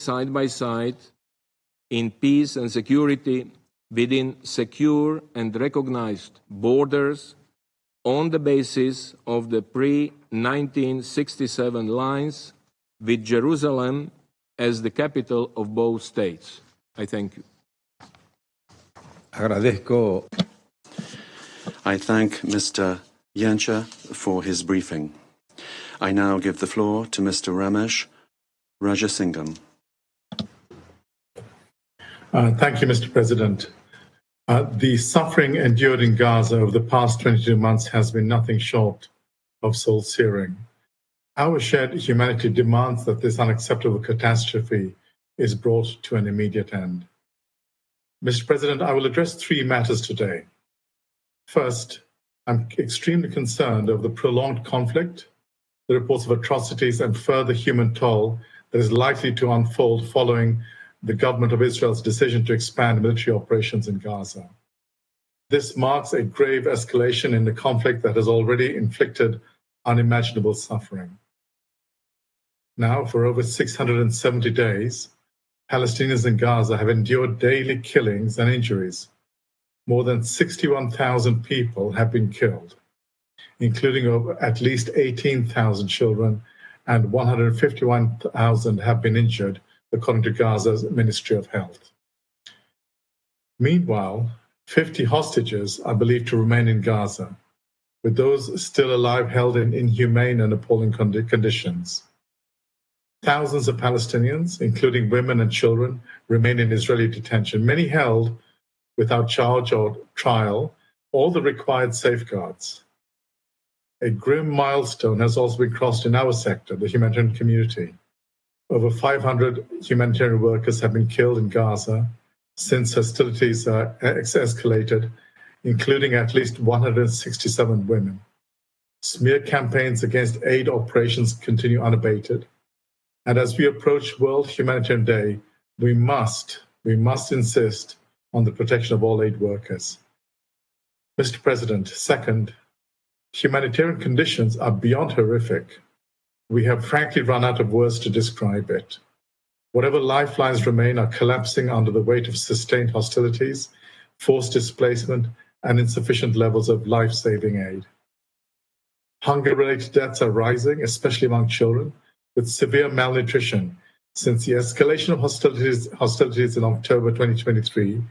side by side in peace and security within secure and recognized borders on the basis of the pre-1967 lines, with Jerusalem as the capital of both states. I thank you. Agradezco. I thank Mr. Yancha for his briefing. I now give the floor to Mr. Ramesh Rajasingam. Thank you, Mr. President. The suffering endured in Gaza over the past 22 months has been nothing short of soul-searing. Our shared humanity demands that this unacceptable catastrophe is brought to an immediate end. Mr. President, I will address three matters today. First, I'm extremely concerned over the prolonged conflict, the reports of atrocities and further human toll that is likely to unfold following the government of Israel's decision to expand military operations in Gaza. This marks a grave escalation in the conflict that has already inflicted unimaginable suffering. Now, for over 670 days, Palestinians in Gaza have endured daily killings and injuries. More than 61,000 people have been killed, including at least 18,000 children, and 151,000 have been injured, according to Gaza's Ministry of Health. Meanwhile, 50 hostages are believed to remain in Gaza, with those still alive held in inhumane and appalling conditions. Thousands of Palestinians, including women and children, remain in Israeli detention, many held without charge or trial, all the required safeguards. A grim milestone has also been crossed in our sector, the humanitarian community. Over 500 humanitarian workers have been killed in Gaza since hostilities escalated, including at least 167 women. Smear campaigns against aid operations continue unabated. And as we approach World Humanitarian Day, we must insist on the protection of all aid workers. Mr. President, second, humanitarian conditions are beyond horrific. We have frankly run out of words to describe it. Whatever lifelines remain are collapsing under the weight of sustained hostilities, forced displacement, and insufficient levels of life-saving aid. Hunger-related deaths are rising, especially among children, with severe malnutrition. Since the escalation of hostilities in October 2023,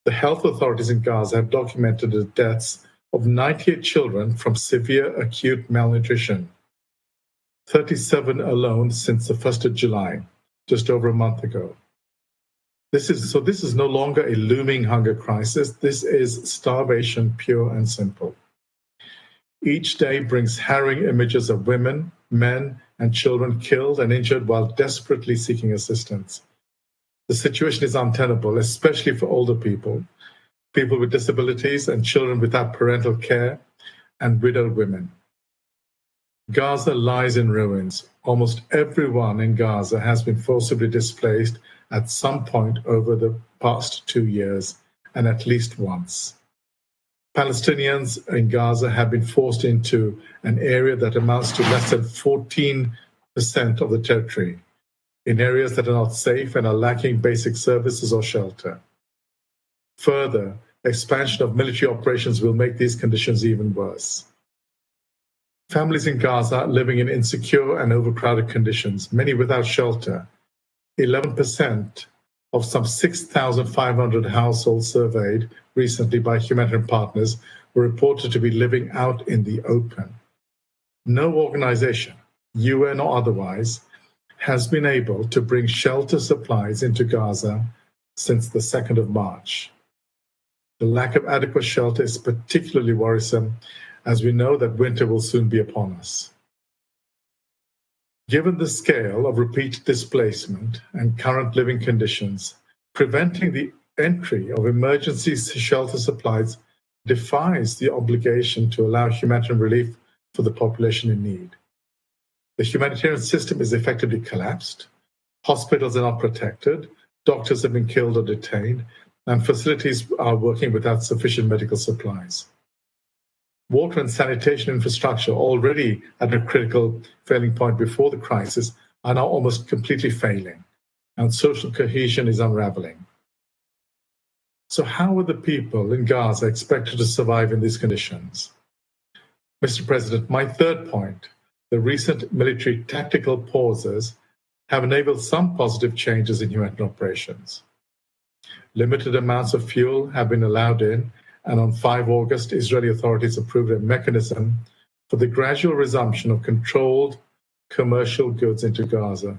the health authorities in Gaza have documented the deaths of 98 children from severe acute malnutrition. 37 alone since the 1st of July, just over a month ago. This is no longer a looming hunger crisis. This is starvation, pure and simple. Each day brings harrowing images of women, men, and children killed and injured while desperately seeking assistance. The situation is untenable, especially for older people, people with disabilities, and children without parental care, and widowed women. Gaza lies in ruins. Almost everyone in Gaza has been forcibly displaced at some point over the past 2 years, and at least once. Palestinians in Gaza have been forced into an area that amounts to less than 14% of the territory, in areas that are not safe and are lacking basic services or shelter. Further, expansion of military operations will make these conditions even worse. Families in Gaza living in insecure and overcrowded conditions, many without shelter. 11% of some 6,500 households surveyed recently by humanitarian partners were reported to be living out in the open. No organization, UN or otherwise, has been able to bring shelter supplies into Gaza since the 2nd of March. The lack of adequate shelter is particularly worrisome, as we know that winter will soon be upon us. Given the scale of repeated displacement and current living conditions, preventing the entry of emergency shelter supplies defies the obligation to allow humanitarian relief for the population in need. The humanitarian system is effectively collapsed, hospitals are not protected, doctors have been killed or detained, and facilities are working without sufficient medical supplies. Water and sanitation infrastructure, already at a critical failing point before the crisis, are now almost completely failing. and social cohesion is unraveling. So how are the people in Gaza expected to survive in these conditions? Mr. President, my third point, the recent military tactical pauses have enabled some positive changes in humanitarian operations. Limited amounts of fuel have been allowed in, and on 5 August, Israeli authorities approved a mechanism for the gradual resumption of controlled commercial goods into Gaza.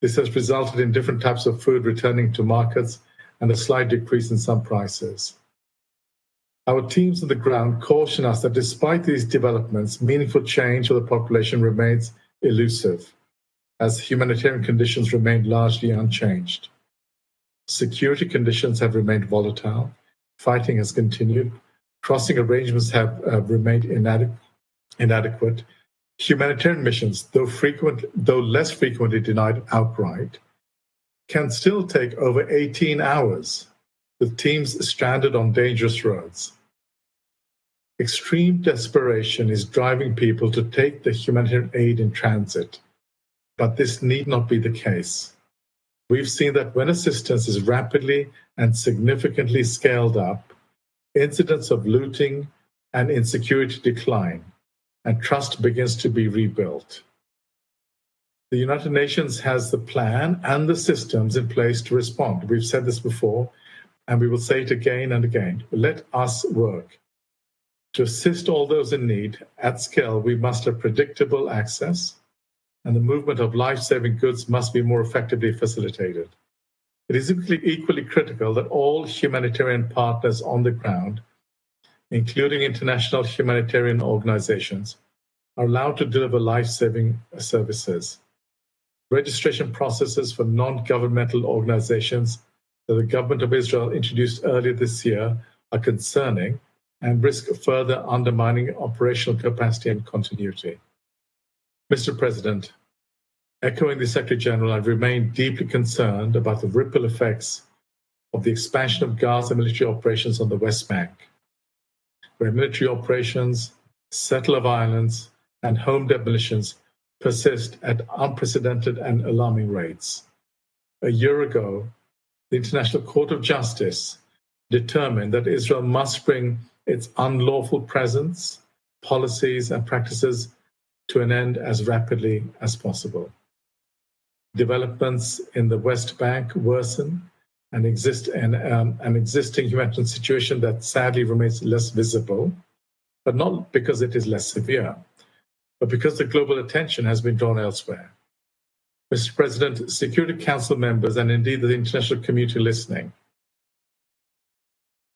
This has resulted in different types of food returning to markets and a slight decrease in some prices. Our teams on the ground caution us that despite these developments, meaningful change for the population remains elusive, as humanitarian conditions remain largely unchanged. Security conditions have remained volatile, fighting has continued, crossing arrangements have remained inadequate. Humanitarian missions, though less frequently denied outright, can still take over 18 hours, with teams stranded on dangerous roads. Extreme desperation is driving people to take the humanitarian aid in transit, but this need not be the case. We've seen that when assistance is rapidly and significantly scaled up, incidents of looting and insecurity decline, and trust begins to be rebuilt. The United Nations has the plan and the systems in place to respond. We've said this before, and we will say it again and again. Let us work. To assist all those in need at scale, we must have predictable access, and the movement of life-saving goods must be more effectively facilitated. It is equally critical that all humanitarian partners on the ground, including international humanitarian organizations, are allowed to deliver life-saving services. Registration processes for non-governmental organizations that the government of Israel introduced earlier this year are concerning and risk further undermining operational capacity and continuity. Mr. President, echoing the Secretary General, I remain deeply concerned about the ripple effects of the expansion of Gaza military operations on the West Bank, where military operations, settler violence, and home demolitions persist at unprecedented and alarming rates. A year ago, the International Court of Justice determined that Israel must bring its unlawful presence, policies, and practices to an end as rapidly as possible. Developments in the West Bank worsen and an existing humanitarian situation that sadly remains less visible, but not because it is less severe, but because the global attention has been drawn elsewhere. Mr. President, Security Council members, and indeed the international community listening,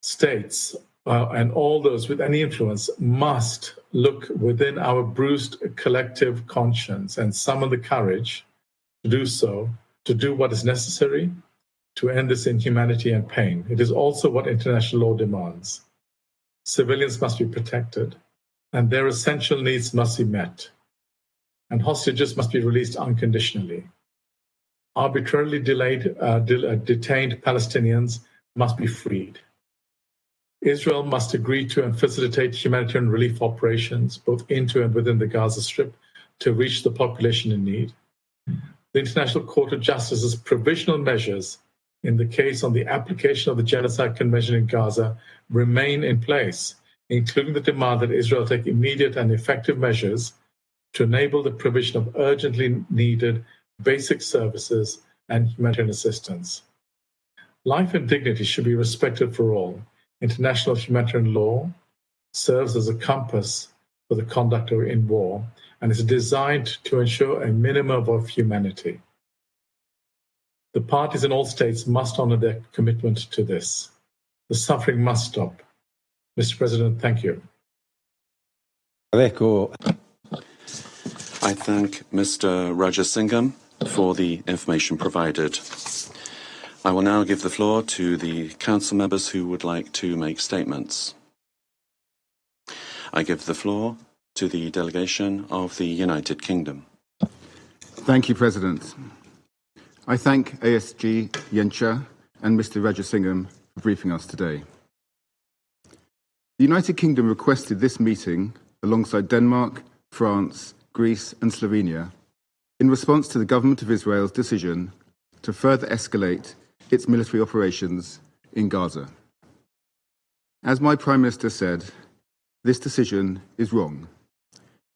states and all those with any influence must look within our bruised collective conscience and summon the courage to do so, to do what is necessary to end this inhumanity and pain. It is also what international law demands. Civilians must be protected, and their essential needs must be met, and hostages must be released unconditionally. Arbitrarily detained Palestinians must be freed. Israel must agree to and facilitate humanitarian relief operations, both into and within the Gaza Strip, to reach the population in need. The International Court of Justice's provisional measures in the case on the application of the Genocide Convention in Gaza remain in place, including the demand that Israel take immediate and effective measures to enable the provision of urgently needed basic services and humanitarian assistance. Life and dignity should be respected for all. International humanitarian law serves as a compass for the conduct in war and is designed to ensure a minimum of humanity. The parties in all states must honor their commitment to this. The suffering must stop. Mr. President, thank you. I thank Mr. Rajasingham for the information provided. I will now give the floor to the council members who would like to make statements. I give the floor to the delegation of the United Kingdom. Thank you, President. I thank ASG Yencha and Mr. Rajasingham for briefing us today. The United Kingdom requested this meeting alongside Denmark, France, Greece and Slovenia in response to the Government of Israel's decision to further escalate its military operations in Gaza. As my Prime Minister said, this decision is wrong,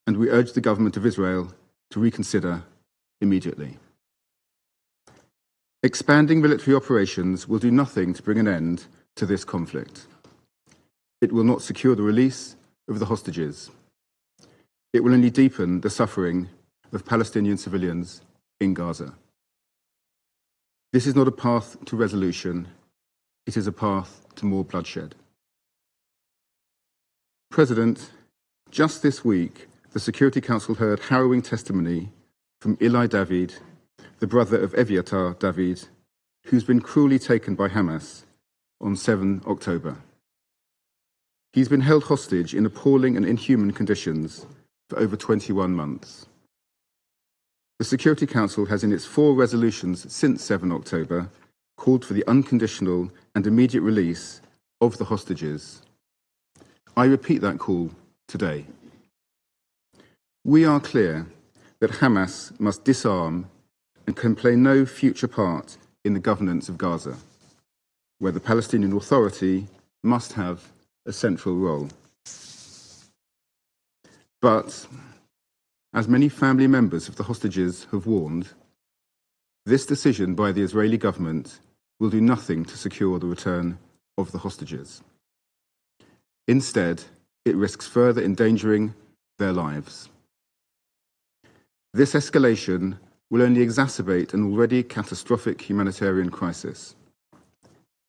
and we urge the government of Israel to reconsider immediately. Expanding military operations will do nothing to bring an end to this conflict. It will not secure the release of the hostages. It will only deepen the suffering of Palestinian civilians in Gaza. This is not a path to resolution. It is a path to more bloodshed. President, just this week, the Security Council heard harrowing testimony from Eli David, the brother of Eviatar David, who's been cruelly taken by Hamas on 7 October. He's been held hostage in appalling and inhuman conditions for over 21 months. The Security Council has, in its 4 resolutions since 7 October, called for the unconditional and immediate release of the hostages. I repeat that call today. We are clear that Hamas must disarm and can play no future part in the governance of Gaza, where the Palestinian Authority must have a central role. But, as many family members of the hostages have warned, this decision by the Israeli government will do nothing to secure the return of the hostages. Instead, it risks further endangering their lives. This escalation will only exacerbate an already catastrophic humanitarian crisis,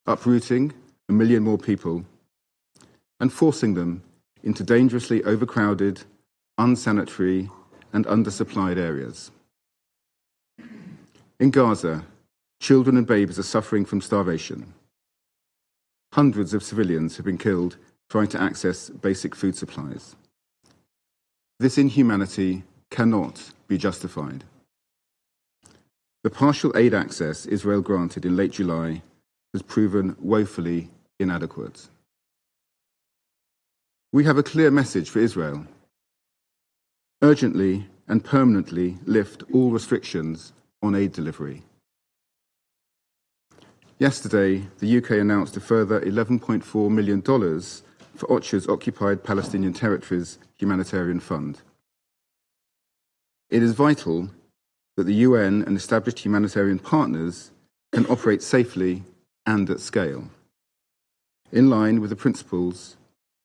uprooting 1 million more people and forcing them into dangerously overcrowded, unsanitary and undersupplied areas. In Gaza, children and babies are suffering from starvation. Hundreds of civilians have been killed trying to access basic food supplies. This inhumanity cannot be justified. The partial aid access Israel granted in late July has proven woefully inadequate. We have a clear message for Israel. Urgently and permanently lift all restrictions on aid delivery. Yesterday, the UK announced a further $11.4 million for OCHA's Occupied Palestinian Territories Humanitarian Fund. It is vital that the UN and established humanitarian partners can operate safely and at scale, in line with the principles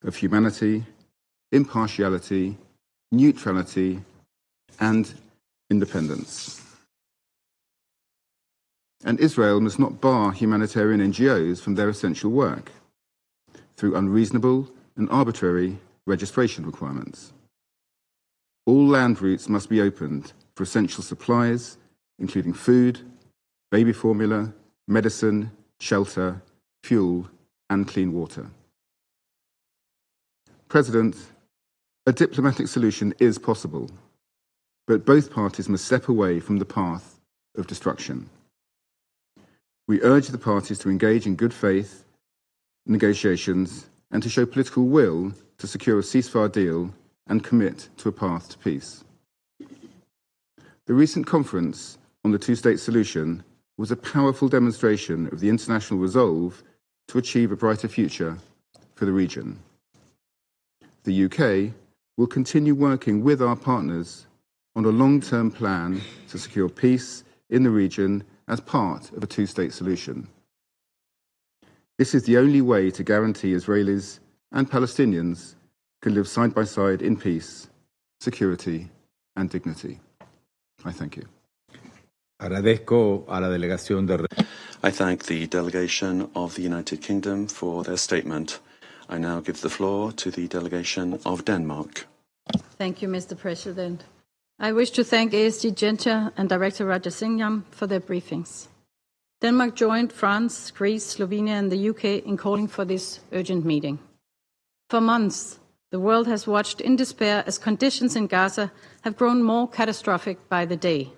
of humanity, impartiality, neutrality, and independence. And Israel must not bar humanitarian NGOs from their essential work through unreasonable and arbitrary registration requirements. All land routes must be opened for essential supplies, including food, baby formula, medicine, shelter, fuel, and clean water. President, a diplomatic solution is possible, but both parties must step away from the path of destruction. We urge the parties to engage in good faith negotiations and to show political will to secure a ceasefire deal and commit to a path to peace. The recent conference on the two-state solution was a powerful demonstration of the international resolve to achieve a brighter future for the region. The UK will continue working with our partners on a long-term plan to secure peace in the region as part of a two-state solution. This is the only way to guarantee Israelis and Palestinians can live side by side in peace, security, and dignity. I thank you. Agradezco a la delegación de... I thank the delegation of the United Kingdom for their statement. I now give the floor to the delegation of Denmark. Thank you, Mr. President. I wish to thank ASG Genscher and Director Rajasingham for their briefings. Denmark joined France, Greece, Slovenia, and the UK in calling for this urgent meeting. For months, the world has watched in despair as conditions in Gaza have grown more catastrophic by the day.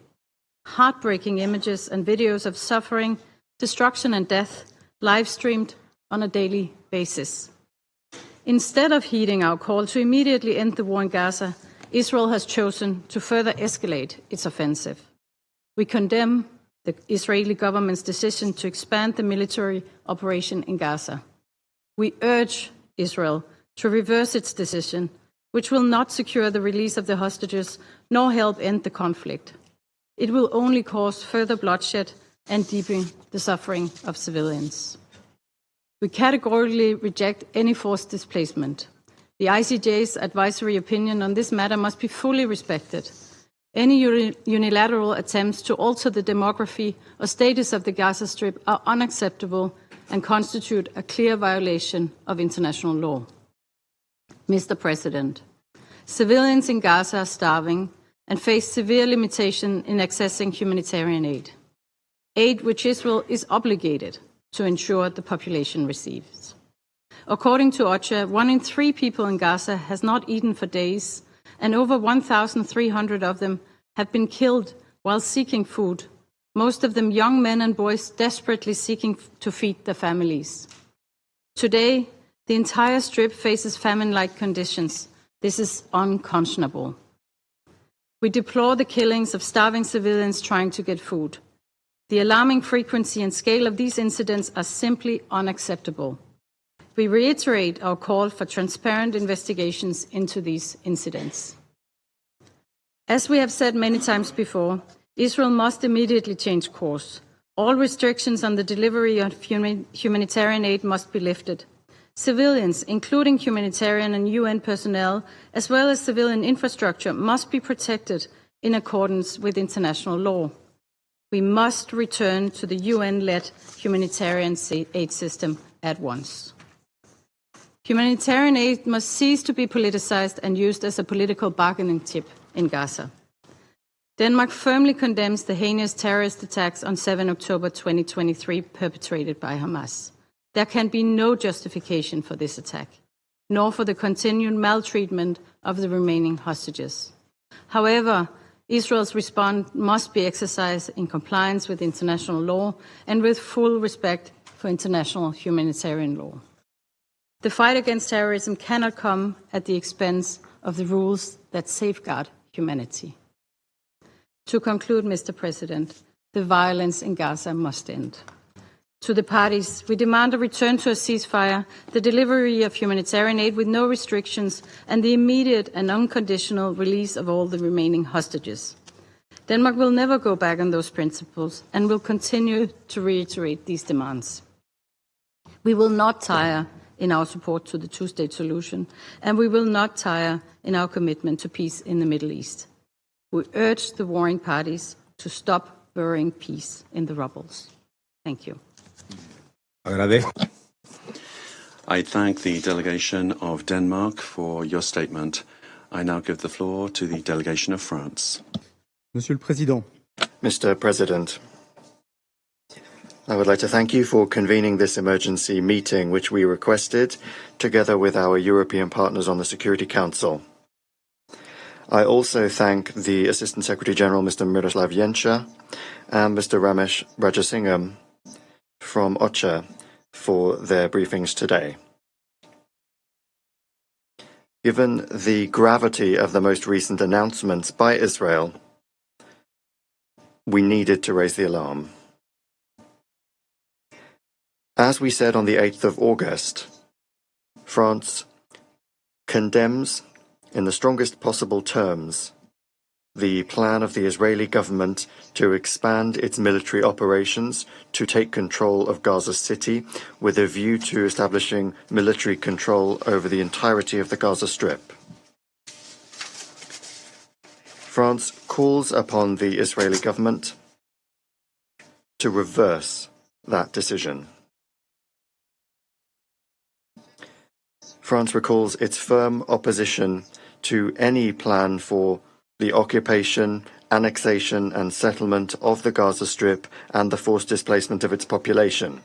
Heartbreaking images and videos of suffering, destruction, and death live-streamed on a daily basis. Instead of heeding our call to immediately end the war in Gaza, Israel has chosen to further escalate its offensive. We condemn the Israeli government's decision to expand the military operation in Gaza. We urge Israel to reverse its decision, which will not secure the release of the hostages nor help end the conflict. It will only cause further bloodshed and deepen the suffering of civilians. We categorically reject any forced displacement. The ICJ's advisory opinion on this matter must be fully respected. Any unilateral attempts to alter the demography or status of the Gaza Strip are unacceptable and constitute a clear violation of international law. Mr. President, civilians in Gaza are starving and face severe limitation in accessing humanitarian aid, aid which Israel is obligated to ensure the population receives. According to OCHA, 1 in 3 people in Gaza has not eaten for days, and over 1,300 of them have been killed while seeking food, most of them young men and boys desperately seeking to feed their families. Today, the entire Strip faces famine-like conditions. This is unconscionable. We deplore the killings of starving civilians trying to get food. The alarming frequency and scale of these incidents are simply unacceptable. We reiterate our call for transparent investigations into these incidents. As we have said many times before, Israel must immediately change course. All restrictions on the delivery of humanitarian aid must be lifted. Civilians, including humanitarian and UN personnel, as well as civilian infrastructure, must be protected in accordance with international law. We must return to the UN-led humanitarian aid system at once. Humanitarian aid must cease to be politicized and used as a political bargaining chip in Gaza. Denmark firmly condemns the heinous terrorist attacks on 7 October 2023 perpetrated by Hamas. There can be no justification for this attack, nor for the continued maltreatment of the remaining hostages. However, Israel's response must be exercised in compliance with international law and with full respect for international humanitarian law. The fight against terrorism cannot come at the expense of the rules that safeguard humanity. To conclude, Mr. President, the violence in Gaza must end. To the parties, we demand a return to a ceasefire, the delivery of humanitarian aid with no restrictions, and the immediate and unconditional release of all the remaining hostages. Denmark will never go back on those principles and will continue to reiterate these demands. We will not tire in our support to the two-state solution, and we will not tire in our commitment to peace in the Middle East. We urge the warring parties to stop burying peace in the rubbles. Thank you. I thank the delegation of Denmark for your statement. I now give the floor to the delegation of France. Monsieur le Président. Mr. President, I would like to thank you for convening this emergency meeting, which we requested, together with our European partners on the Security Council. I also thank the Assistant Secretary General, Mr. Miroslav Jenča, and Mr. Ramesh Rajasingham from OCHA for their briefings today. Given the gravity of the most recent announcements by Israel, we needed to raise the alarm. As we said on the 8th of August, France condemns in the strongest possible terms the plan of the Israeli government to expand its military operations to take control of Gaza City with a view to establishing military control over the entirety of the Gaza Strip. France calls upon the Israeli government to reverse that decision. France recalls its firm opposition to any plan for the occupation, annexation and settlement of the Gaza Strip and the forced displacement of its population.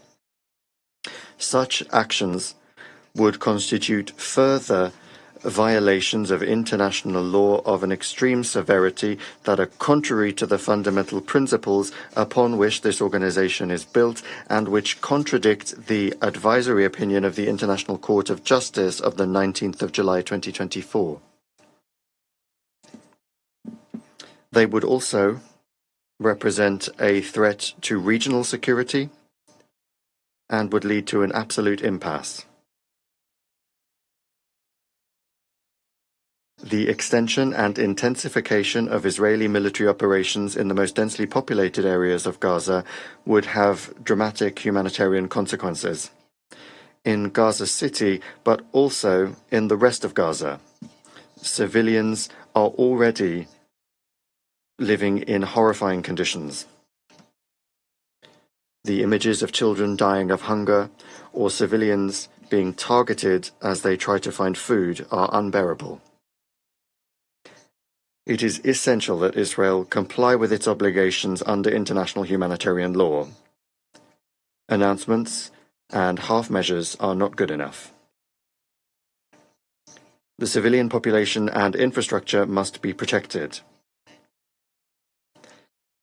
Such actions would constitute further violations of international law of an extreme severity that are contrary to the fundamental principles upon which this organization is built and which contradict the advisory opinion of the International Court of Justice of the 19th of July 2024. They would also represent a threat to regional security and would lead to an absolute impasse. The extension and intensification of Israeli military operations in the most densely populated areas of Gaza would have dramatic humanitarian consequences in Gaza City, but also in the rest of Gaza. Civilians are already living in horrifying conditions. The images of children dying of hunger or civilians being targeted as they try to find food are unbearable. It is essential that Israel comply with its obligations under international humanitarian law. Announcements and half measures are not good enough. The civilian population and infrastructure must be protected.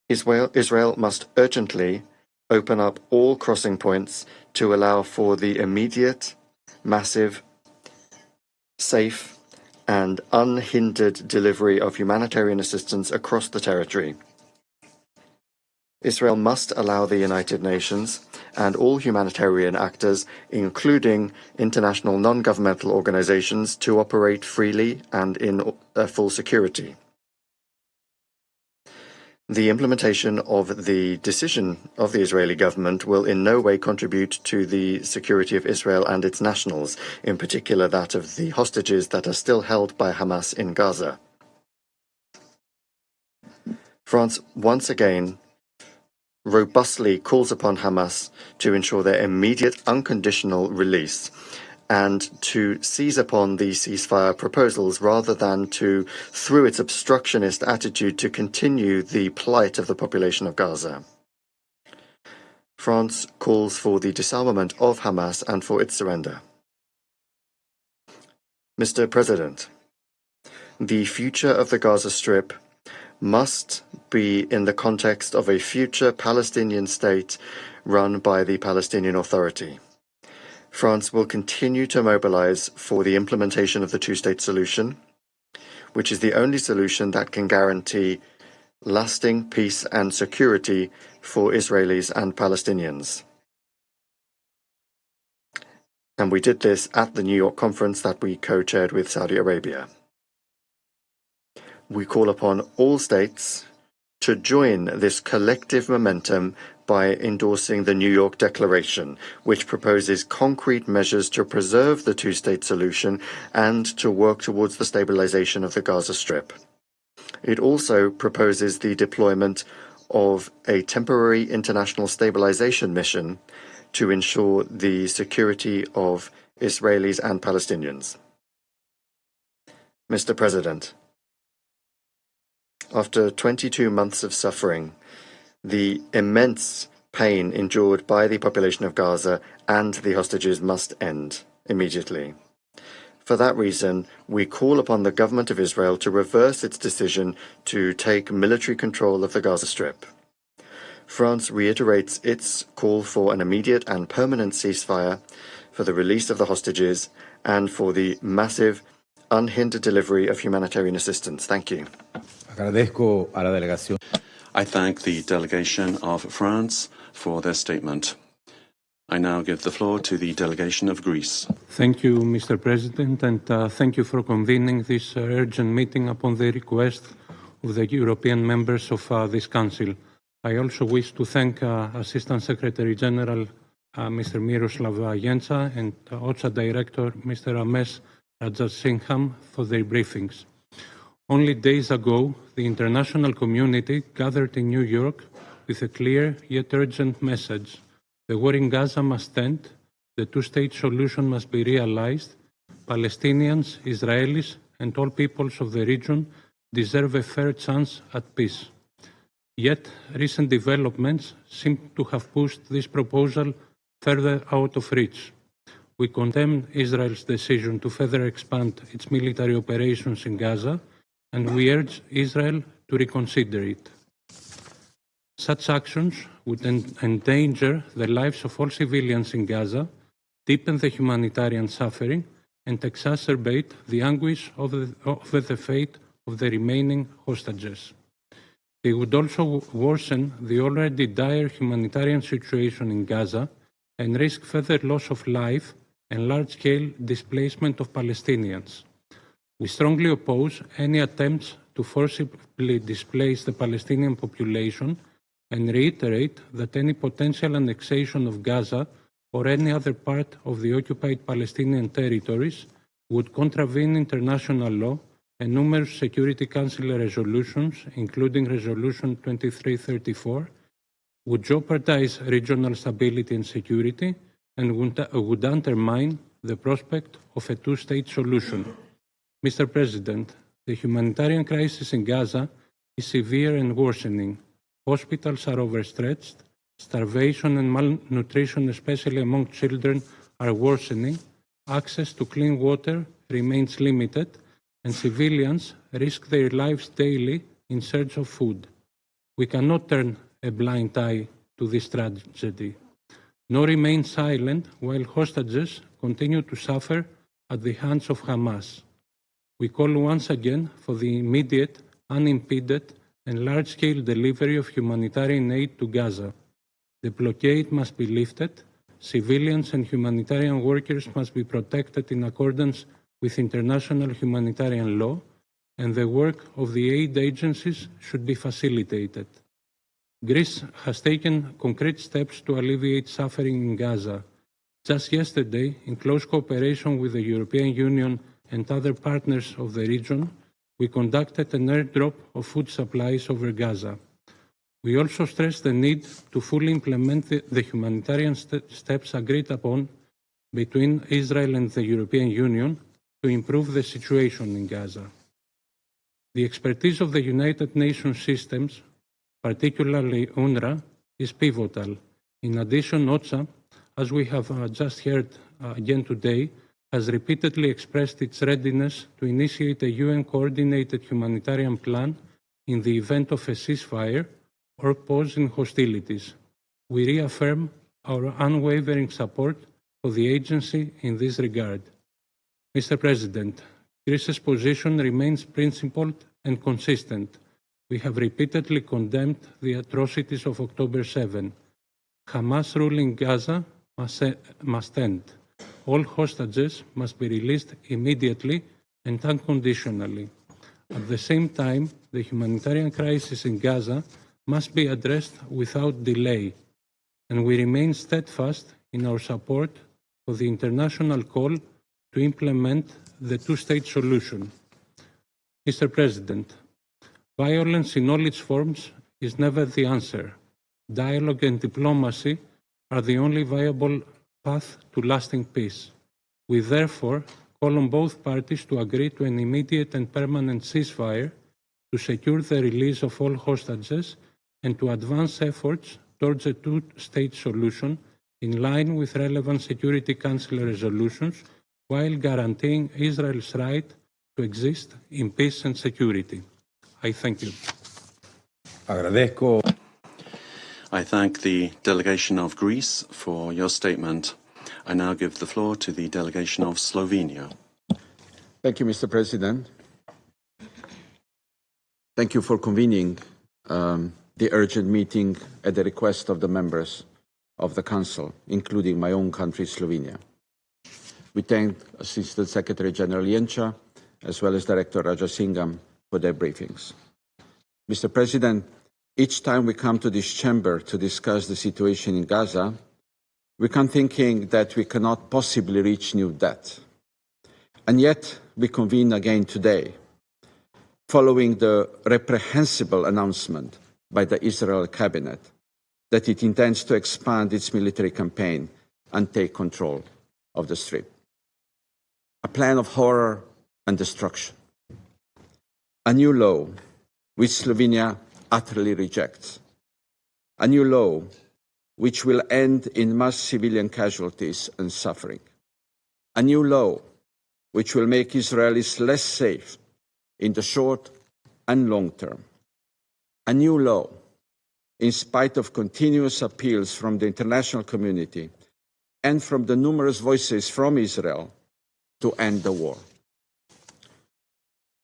Israel must urgently open up all crossing points to allow for the immediate, massive, safe, and unhindered delivery of humanitarian assistance across the territory. Israel must allow the United Nations and all humanitarian actors, including international non-governmental organizations, to operate freely and in full security. The implementation of the decision of the Israeli government will in no way contribute to the security of Israel and its nationals, in particular that of the hostages that are still held by Hamas in Gaza. France once again robustly calls upon Hamas to ensure their immediate unconditional release and to seize upon the ceasefire proposals rather than to, through its obstructionist attitude, to continue the plight of the population of Gaza. France calls for the disarmament of Hamas and for its surrender. Mr. President, the future of the Gaza Strip must be in the context of a future Palestinian state run by the Palestinian Authority. France will continue to mobilize for the implementation of the two-state solution, which is the only solution that can guarantee lasting peace and security for Israelis and Palestinians. And we did this at the New York conference that we co-chaired with Saudi Arabia. We call upon all states to join this collective momentum by endorsing the New York Declaration, which proposes concrete measures to preserve the two-state solution and to work towards the stabilization of the Gaza Strip. It also proposes the deployment of a temporary international stabilization mission to ensure the security of Israelis and Palestinians. Mr. President, after 22 months of suffering, the immense pain endured by the population of Gaza and the hostages must end immediately. For that reason, we call upon the government of Israel to reverse its decision to take military control of the Gaza Strip. France reiterates its call for an immediate and permanent ceasefire, for the release of the hostages, and for the massive, unhindered delivery of humanitarian assistance. Thank you. Agradezco a la delegación. I thank the delegation of France for their statement. I now give the floor to the delegation of Greece. Thank you, Mr. President, and thank you for convening this urgent meeting upon the request of the European members of this Council. I also wish to thank Assistant Secretary General Mr. Miroslav Jenca and OCHA Director Mr. Ramesh Rajasingham for their briefings. Only days ago, the international community gathered in New York with a clear yet urgent message. The war in Gaza must end, the two-state solution must be realized, Palestinians, Israelis, and all peoples of the region deserve a fair chance at peace. Yet, recent developments seem to have pushed this proposal further out of reach. We condemn Israel's decision to further expand its military operations in Gaza, and we urge Israel to reconsider it. Such actions would endanger the lives of all civilians in Gaza, deepen the humanitarian suffering, and exacerbate the anguish over the fate of the remaining hostages. They would also worsen the already dire humanitarian situation in Gaza and risk further loss of life and large-scale displacement of Palestinians. We strongly oppose any attempts to forcibly displace the Palestinian population and reiterate that any potential annexation of Gaza or any other part of the occupied Palestinian territories would contravene international law and numerous Security Council resolutions, including Resolution 2334, would jeopardize regional stability and security and would undermine the prospect of a two-state solution. Mr. President, the humanitarian crisis in Gaza is severe and worsening. Hospitals are overstretched, starvation and malnutrition, especially among children, are worsening, access to clean water remains limited, and civilians risk their lives daily in search of food. We cannot turn a blind eye to this tragedy, nor remain silent while hostages continue to suffer at the hands of Hamas. We call once again for the immediate, unimpeded, and large-scale delivery of humanitarian aid to Gaza. The blockade must be lifted, civilians and humanitarian workers must be protected in accordance with international humanitarian law, and the work of the aid agencies should be facilitated. Greece has taken concrete steps to alleviate suffering in Gaza. Just yesterday, in close cooperation with the European Union and other partners of the region, we conducted an airdrop of food supplies over Gaza. We also stressed the need to fully implement the humanitarian steps agreed upon between Israel and the European Union to improve the situation in Gaza. The expertise of the United Nations systems, particularly UNRWA, is pivotal. In addition, OCHA, as we have just heard again today, has repeatedly expressed its readiness to initiate a UN-coordinated humanitarian plan in the event of a ceasefire or pause in hostilities. We reaffirm our unwavering support for the agency in this regard. Mr. President, Greece's position remains principled and consistent. We have repeatedly condemned the atrocities of October 7. Hamas rule in Gaza must end. All hostages must be released immediately and unconditionally. At the same time, the humanitarian crisis in Gaza must be addressed without delay, and we remain steadfast in our support for the international call to implement the two-state solution. Mr. President, violence in all its forms is never the answer. Dialogue and diplomacy are the only viable path to lasting peace. We therefore call on both parties to agree to an immediate and permanent ceasefire, to secure the release of all hostages, and to advance efforts towards a two-state solution in line with relevant Security Council resolutions, while guaranteeing Israel's right to exist in peace and security. I thank you. Agradezco. I thank the delegation of Greece for your statement. I now give the floor to the delegation of Slovenia. Thank you, Mr. President. Thank you for convening the urgent meeting at the request of the members of the Council, including my own country, Slovenia. We thank Assistant Secretary General Jenča, as well as Director Rajasingham, for their briefings. Mr. President, each time we come to this chamber to discuss the situation in Gaza, we come thinking that we cannot possibly reach new depth. And yet, we convene again today, following the reprehensible announcement by the Israel cabinet that it intends to expand its military campaign and take control of the Strip. A plan of horror and destruction. A new law, which Slovenia utterly rejects. A new law which will end in mass civilian casualties and suffering. A new law which will make Israelis less safe in the short and long term. A new law, in spite of continuous appeals from the international community and from the numerous voices from Israel to end the war.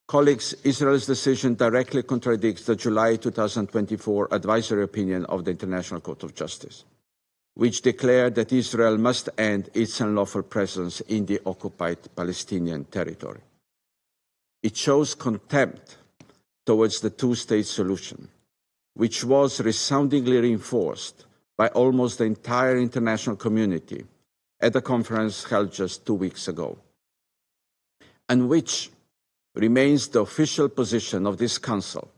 Colleagues, Israel's decision directly contradicts the July 2024 advisory opinion of the International Court of Justice, which declared that Israel must end its unlawful presence in the occupied Palestinian territory. It shows contempt towards the two-state solution, which was resoundingly reinforced by almost the entire international community at a conference held just 2 weeks ago, and which remains the official position of this Council,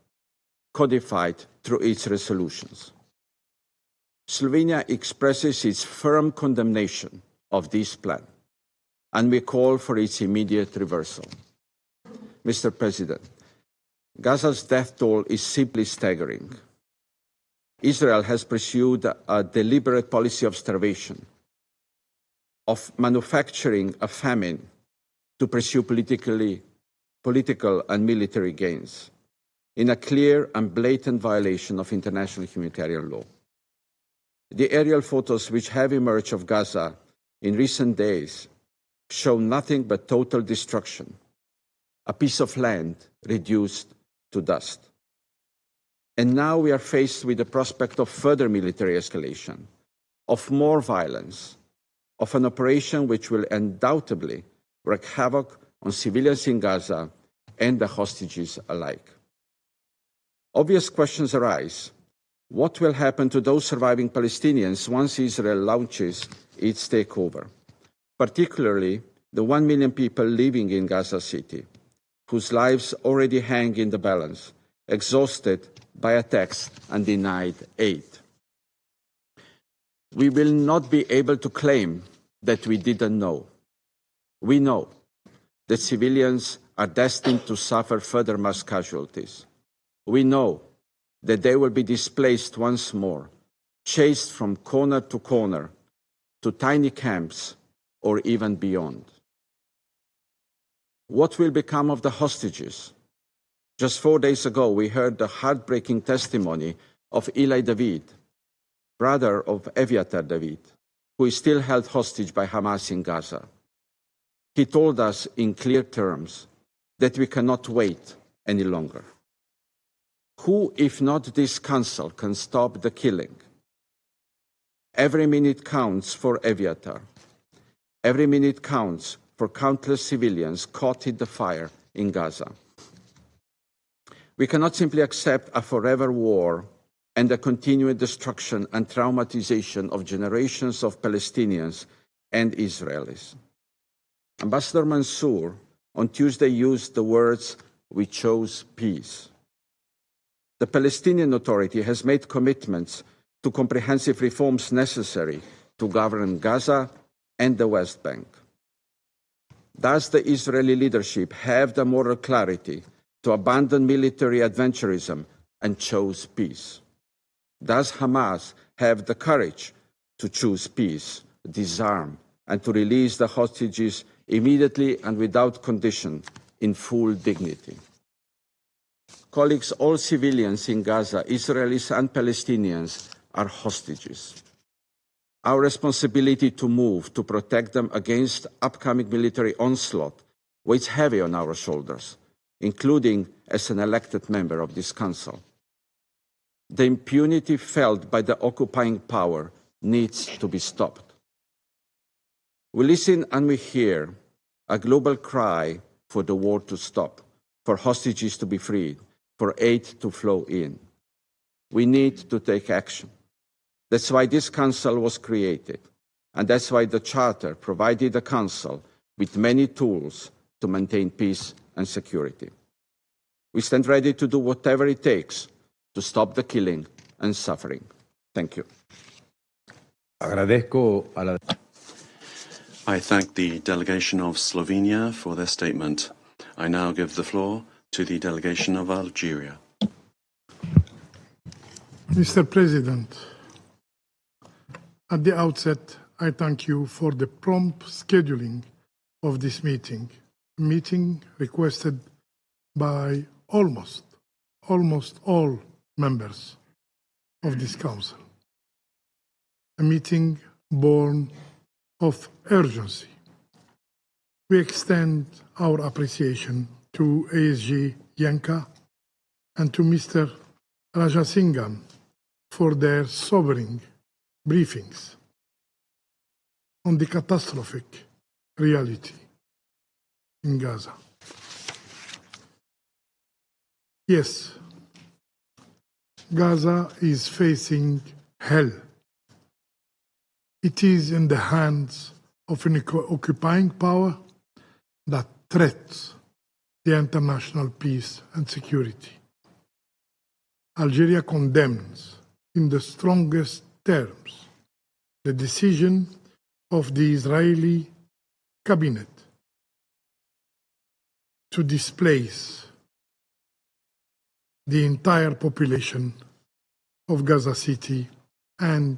codified through its resolutions. Slovenia expresses its firm condemnation of this plan, and we call for its immediate reversal. Mr. President, Gaza's death toll is simply staggering. Israel has pursued a deliberate policy of starvation, of manufacturing a famine to pursue political and military gains, in a clear and blatant violation of international humanitarian law. The aerial photos which have emerged of Gaza in recent days show nothing but total destruction, a piece of land reduced to dust. And now we are faced with the prospect of further military escalation, of more violence, of an operation which will undoubtedly wreak havoc on civilians in Gaza and the hostages alike. Obvious questions arise. What will happen to those surviving Palestinians once Israel launches its takeover, particularly the 1 million people living in Gaza City, whose lives already hang in the balance, exhausted by attacks and denied aid? We will not be able to claim that we didn't know. We know that civilians are destined to suffer further mass casualties. We know that they will be displaced once more, chased from corner to tiny camps, or even beyond. What will become of the hostages? Just 4 days ago, we heard the heartbreaking testimony of Eli David, brother of Eviatar David, who is still held hostage by Hamas in Gaza. He told us in clear terms that we cannot wait any longer. Who, if not this Council, can stop the killing? Every minute counts for Eviatar. Every minute counts for countless civilians caught in the fire in Gaza. We cannot simply accept a forever war and the continued destruction and traumatization of generations of Palestinians and Israelis. Ambassador Mansour on Tuesday used the words, "We chose peace." The Palestinian Authority has made commitments to comprehensive reforms necessary to govern Gaza and the West Bank. Does the Israeli leadership have the moral clarity to abandon military adventurism and choose peace? Does Hamas have the courage to choose peace, disarm, and to release the hostages immediately and without condition in full dignity? Colleagues, all civilians in Gaza, Israelis and Palestinians, are hostages. Our responsibility to move to protect them against upcoming military onslaught weighs heavy on our shoulders, including as an elected member of this Council. The impunity felt by the occupying power needs to be stopped. We listen and we hear a global cry for the war to stop, for hostages to be freed, for aid to flow in. We need to take action. That's why this Council was created, and that's why the Charter provided the Council with many tools to maintain peace and security. We stand ready to do whatever it takes to stop the killing and suffering. Thank you. I thank the delegation of Slovenia for their statement. I now give the floor to the delegation of Algeria. Mr. President, at the outset, I thank you for the prompt scheduling of this meeting, a meeting requested by almost all members of this Council, a meeting born of urgency. We extend our appreciation to ASG Yanka, and to Mr. Rajasingham for their sobering briefings on the catastrophic reality in Gaza. Yes, Gaza is facing hell. It is in the hands of an occupying power that threats the international peace and security. Algeria condemns in the strongest terms the decision of the Israeli cabinet to displace the entire population of Gaza City and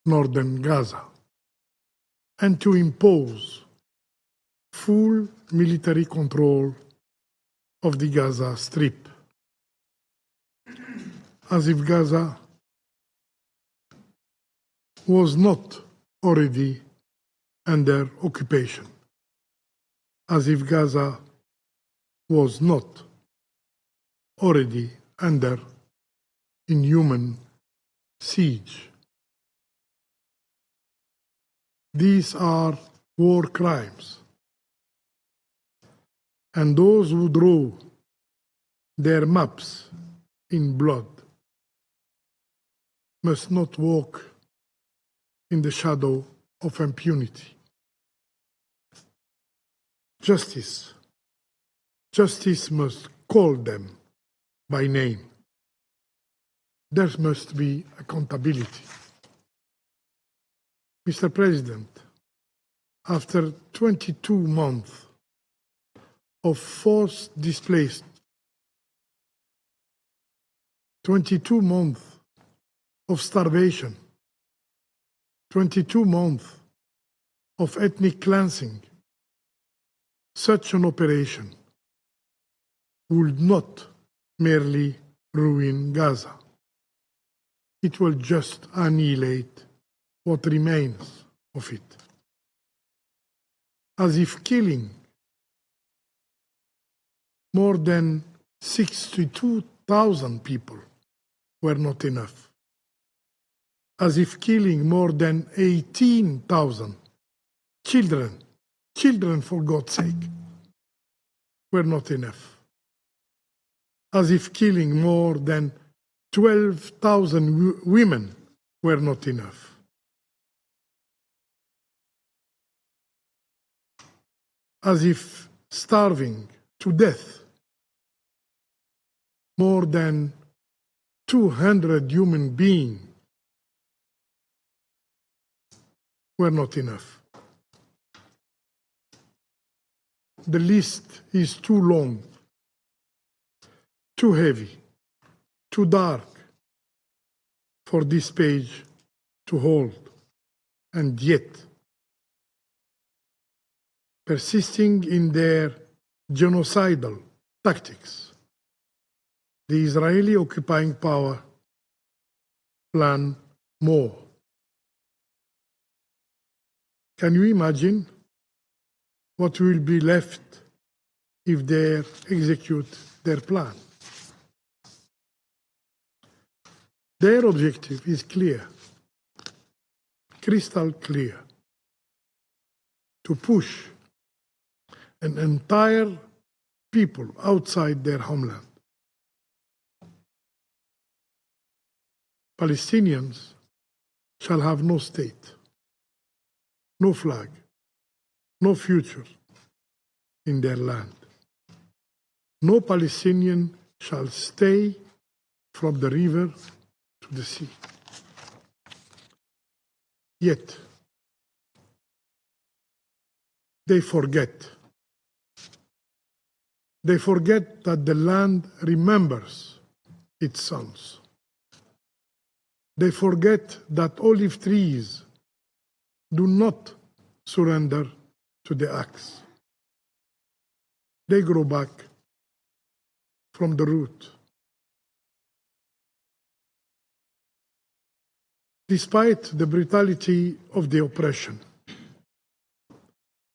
northern Gaza, and to impose full military control of the Gaza Strip, as if Gaza was not already under occupation, as if Gaza was not already under inhuman siege. These are war crimes, and those who draw their maps in blood must not walk in the shadow of impunity. Justice must call them by name. There must be accountability. Mr. President, after 22 months of forced displacement, 22 months of starvation, 22 months of ethnic cleansing, such an operation would not merely ruin Gaza. It will just annihilate what remains of it. As if killing more than 62,000 people were not enough. As if killing more than 18,000 children for God's sake, were not enough. As if killing more than 12,000 women were not enough. As if starving to death more than 200 human beings were not enough. The list is too long, too heavy, too dark for this page to hold, and yet, persisting in their genocidal tactics, the Israeli occupying power plan more. Can you imagine what will be left if they execute their plan? Their objective is clear, crystal clear: to push an entire people outside their homeland. Palestinians shall have no state, no flag, no future in their land. No Palestinian shall stay from the river to the sea. Yet, they forget. They forget that the land remembers its sons. They forget that olive trees do not surrender to the axe. They grow back from the root. Despite the brutality of the oppression,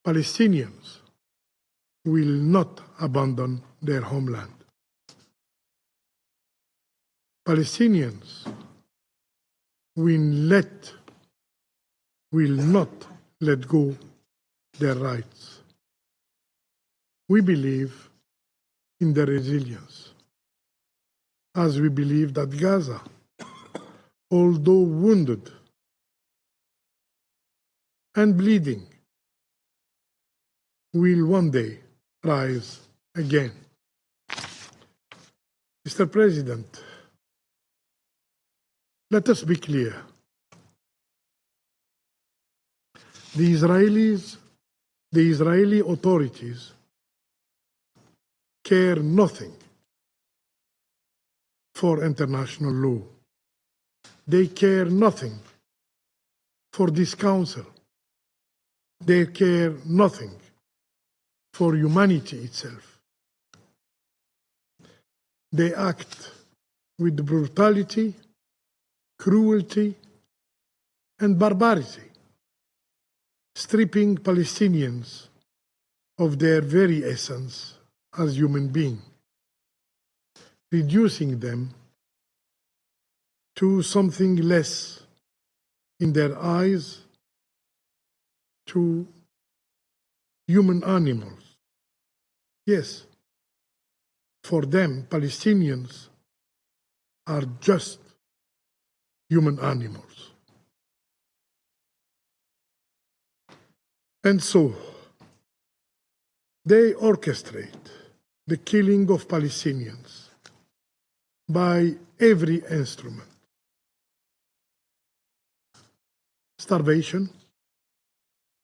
Palestinians will not abandon their homeland. Palestinians will not let go their rights. We believe in their resilience, as we believe that Gaza, although wounded and bleeding, will one day rise again. Mr. President, let us be clear. The Israeli authorities care nothing for international law. They care nothing for this council. They care nothing for humanity itself. They act with brutality, cruelty, and barbarity, stripping Palestinians of their very essence as human beings, reducing them to something less in their eyes, to human animals. Yes, for them, Palestinians are just human animals. And so, they orchestrate the killing of Palestinians by every instrument. Starvation,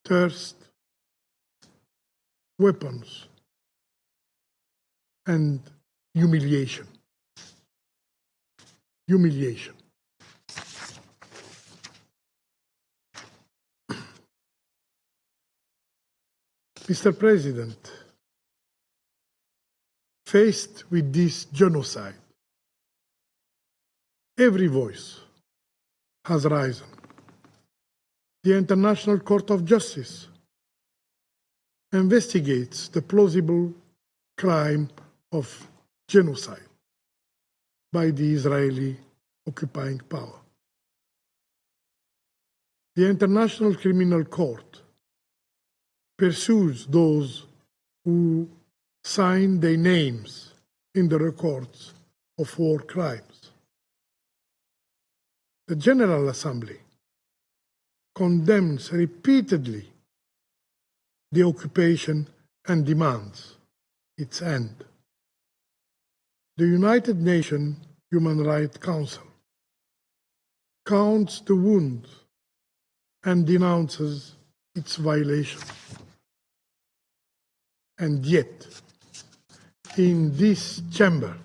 thirst, weapons, and humiliation. Humiliation. Mr. President, faced with this genocide, every voice has risen. The International Court of Justice investigates the plausible crime of genocide by the Israeli occupying power. The International Criminal Court pursues those who sign their names in the records of war crimes. The General Assembly condemns repeatedly the occupation and demands its end. The United Nations Human Rights Council counts the wounds and denounces its violation. And yet, in this chamber,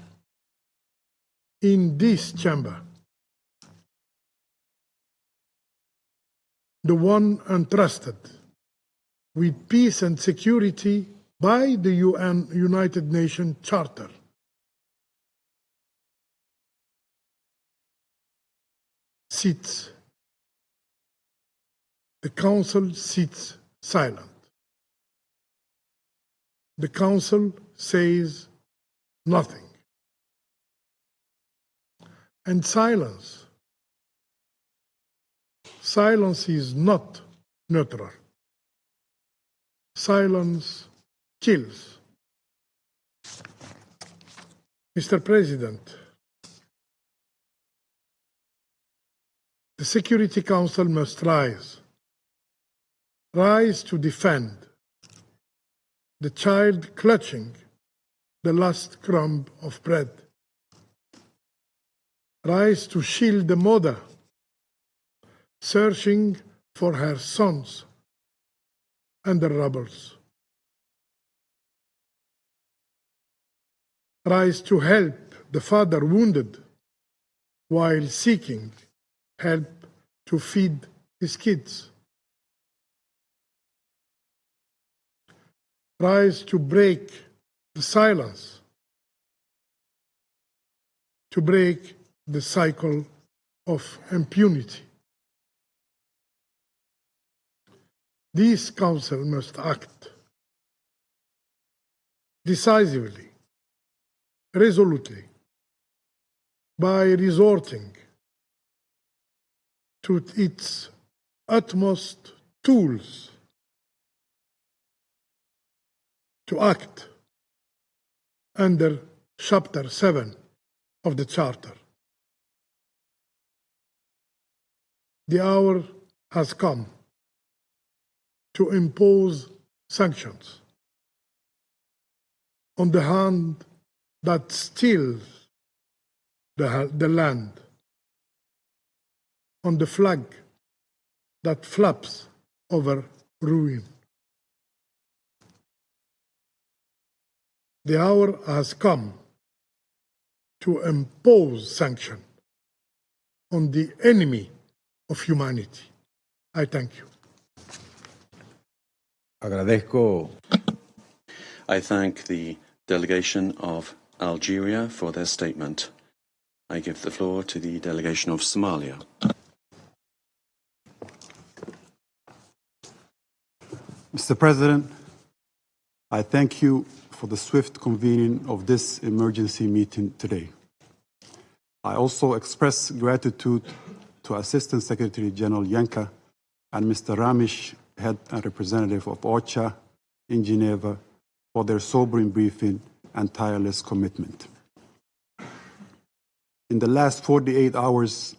the one entrusted with peace and security by the United Nations Charter, sits. The Council sits silent. The Council says nothing. And silence is not neutral. Silence kills. Mr. President, the Security Council must rise to defend the child clutching the last crumb of bread. Rise to shield the mother searching for her sons under rubbles. Rise to help the father wounded while seeking help to feed his kids. Rise to break the silence, to break the cycle of impunity. This Council must act decisively resolutely by resorting to its utmost tools to act under Chapter 7 of the Charter. The hour has come to impose sanctions on the hand that steals the land, on the flag that flaps over ruin. The hour has come to impose sanction on the enemy of humanity. I thank you. Agradezco. I thank the delegation of Algeria for their statement. I give the floor to the delegation of Somalia. Mr. President, I thank you for the swift convening of this emergency meeting today. I also express gratitude to Assistant Secretary General Yanka and Mr. Ramish, Head and Representative of OCHA in Geneva, for their sobering briefing and tireless commitment. In the last 48 hours,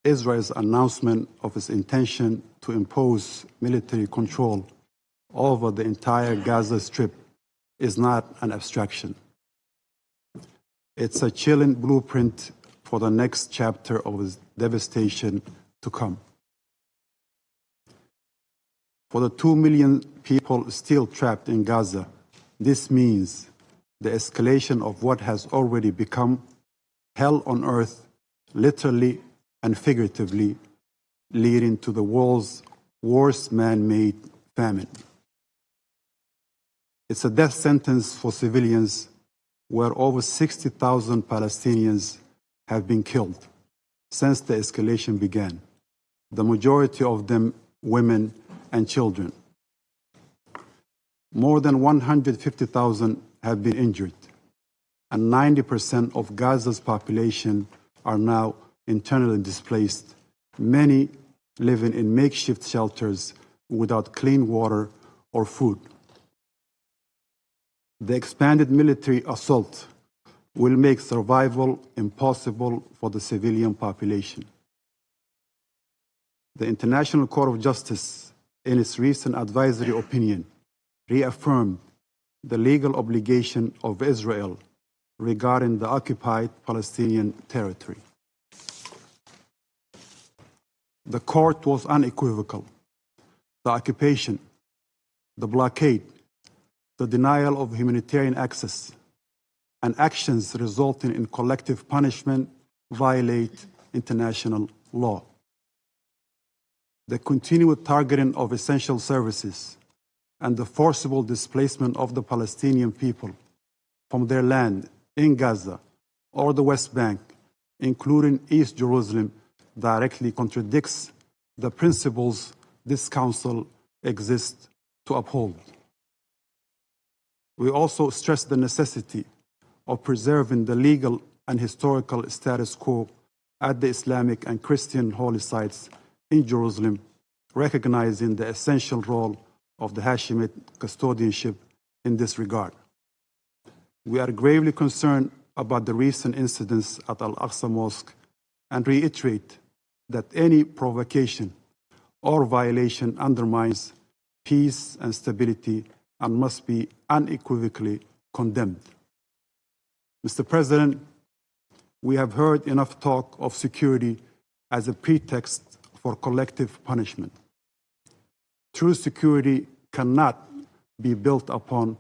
Israel's announcement of its intention to impose military control over the entire Gaza Strip is not an abstraction. It's a chilling blueprint for the next chapter of its devastation to come. For the 2 million people still trapped in Gaza, this means the escalation of what has already become hell on earth, literally and figuratively, leading to the world's worst man-made famine. It's a death sentence for civilians where over 60,000 Palestinians have been killed since the escalation began, the majority of them women and children. More than 150,000 have been injured, and 90% of Gaza's population are now internally displaced, many living in makeshift shelters without clean water or food. The expanded military assault will make survival impossible for the civilian population. The International Court of Justice, in its recent advisory opinion, reaffirmed the legal obligation of Israel regarding the occupied Palestinian territory. The court was unequivocal. The occupation, the blockade, the denial of humanitarian access, and actions resulting in collective punishment violate international law. The continued targeting of essential services and the forcible displacement of the Palestinian people from their land in Gaza or the West Bank, including East Jerusalem, directly contradicts the principles this Council exists to uphold. We also stress the necessity of preserving the legal and historical status quo at the Islamic and Christian holy sites in Jerusalem, recognizing the essential role of the Hashemite custodianship in this regard. We are gravely concerned about the recent incidents at Al-Aqsa Mosque and reiterate that any provocation or violation undermines peace and stability and must be unequivocally condemned. Mr. President, we have heard enough talk of security as a pretext for collective punishment. True security cannot be built upon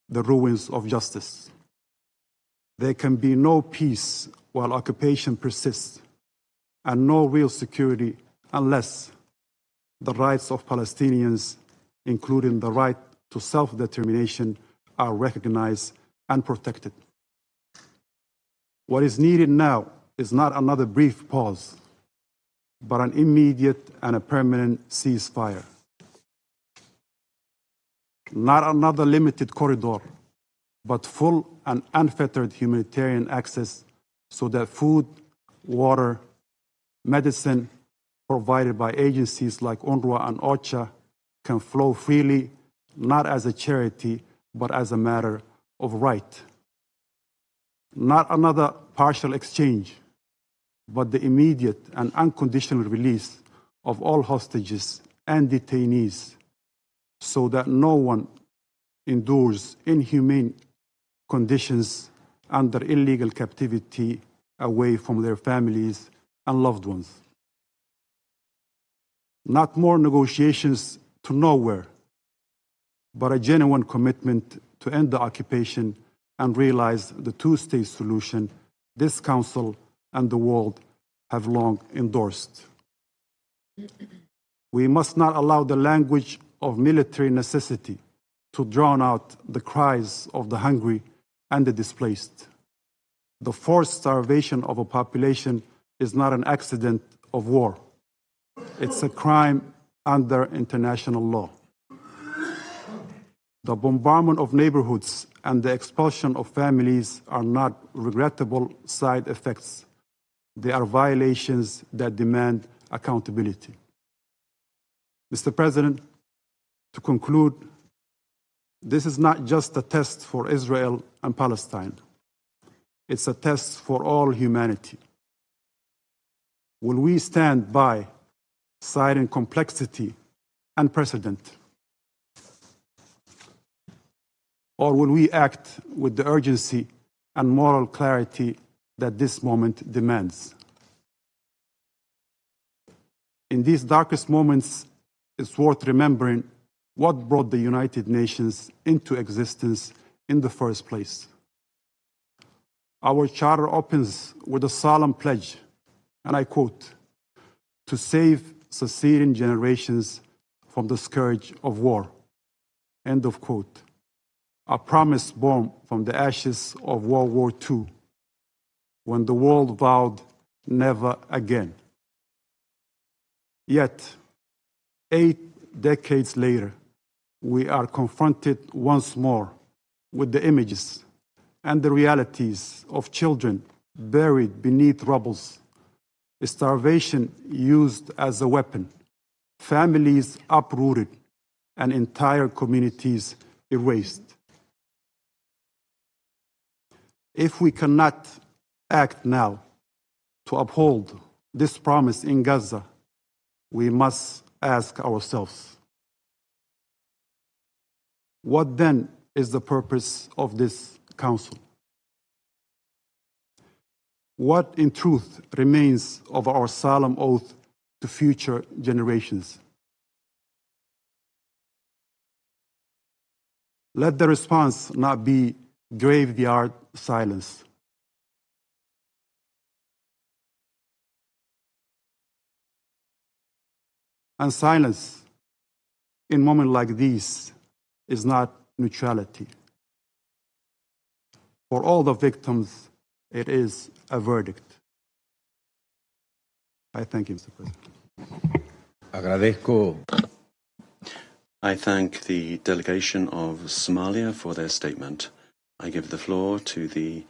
the ruins of justice. There can be no peace while occupation persists, and no real security unless the rights of Palestinians, including the right to self-determination, are recognized and protected. What is needed now is not another brief pause, but an immediate and a permanent ceasefire. Not another limited corridor, but full and unfettered humanitarian access so that food, water, medicine provided by agencies like UNRWA and OCHA can flow freely, not as a charity, but as a matter of right. Not another partial exchange, but the immediate and unconditional release of all hostages and detainees so that no one endures inhumane conditions under illegal captivity away from their families and loved ones. Not more negotiations to nowhere, but a genuine commitment to end the occupation and realize the two-state solution this Council and the world have long endorsed. We must not allow the language of military necessity to drown out the cries of the hungry and the displaced. The forced starvation of a population is not an accident of war. It's a crime under international law. The bombardment of neighborhoods and the expulsion of families are not regrettable side effects. They are violations that demand accountability. Mr. President, to conclude, this is not just a test for Israel and Palestine. It's a test for all humanity. Will we stand by, citing complexity and precedent? Or will we act with the urgency and moral clarity that this moment demands? In these darkest moments, it's worth remembering what brought the United Nations into existence in the first place. Our charter opens with a solemn pledge, and I quote, "to save succeeding generations from the scourge of war," end of quote. A promise born from the ashes of World War II, when the world vowed never again. Yet, 8 decades later, we are confronted once more with the images and the realities of children buried beneath rubble, starvation used as a weapon, families uprooted, and entire communities erased. If we cannot act now to uphold this promise in Gaza, we must ask ourselves, what then is the purpose of this Council? What in truth remains of our solemn oath to future generations? Let the response not be graveyard silence. And silence in moments like these is not neutrality. For all the victims, it is a verdict. I thank you, Mr. President. Agradezco. I thank the delegation of Somalia for their statement. I give the floor to the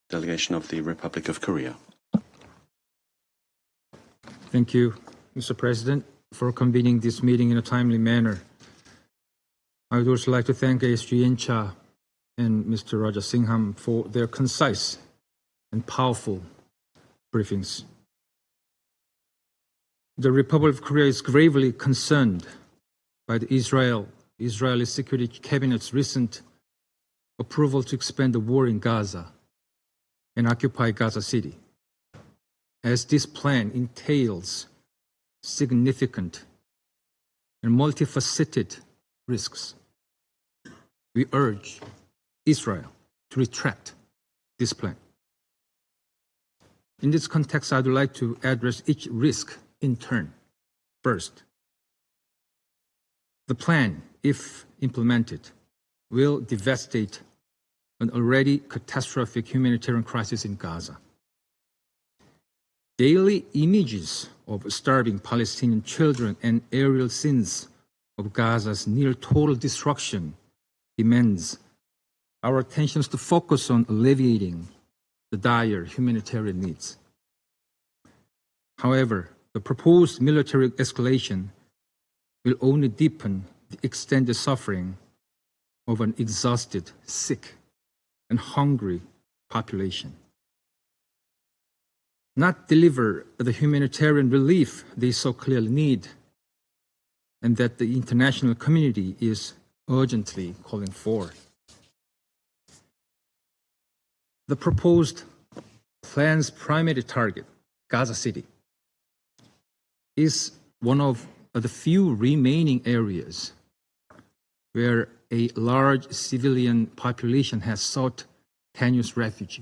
delegation of the Republic of Korea. Thank you, Mr. President, for convening this meeting in a timely manner. I would also like to thank ASG Incha and Mr. Rajasingham for their concise and powerful briefings. The Republic of Korea is gravely concerned by the Israeli Security Cabinet's recent approval to expand the war in Gaza and occupy Gaza City, as this plan entails significant and multifaceted risks. We urge Israel to retract this plan. In this context, I would like to address each risk in turn. First, the plan, if implemented, will devastate an already catastrophic humanitarian crisis in Gaza. Daily images of starving Palestinian children and aerial scenes of Gaza's near total destruction demands our attention is to focus on alleviating the dire humanitarian needs. However, the proposed military escalation will only deepen the extended suffering of an exhausted, sick, and hungry population. Not deliver the humanitarian relief they so clearly need, and that the international community is urgently calling for. The proposed plan's primary target, Gaza City, is one of the few remaining areas where a large civilian population has sought tenuous refuge.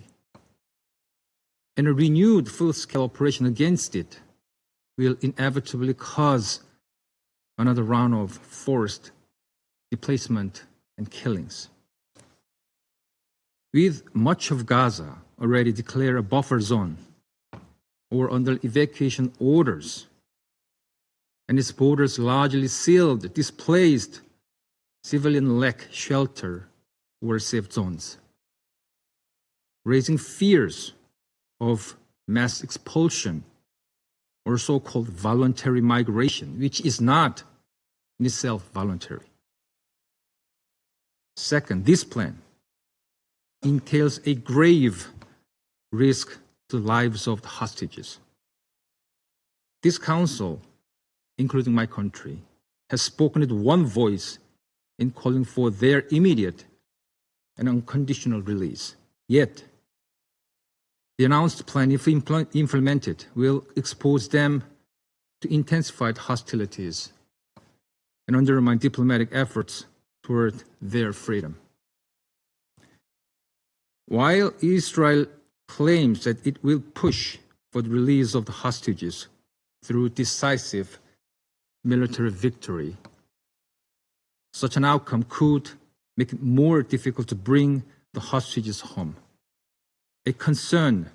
And a renewed full-scale operation against it will inevitably cause another round of forced displacement and killings. With much of Gaza already declared a buffer zone or under evacuation orders, and its borders largely sealed, displaced civilians lack shelter or safe zones, raising fears of mass expulsion or so-called voluntary migration, which is not in itself voluntary. Second, this plan entails a grave risk to the lives of the hostages. This council, including my country, has spoken with one voice in calling for their immediate and unconditional release. Yet, the announced plan, if implemented, will expose them to intensified hostilities and undermine diplomatic efforts toward their freedom. While Israel claims that it will push for the release of the hostages through decisive military victory, such an outcome could make it more difficult to bring the hostages home, a concern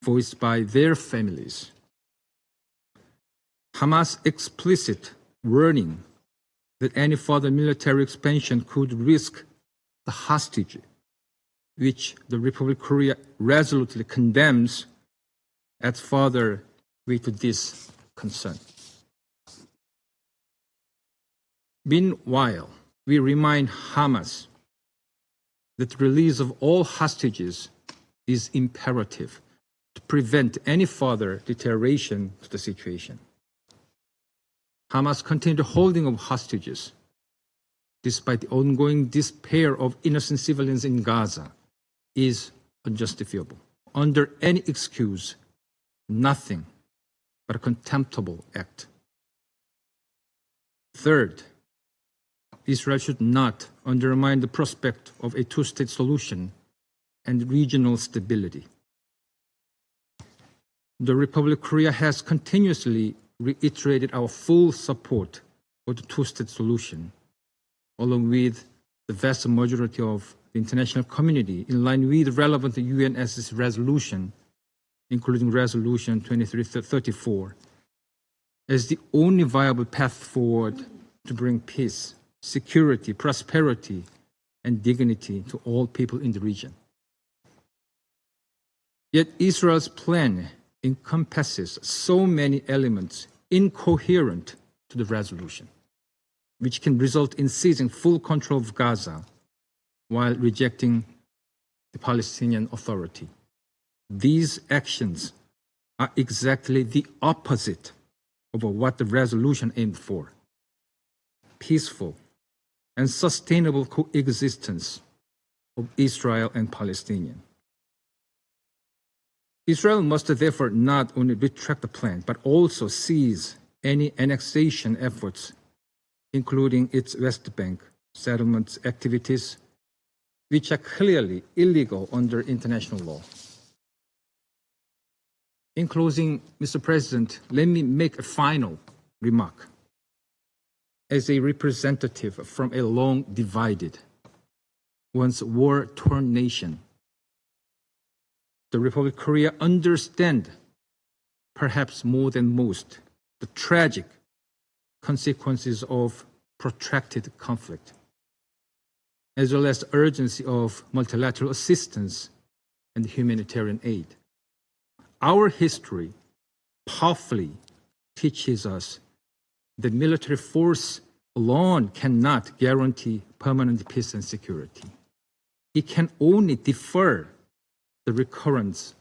voiced by their families. Hamas' explicit warning that any further military expansion could risk the hostage, which the Republic of Korea resolutely condemns, adds further weight to this concern. Meanwhile, we remind Hamas that the release of all hostages is imperative to prevent any further deterioration to the situation. Hamas' continued holding of hostages, despite the ongoing despair of innocent civilians in Gaza, is unjustifiable. Under any excuse, nothing but a contemptible act. Third, Israel should not undermine the prospect of a two-state solution and regional stability. The Republic of Korea has continuously reiterated our full support for the two-state solution, along with the vast majority of the international community, in line with relevant UNSC resolution, including Resolution 2334, as the only viable path forward to bring peace, security, prosperity, and dignity to all people in the region. Yet Israel's plan encompasses so many elements incoherent to the resolution, which can result in seizing full control of Gaza while rejecting the Palestinian Authority. These actions are exactly the opposite of what the resolution aimed for: peaceful and sustainable coexistence of Israel and Palestinians. Israel must therefore not only retract the plan, but also cease any annexation efforts, including its West Bank settlement activities, which are clearly illegal under international law. In closing, Mr. President, let me make a final remark. As a representative from a long divided, once war-torn nation, the Republic of Korea understands, perhaps more than most, the tragic consequences of protracted conflict. as well as the urgency of multilateral assistance and humanitarian aid. Our history powerfully teaches us that military force alone cannot guarantee permanent peace and security. It can only defer the recurrence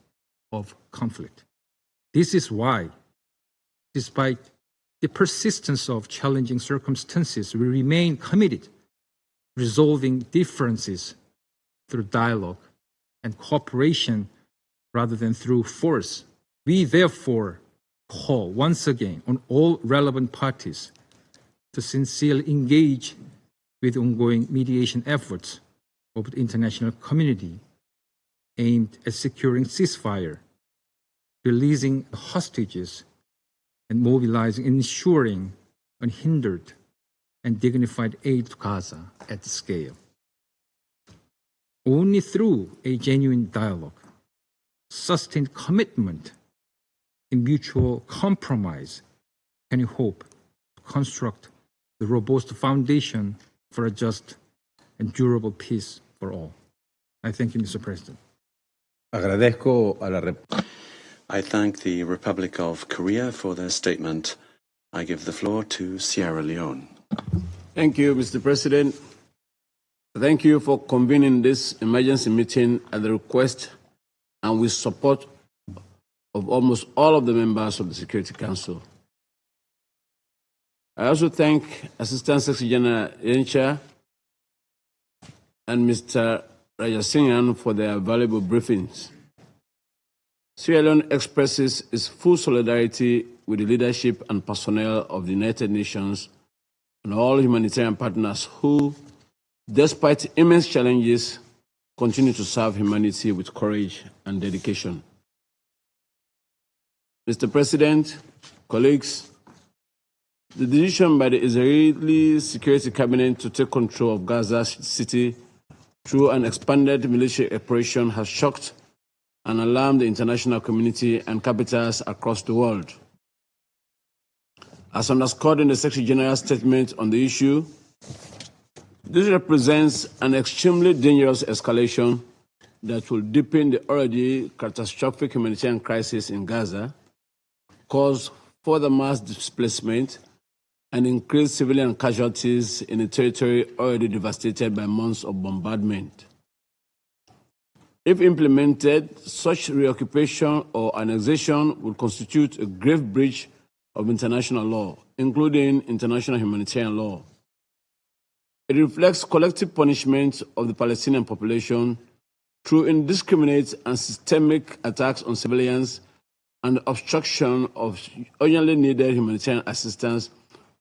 of conflict. This is why, despite the persistence of challenging circumstances, we remain committed to resolving differences through dialogue and cooperation rather than through force. We therefore call once again on all relevant parties to sincerely engage with ongoing mediation efforts of the international community aimed at securing ceasefire, releasing the hostages, and mobilizing and ensuring unhindered and dignified aid to Gaza at scale. Only through a genuine dialogue, sustained commitment, and mutual compromise can we hope to construct the robust foundation for a just and durable peace for all. I thank you, Mr. President. Agradezco a la I thank the Republic of Korea for their statement. I give the floor to Sierra Leone. Thank you, Mr. President. Thank you for convening this emergency meeting at the request and with support of almost all of the members of the Security Council. I also thank Assistant Secretary General Yencha and Mr. Rajasinghan for their valuable briefings. Sierra Leone expresses its full solidarity with the leadership and personnel of the United Nations and all humanitarian partners who, despite immense challenges, continue to serve humanity with courage and dedication. Mr. President, colleagues, the decision by the Israeli Security Cabinet to take control of Gaza City through an expanded military operation has shocked and alarmed the international community and capitals across the world. As underscored in the Secretary General's statement on the issue, this represents an extremely dangerous escalation that will deepen the already catastrophic humanitarian crisis in Gaza, cause further mass displacement, and increase civilian casualties in a territory already devastated by months of bombardment. If implemented, such reoccupation or annexation would constitute a grave breach of international law, including international humanitarian law. It reflects collective punishment of the Palestinian population through indiscriminate and systemic attacks on civilians and obstruction of urgently needed humanitarian assistance,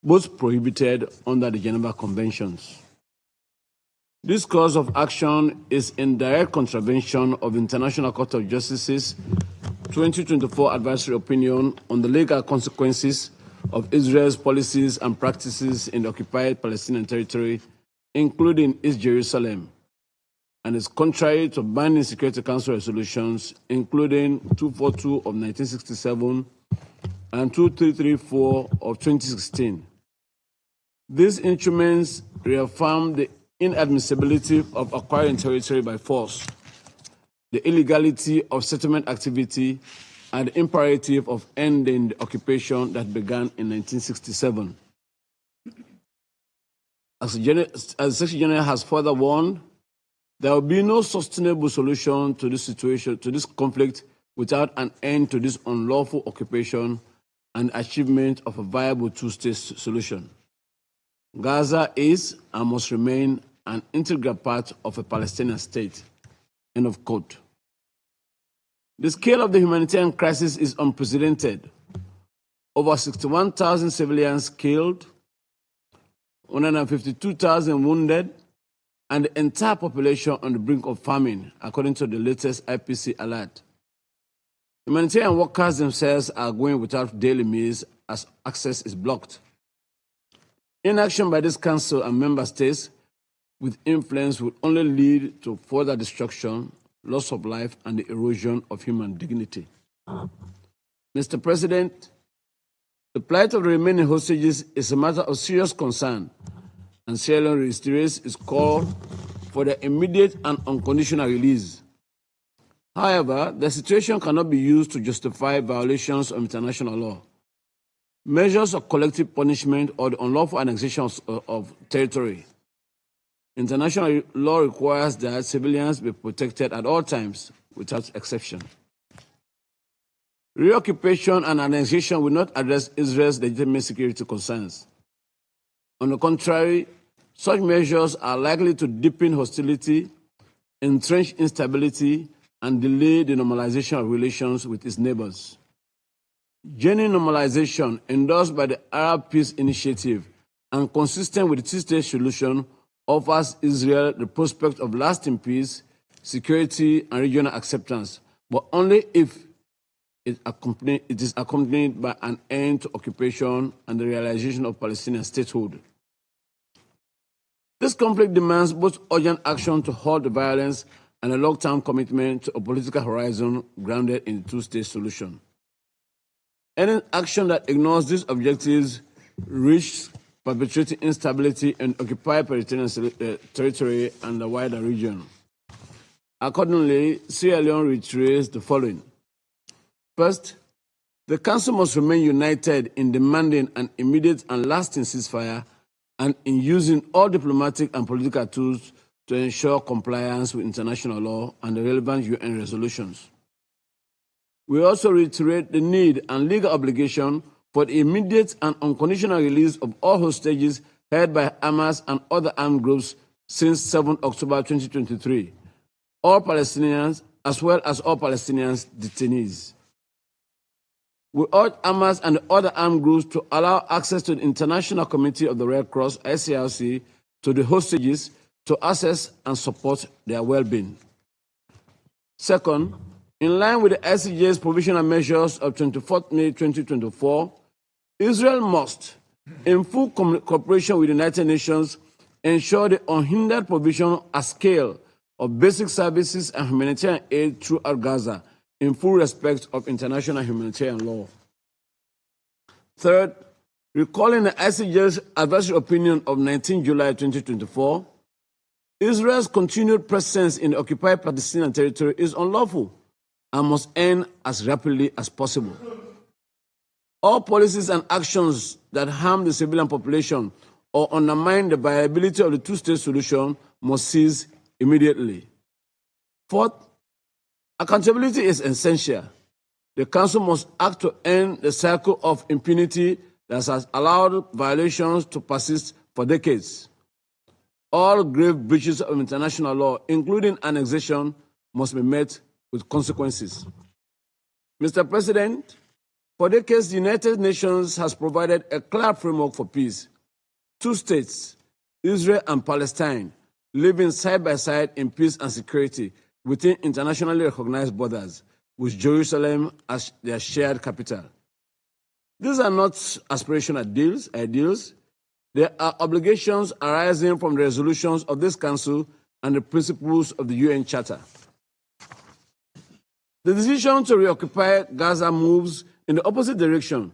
both prohibited under the Geneva Conventions. This course of action is in direct contravention of International Court of Justice's 2024 advisory opinion on the legal consequences of Israel's policies and practices in the occupied Palestinian territory, including East Jerusalem, and is contrary to binding Security Council resolutions, including 242 of 1967 and 2334 of 2016. These instruments reaffirm the inadmissibility of acquiring territory by force, the illegality of settlement activity, and the imperative of ending the occupation that began in 1967. As the Secretary General has further warned, there will be no sustainable solution to this situation, to this conflict, without an end to this unlawful occupation and achievement of a viable two-state solution. Gaza is and must remain an integral part of a Palestinian state. End of quote. The scale of the humanitarian crisis is unprecedented. Over 61,000 civilians killed, 152,000 wounded, and the entire population on the brink of famine, according to the latest IPC alert. Humanitarian workers themselves are going without daily meals as access is blocked. Inaction by this Council and member states with influence will only lead to further destruction, loss of life, and the erosion of human dignity. Mr. President, the plight of the remaining hostages is a matter of serious concern, and Sierra Leone reiterates its call for their immediate and unconditional release. However, the situation cannot be used to justify violations of international law. Measures of collective punishment or the unlawful annexation of territory. International law requires that civilians be protected at all times, without exception. Reoccupation and annexation will not address Israel's legitimate security concerns. On the contrary, such measures are likely to deepen hostility, entrench instability, and delay the normalization of relations with its neighbors. Genuine normalization, endorsed by the Arab Peace Initiative and consistent with the two-state solution, offers Israel the prospect of lasting peace, security, and regional acceptance, but only if it is accompanied by an end to occupation and the realization of Palestinian statehood. This conflict demands both urgent action to halt the violence and a long-term commitment to a political horizon grounded in the two-state solution. Any action that ignores these objectives risks perpetuating instability in occupied Palestinian territory and the wider region. Accordingly, Sierra Leone reiterates the following. First, the Council must remain united in demanding an immediate and lasting ceasefire and in using all diplomatic and political tools to ensure compliance with international law and the relevant UN resolutions. We also reiterate the need and legal obligation for the immediate and unconditional release of all hostages held by Hamas and other armed groups since 7 October 2023, all Palestinians as well as all Palestinians detainees. We urge Hamas and the other armed groups to allow access to the International Committee of the Red Cross, ICRC, to the hostages to assess and support their well-being. Second, in line with the ICJ's provisional measures of 24 May 2024, Israel must, in full cooperation with the United Nations, ensure the unhindered provision at scale of basic services and humanitarian aid throughout Gaza, in full respect of international humanitarian law. Third, recalling the ICJ's advisory opinion of 19 July 2024, Israel's continued presence in the occupied Palestinian territory is unlawful and must end as rapidly as possible. All policies and actions that harm the civilian population or undermine the viability of the two-state solution must cease immediately. Fourth, accountability is essential. The Council must act to end the cycle of impunity that has allowed violations to persist for decades. All grave breaches of international law, including annexation, must be met with consequences. Mr. President, for decades, the United Nations has provided a clear framework for peace. Two states, Israel and Palestine, living side by side in peace and security within internationally recognized borders, with Jerusalem as their shared capital. These are not aspirational ideals. They are obligations arising from the resolutions of this Council and the principles of the UN Charter. The decision to reoccupy Gaza moves in the opposite direction,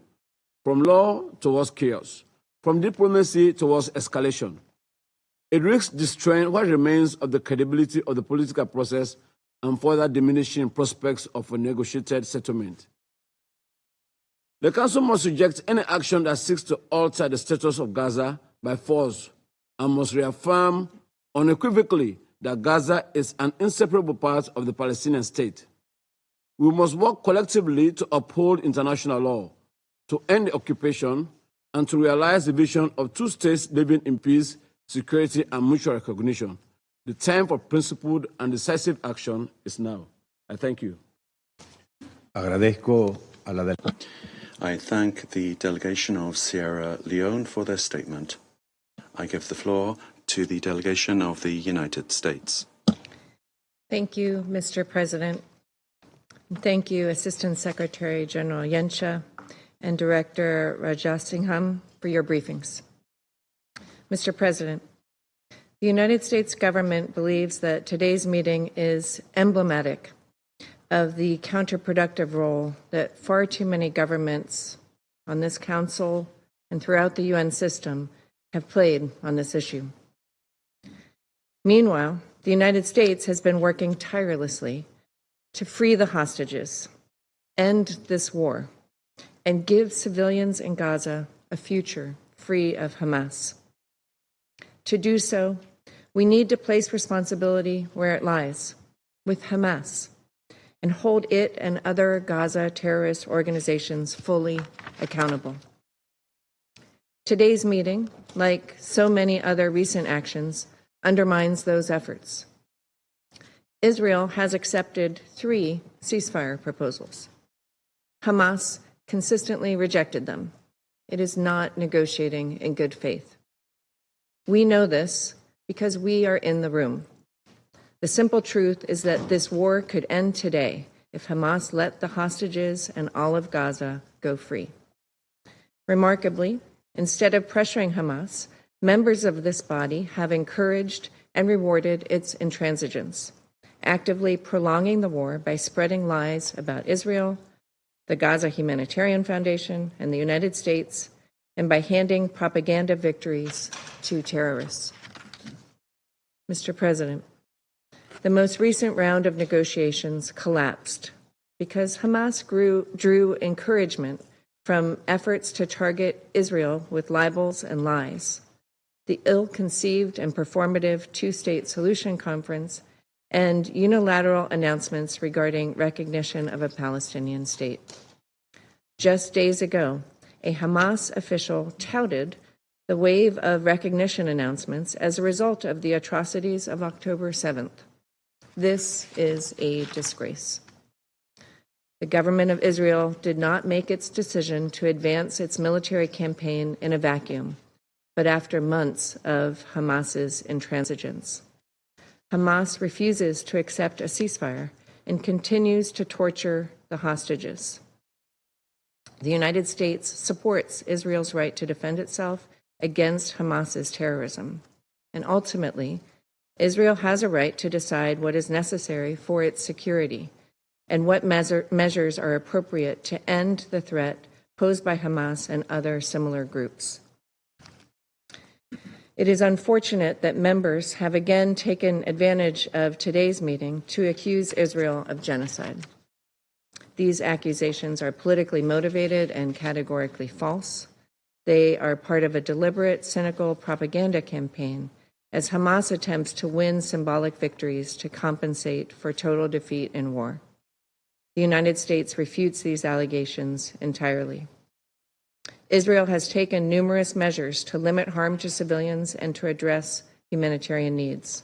from law towards chaos, from diplomacy towards escalation. It risks destroying what remains of the credibility of the political process and further diminishing prospects of a negotiated settlement. The Council must reject any action that seeks to alter the status of Gaza by force and must reaffirm unequivocally that Gaza is an inseparable part of the Palestinian state. We must work collectively to uphold international law, to end the occupation, and to realize the vision of two states living in peace, security, and mutual recognition. The time for principled and decisive action is now. I thank you. I thank the delegation of Sierra Leone for their statement. I give the floor to the delegation of the United States. Thank you, Mr. President. Thank you, Assistant Secretary General Yensha and Director Rajasingham, for your briefings. Mr. President, the United States government believes that today's meeting is emblematic of the counterproductive role that far too many governments on this Council and throughout the UN system have played on this issue. Meanwhile, The United States has been working tirelessly to free the hostages, end this war, and give civilians in Gaza a future free of Hamas. To do so, we need to place responsibility where it lies, with Hamas, and hold it and other Gaza terrorist organizations fully accountable. Today's meeting, like so many other recent actions, undermines those efforts. Israel has accepted 3 ceasefire proposals. Hamas consistently rejected them. It is not negotiating in good faith. We know this because we are in the room. The simple truth is that this war could end today if Hamas let the hostages and all of Gaza go free. Remarkably, instead of pressuring Hamas, members of this body have encouraged and rewarded its intransigence, actively prolonging the war by spreading lies about Israel, the Gaza Humanitarian Foundation, and the United States, and by handing propaganda victories to terrorists. Mr. President, the most recent round of negotiations collapsed because Hamas drew encouragement from efforts to target Israel with libels and lies, the ill-conceived and performative two-state solution conference, and unilateral announcements regarding recognition of a Palestinian state. Just days ago, a Hamas official touted the wave of recognition announcements as a result of the atrocities of October 7th. This is a disgrace. The government of Israel did not make its decision to advance its military campaign in a vacuum, but after months of Hamas's intransigence. Hamas refuses to accept a ceasefire and continues to torture the hostages. The United States supports Israel's right to defend itself against Hamas's terrorism, and ultimately, Israel has a right to decide what is necessary for its security and what measures are appropriate to end the threat posed by Hamas and other similar groups. It is unfortunate that members have again taken advantage of today's meeting to accuse Israel of genocide. These accusations are politically motivated and categorically false. They are part of a deliberate, cynical propaganda campaign as Hamas attempts to win symbolic victories to compensate for total defeat in war. The United States refutes these allegations entirely. Israel has taken numerous measures to limit harm to civilians and to address humanitarian needs.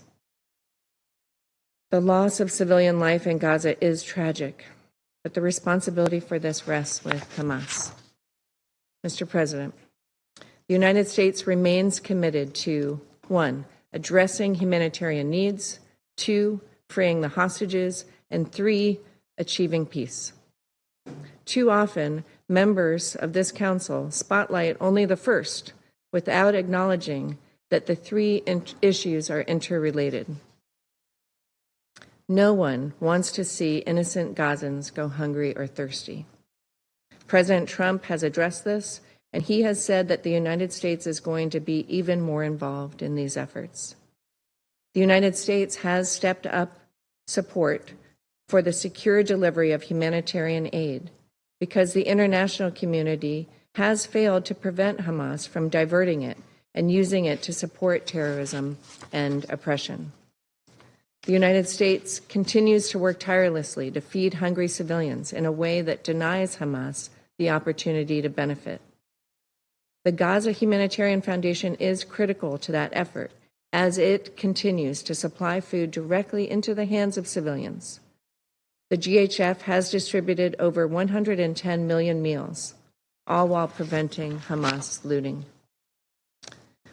The loss of civilian life in Gaza is tragic, but the responsibility for this rests with Hamas. Mr. President, the United States remains committed to 1. Addressing humanitarian needs, 2. Freeing the hostages, and 3. Achieving peace. Too often, members of this council spotlight only the first without acknowledging that the 3 issues are interrelated. No one wants to see innocent Gazans go hungry or thirsty. President Trump has addressed this, and he has said that the United States is going to be even more involved in these efforts. The United States has stepped up support for the secure delivery of humanitarian aid because the international community has failed to prevent Hamas from diverting it and using it to support terrorism and oppression. The United States continues to work tirelessly to feed hungry civilians in a way that denies Hamas the opportunity to benefit. The Gaza Humanitarian Foundation is critical to that effort as it continues to supply food directly into the hands of civilians. The GHF has distributed over 110 million meals, all while preventing Hamas looting.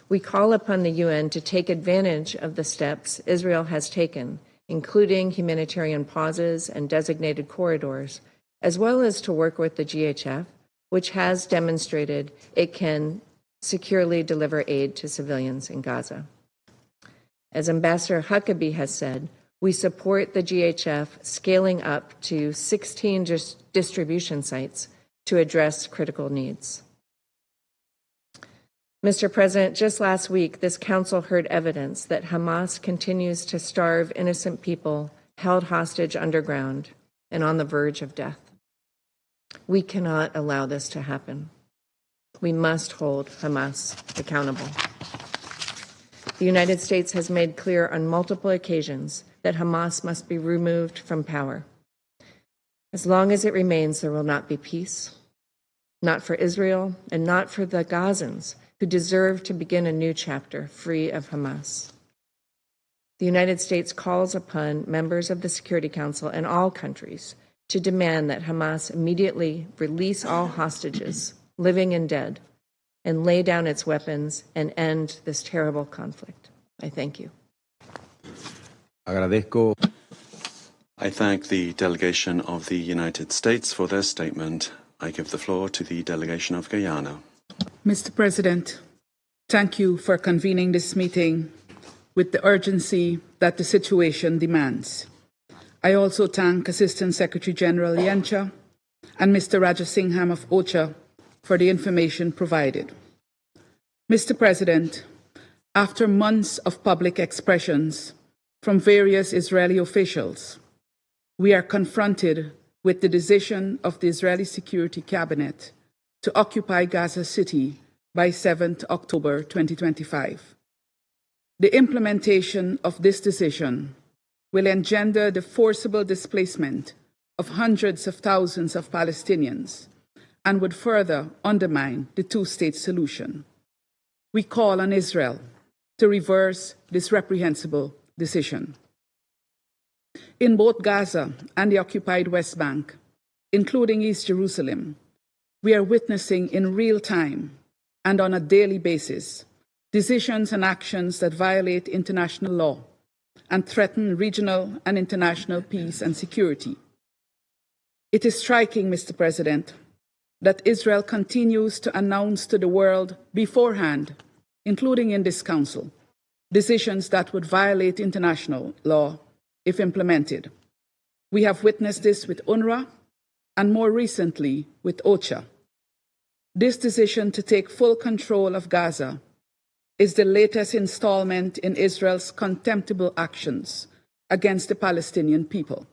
We call upon the UN to take advantage of the steps Israel has taken, including humanitarian pauses and designated corridors, as well as to work with the GHF, which has demonstrated it can securely deliver aid to civilians in Gaza. As Ambassador Huckabee has said, we support the GHF scaling up to 16 distribution sites to address critical needs. Mr. President, just last week, this Council heard evidence that Hamas continues to starve innocent people held hostage underground and on the verge of death. We cannot allow this to happen. We must hold Hamas accountable. The United States has made clear on multiple occasions that Hamas must be removed from power. As long as it remains, there will not be peace, not for Israel and not for the Gazans who deserve to begin a new chapter free of Hamas. The United States calls upon members of the Security Council and all countries to demand that Hamas immediately release all hostages, living and dead, and lay down its weapons and end this terrible conflict. I thank you. Agradezco. I thank the delegation of the United States for their statement. I give the floor to the delegation of Guyana. Mr. President, thank you for convening this meeting with the urgency that the situation demands. I also thank Assistant Secretary General Yencha and Mr. Rajasingham of OCHA for the information provided. Mr. President, after months of public expressions from various Israeli officials, we are confronted with the decision of the Israeli Security Cabinet to occupy Gaza City by 7th October 2025. The implementation of this decision will engender the forcible displacement of hundreds of thousands of Palestinians and would further undermine the two-state solution. We call on Israel to reverse this reprehensible decision. In both Gaza and the occupied West Bank, including East Jerusalem, we are witnessing in real time and on a daily basis decisions and actions that violate international law and threaten regional and international peace and security. It is striking, Mr. President, that Israel continues to announce to the world beforehand, including in this Council, decisions that would violate international law if implemented. We have witnessed this with UNRWA and more recently with OCHA. This decision to take full control of Gaza is the latest installment in Israel's contemptible actions against the Palestinian people.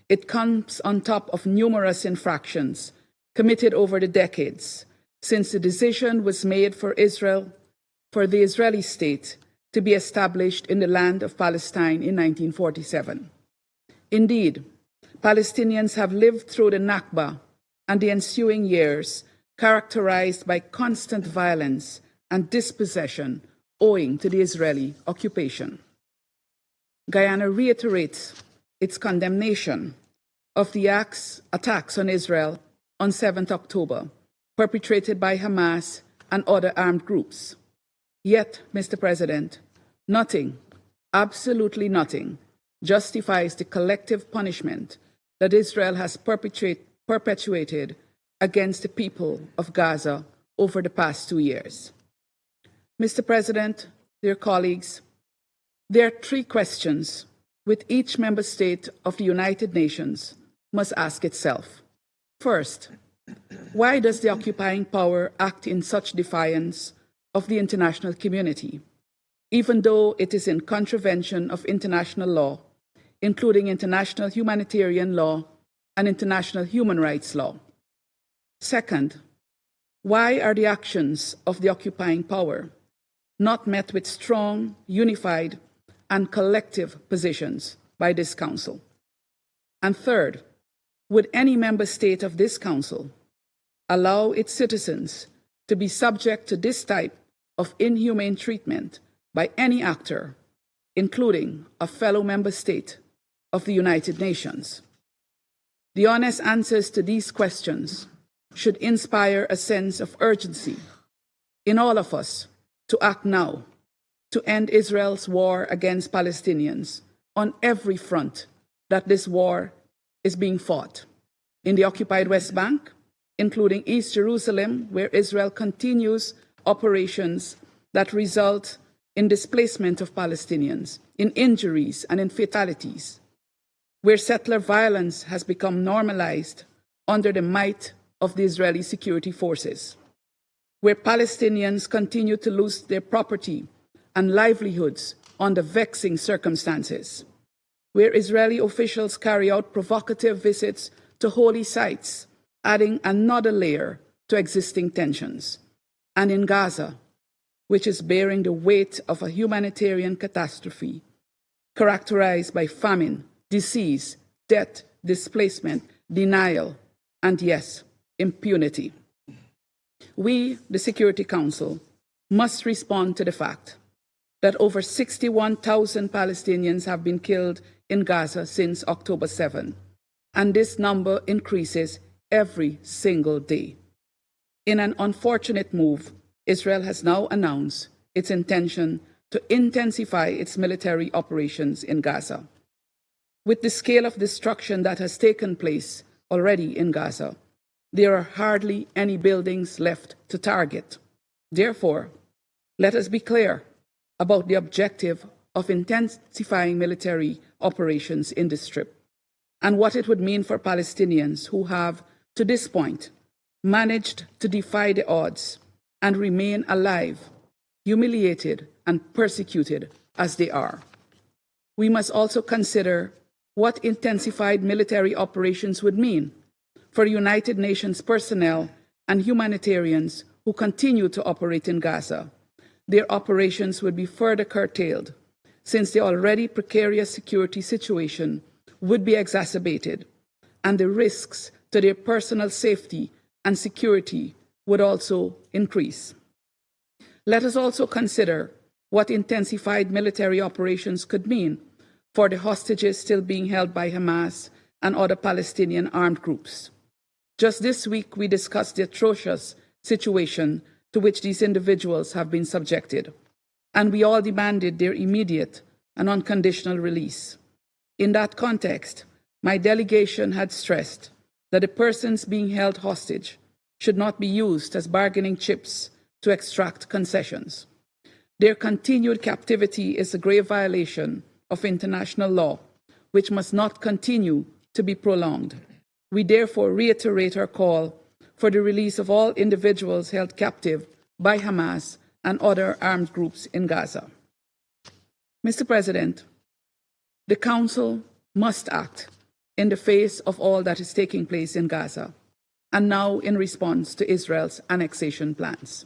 It comes on top of numerous infractions committed over the decades since the decision was made for the Israeli state to be established in the land of Palestine in 1947. Indeed, Palestinians have lived through the Nakba and the ensuing years characterized by constant violence and dispossession owing to the Israeli occupation. Guyana reiterates its condemnation of the attacks on Israel on 7th October, perpetrated by Hamas and other armed groups. Yet, Mr. President, nothing, absolutely nothing, justifies the collective punishment that Israel has perpetuated against the people of Gaza over the past 2 years. Mr. President, dear colleagues, there are 3 questions which each member state of the United Nations must ask itself. First, why does the occupying power act in such defiance of the international community, even though it is in contravention of international law, including international humanitarian law and international human rights law? Second, why are the actions of the occupying power not met with strong, unified, and collective positions by this Council? And third, would any member state of this Council allow its citizens to be subject to this type of inhumane treatment by any actor, including a fellow member state of the United Nations? The honest answers to these questions should inspire a sense of urgency in all of us to act now to end Israel's war against Palestinians on every front that this war is being fought. In the occupied West Bank, including East Jerusalem, where Israel continues operations that result in displacement of Palestinians, in injuries and in fatalities, where settler violence has become normalized under the might of the Israeli security forces. where Palestinians continue to lose their property and livelihoods under vexing circumstances, where Israeli officials carry out provocative visits to holy sites, adding another layer to existing tensions, and in Gaza, which is bearing the weight of a humanitarian catastrophe characterized by famine, disease, death, displacement, denial, and yes, impunity. We, the Security Council, must respond to the fact that over 61,000 Palestinians have been killed in Gaza since October 7, and this number increases every single day. In an unfortunate move, Israel has now announced its intention to intensify its military operations in Gaza. With the scale of destruction that has taken place already in Gaza, there are hardly any buildings left to target. Therefore, let us be clear about the objective of intensifying military operations in the Strip and what it would mean for Palestinians who have, to this point, managed to defy the odds and remain alive, humiliated and persecuted as they are. We must also consider what intensified military operations would mean for United Nations personnel and humanitarians who continue to operate in Gaza. Their operations would be further curtailed, since the already precarious security situation would be exacerbated, and the risks to their personal safety and security would also increase. Let us also consider what intensified military operations could mean for the hostages still being held by Hamas and other Palestinian armed groups. Just this week, we discussed the atrocious situation to which these individuals have been subjected, and we all demanded their immediate and unconditional release. In that context, my delegation had stressed that the persons being held hostage should not be used as bargaining chips to extract concessions. Their continued captivity is a grave violation of international law, which must not continue to be prolonged. We therefore reiterate our call for the release of all individuals held captive by Hamas and other armed groups in Gaza. Mr. President, the Council must act in the face of all that is taking place in Gaza, and now in response to Israel's annexation plans.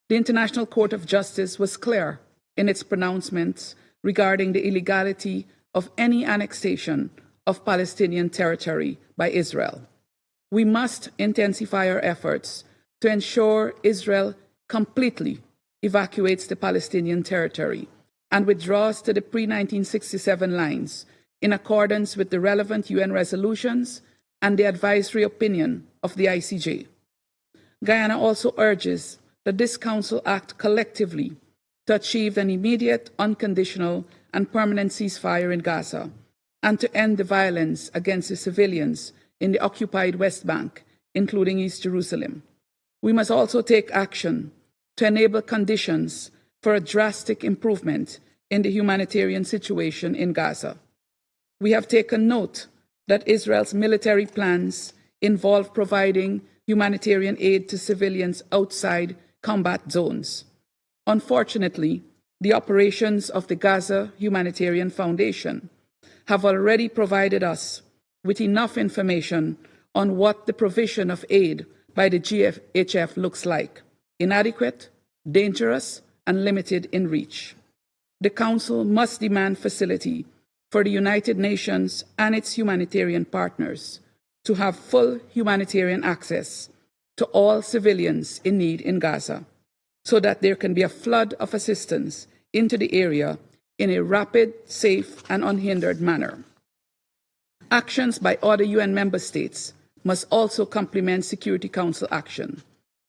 The International Court of Justice was clear in its pronouncements regarding the illegality of any annexation of Palestinian territory by Israel. We must intensify our efforts to ensure Israel completely evacuates the Palestinian territory and withdraws to the pre-1967 lines in accordance with the relevant UN resolutions and the advisory opinion of the ICJ. Guyana also urges that this Council act collectively to achieve an immediate, unconditional, and permanent ceasefire in Gaza, and to end the violence against the civilians in the occupied West Bank, including East Jerusalem. We must also take action to enable conditions for a drastic improvement in the humanitarian situation in Gaza. We have taken note that Israel's military plans involve providing humanitarian aid to civilians outside combat zones. Unfortunately, the operations of the Gaza Humanitarian Foundation have already provided us with enough information on what the provision of aid by the GHF looks like: inadequate, dangerous, and limited in reach. The Council must demand facility for the United Nations and its humanitarian partners to have full humanitarian access to all civilians in need in Gaza, so that there can be a flood of assistance into the area in a rapid, safe, and unhindered manner. Actions by other UN member states must also complement Security Council action.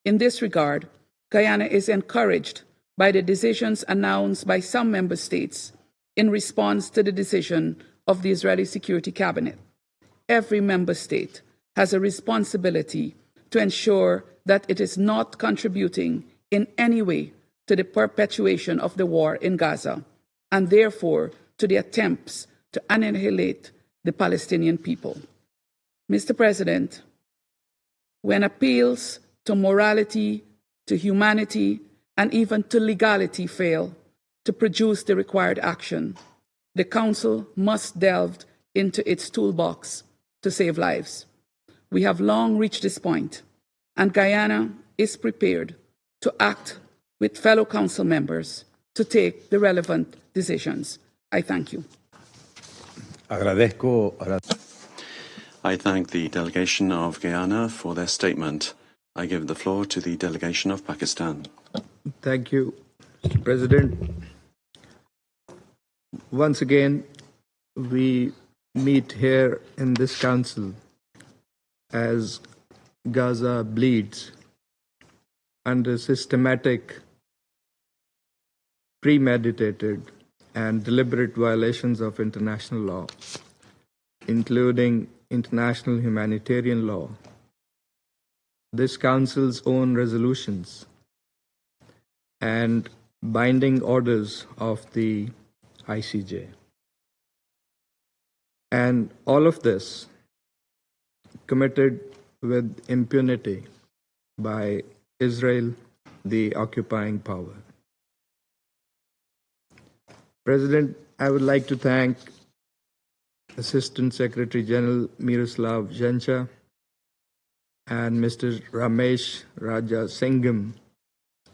In this regard, Guyana is encouraged by the decisions announced by some member states in response to the decision of the Israeli Security Cabinet. Every member state has a responsibility to ensure that it is not contributing in any way to the perpetuation of the war in Gaza, and therefore to the attempts to annihilate the Palestinian people. Mr. President, when appeals to morality to humanity, and even to legality fail to produce the required action, the Council must delve into its toolbox to save lives. We have long reached this point, and Guyana is prepared to act with fellow Council members to take the relevant decisions. I thank you. I thank the delegation of Guyana for their statement. I give the floor to the delegation of Pakistan. Thank you, Mr. President. Once again, we meet here in this council as Gaza bleeds under systematic, premeditated, and deliberate violations of international law, including international humanitarian law, this Council's own resolutions, and binding orders of the ICJ. And all of this committed with impunity by Israel, the occupying power. President, I would like to thank Assistant Secretary General Miroslav Zhencha and Mr. Ramesh Rajasingham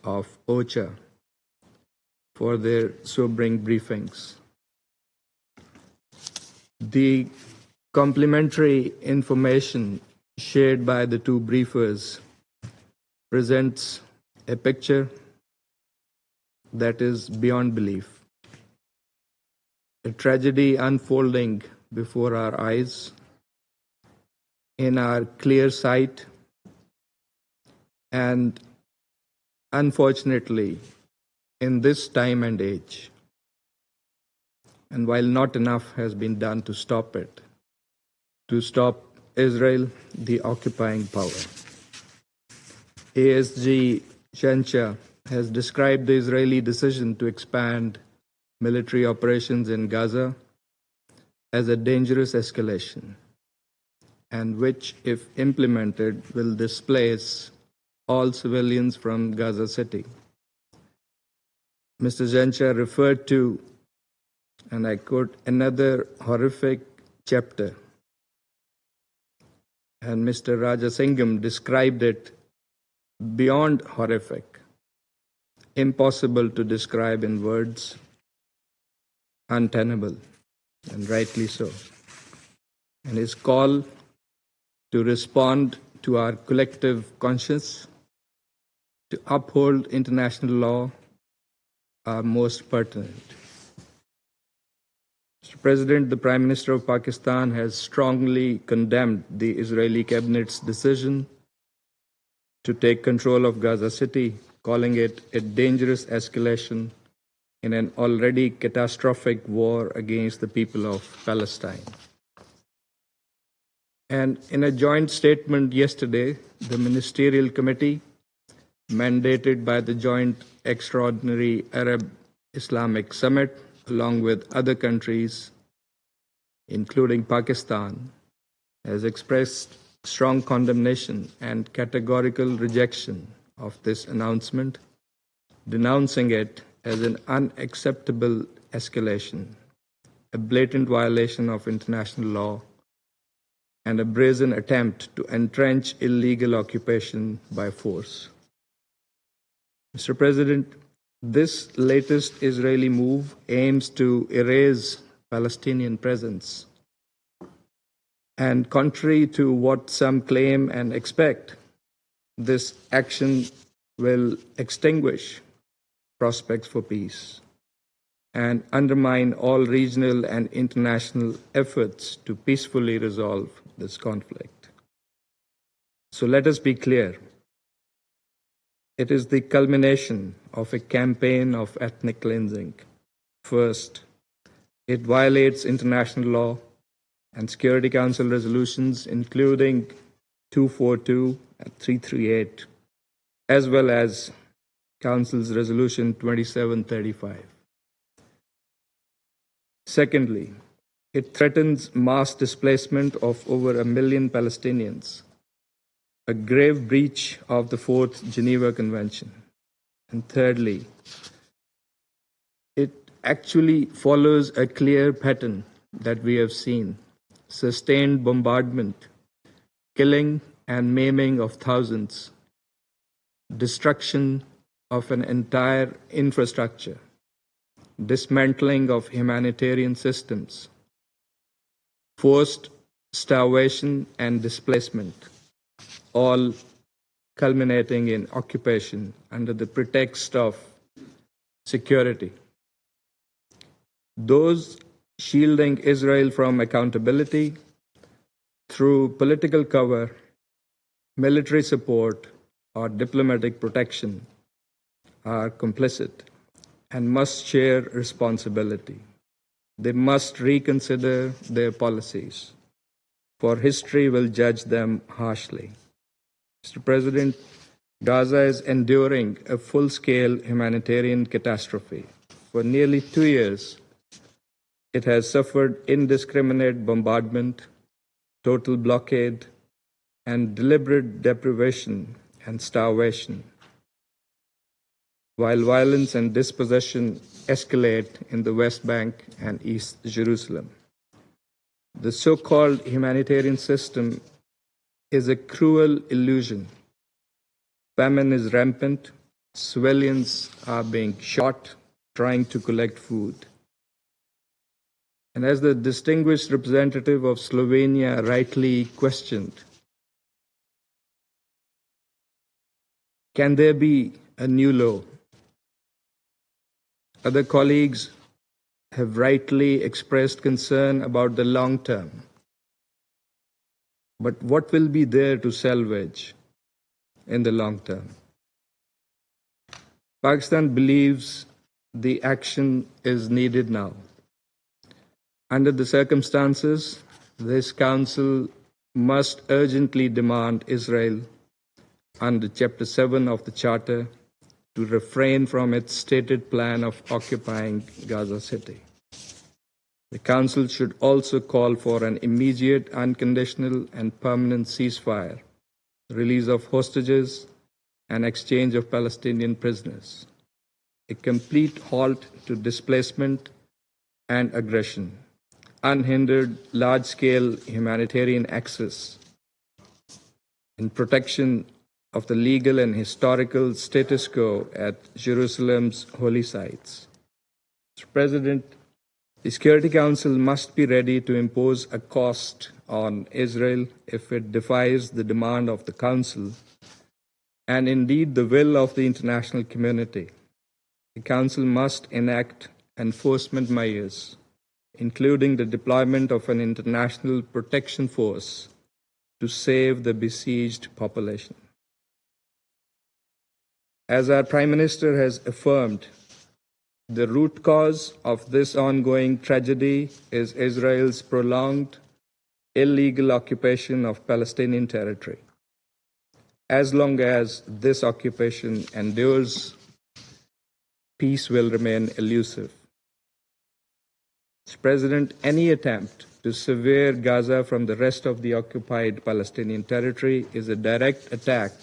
of OCHA for their sobering briefings. The complementary information shared by the two briefers presents a picture that is beyond belief. A tragedy unfolding before our eyes, in our clear sight, and unfortunately, in this time and age. And while not enough has been done to stop it, to stop Israel, the occupying power, ASG Zhencha has described the Israeli decision to expand military operations in Gaza as a dangerous escalation, and which, if implemented, will displace all civilians from Gaza City. Mr. Zhencha referred to, and I quote, another horrific chapter. And Mr. Rajasingham described it beyond horrific, impossible to describe in words, untenable, and rightly so. And his call to respond to our collective conscience, to uphold international law, are most pertinent. Mr. President, the Prime Minister of Pakistan has strongly condemned the Israeli cabinet's decision to take control of Gaza City, calling it a dangerous escalation in an already catastrophic war against the people of Palestine. And in a joint statement yesterday, the Ministerial Committee, mandated by the Joint Extraordinary Arab-Islamic Summit, along with other countries, including Pakistan, has expressed strong condemnation and categorical rejection of this announcement, denouncing it as an unacceptable escalation, a blatant violation of international law, and a brazen attempt to entrench illegal occupation by force. Mr. President, this latest Israeli move aims to erase Palestinian presence. And contrary to what some claim and expect, this action will extinguish prospects for peace and undermine all regional and international efforts to peacefully resolve this conflict. So let us be clear. It is the culmination of a campaign of ethnic cleansing. First, it violates international law and Security Council resolutions, including 242 and 338, as well as Council's Resolution 2735. Secondly, it threatens mass displacement of over 1 million Palestinians, a grave breach of the Fourth Geneva Convention. And thirdly, it actually follows a clear pattern that we have seen: sustained bombardment, killing and maiming of thousands, destruction of an entire infrastructure, dismantling of humanitarian systems, forced starvation and displacement, all culminating in occupation under the pretext of security. Those shielding Israel from accountability through political cover, military support, or diplomatic protection are complicit and must share responsibility. They must reconsider their policies, for history will judge them harshly. Mr. President, Gaza is enduring a full-scale humanitarian catastrophe. For nearly 2 years, it has suffered indiscriminate bombardment, total blockade, and deliberate deprivation and starvation, while violence and dispossession escalate in the West Bank and East Jerusalem. The so-called humanitarian system is a cruel illusion. Famine is rampant. Civilians are being shot trying to collect food. And as the distinguished representative of Slovenia rightly questioned, can there be a new law? Other colleagues have rightly expressed concern about the long term. But what will be there to salvage in the long term? Pakistan believes the action is needed now. Under the circumstances, this Council must urgently demand Israel, under Chapter 7 of the Charter, to refrain from its stated plan of occupying Gaza City. The Council should also call for an immediate, unconditional, and permanent ceasefire, release of hostages, and exchange of Palestinian prisoners, a complete halt to displacement and aggression, unhindered large-scale humanitarian access, and protection of the legal and historical status quo at Jerusalem's holy sites. Mr. President, the Security Council must be ready to impose a cost on Israel if it defies the demand of the Council and indeed the will of the international community. The Council must enact enforcement measures, including the deployment of an international protection force to save the besieged population. As our Prime Minister has affirmed, the root cause of this ongoing tragedy is Israel's prolonged, illegal occupation of Palestinian territory. As long as this occupation endures, peace will remain elusive. Mr. President, any attempt to sever Gaza from the rest of the occupied Palestinian territory is a direct attack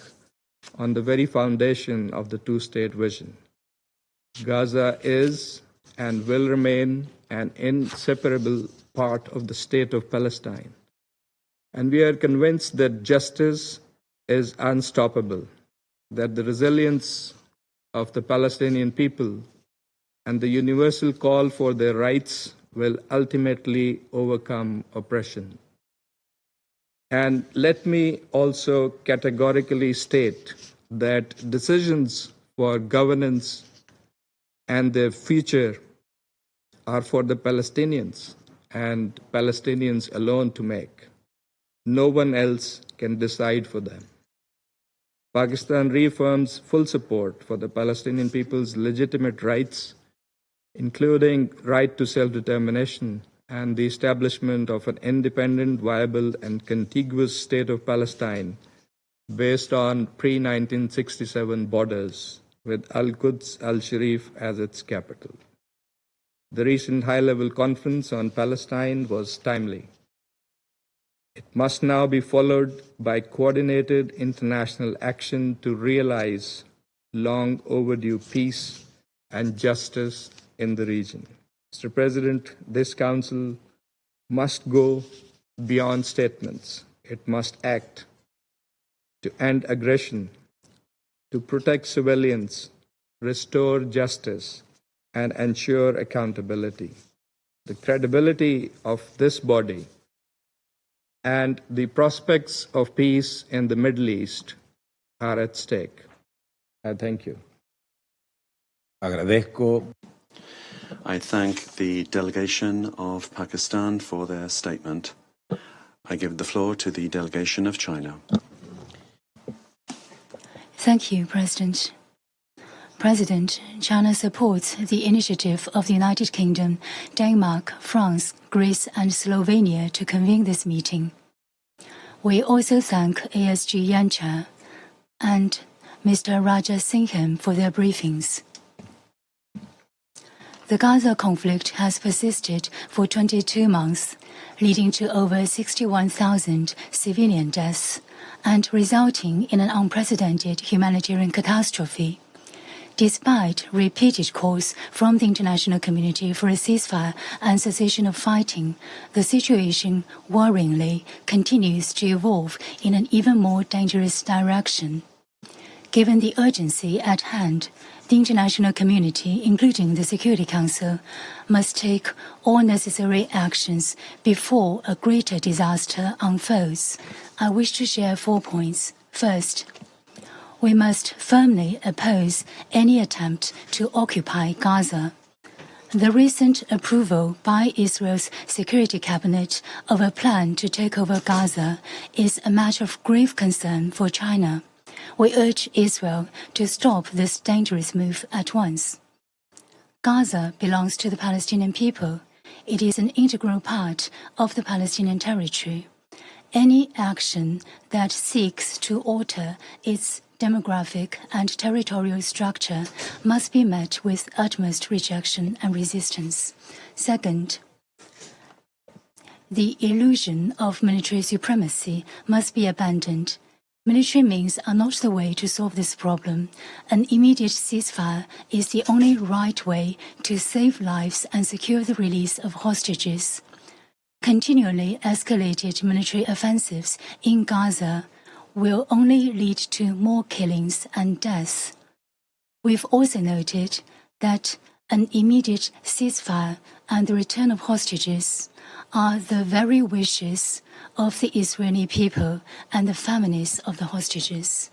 on the very foundation of the two-state vision. Gaza is and will remain an inseparable part of the state of Palestine. And we are convinced that justice is unstoppable, that the resilience of the Palestinian people and the universal call for their rights will ultimately overcome oppression. And let me also categorically state that decisions for governance and their future are for the Palestinians and Palestinians alone to make. No one else can decide for them. Pakistan reaffirms full support for the Palestinian people's legitimate rights, including right to self-determination and the establishment of an independent, viable, and contiguous state of Palestine based on pre-1967 borders, with Al-Quds al-Sharif as its capital. The recent high-level conference on Palestine was timely. It must now be followed by coordinated international action to realize long overdue peace and justice in the region. Mr. President, this Council must go beyond statements. It must act to end aggression, to protect civilians, restore justice, and ensure accountability. The credibility of this body and the prospects of peace in the Middle East are at stake. I thank you. Agradezco. I thank the delegation of Pakistan for their statement. I give the floor to the delegation of China. Thank you, President. President, China supports the initiative of the United Kingdom, Denmark, France, Greece, and Slovenia to convene this meeting. We also thank ASG Yancha and Mr. Raja Singham for their briefings. The Gaza conflict has persisted for 22 months, leading to over 61,000 civilian deaths and resulting in an unprecedented humanitarian catastrophe. Despite repeated calls from the international community for a ceasefire and cessation of fighting, the situation worryingly continues to evolve in an even more dangerous direction. Given the urgency at hand, the international community, including the Security Council, must take all necessary actions before a greater disaster unfolds. I wish to share 4 points. First, we must firmly oppose any attempt to occupy Gaza. The recent approval by Israel's Security Cabinet of a plan to take over Gaza is a matter of grave concern for China. We urge Israel to stop this dangerous move at once. Gaza belongs to the Palestinian people. It is an integral part of the Palestinian territory. Any action that seeks to alter its demographic and territorial structure must be met with utmost rejection and resistance. Second, the illusion of military supremacy must be abandoned. Military means are not the way to solve this problem. An immediate ceasefire is the only right way to save lives and secure the release of hostages. Continually escalated military offensives in Gaza will only lead to more killings and deaths. We've also noted that an immediate ceasefire and the return of hostages are the very wishes of the Israeli people and the families of the hostages.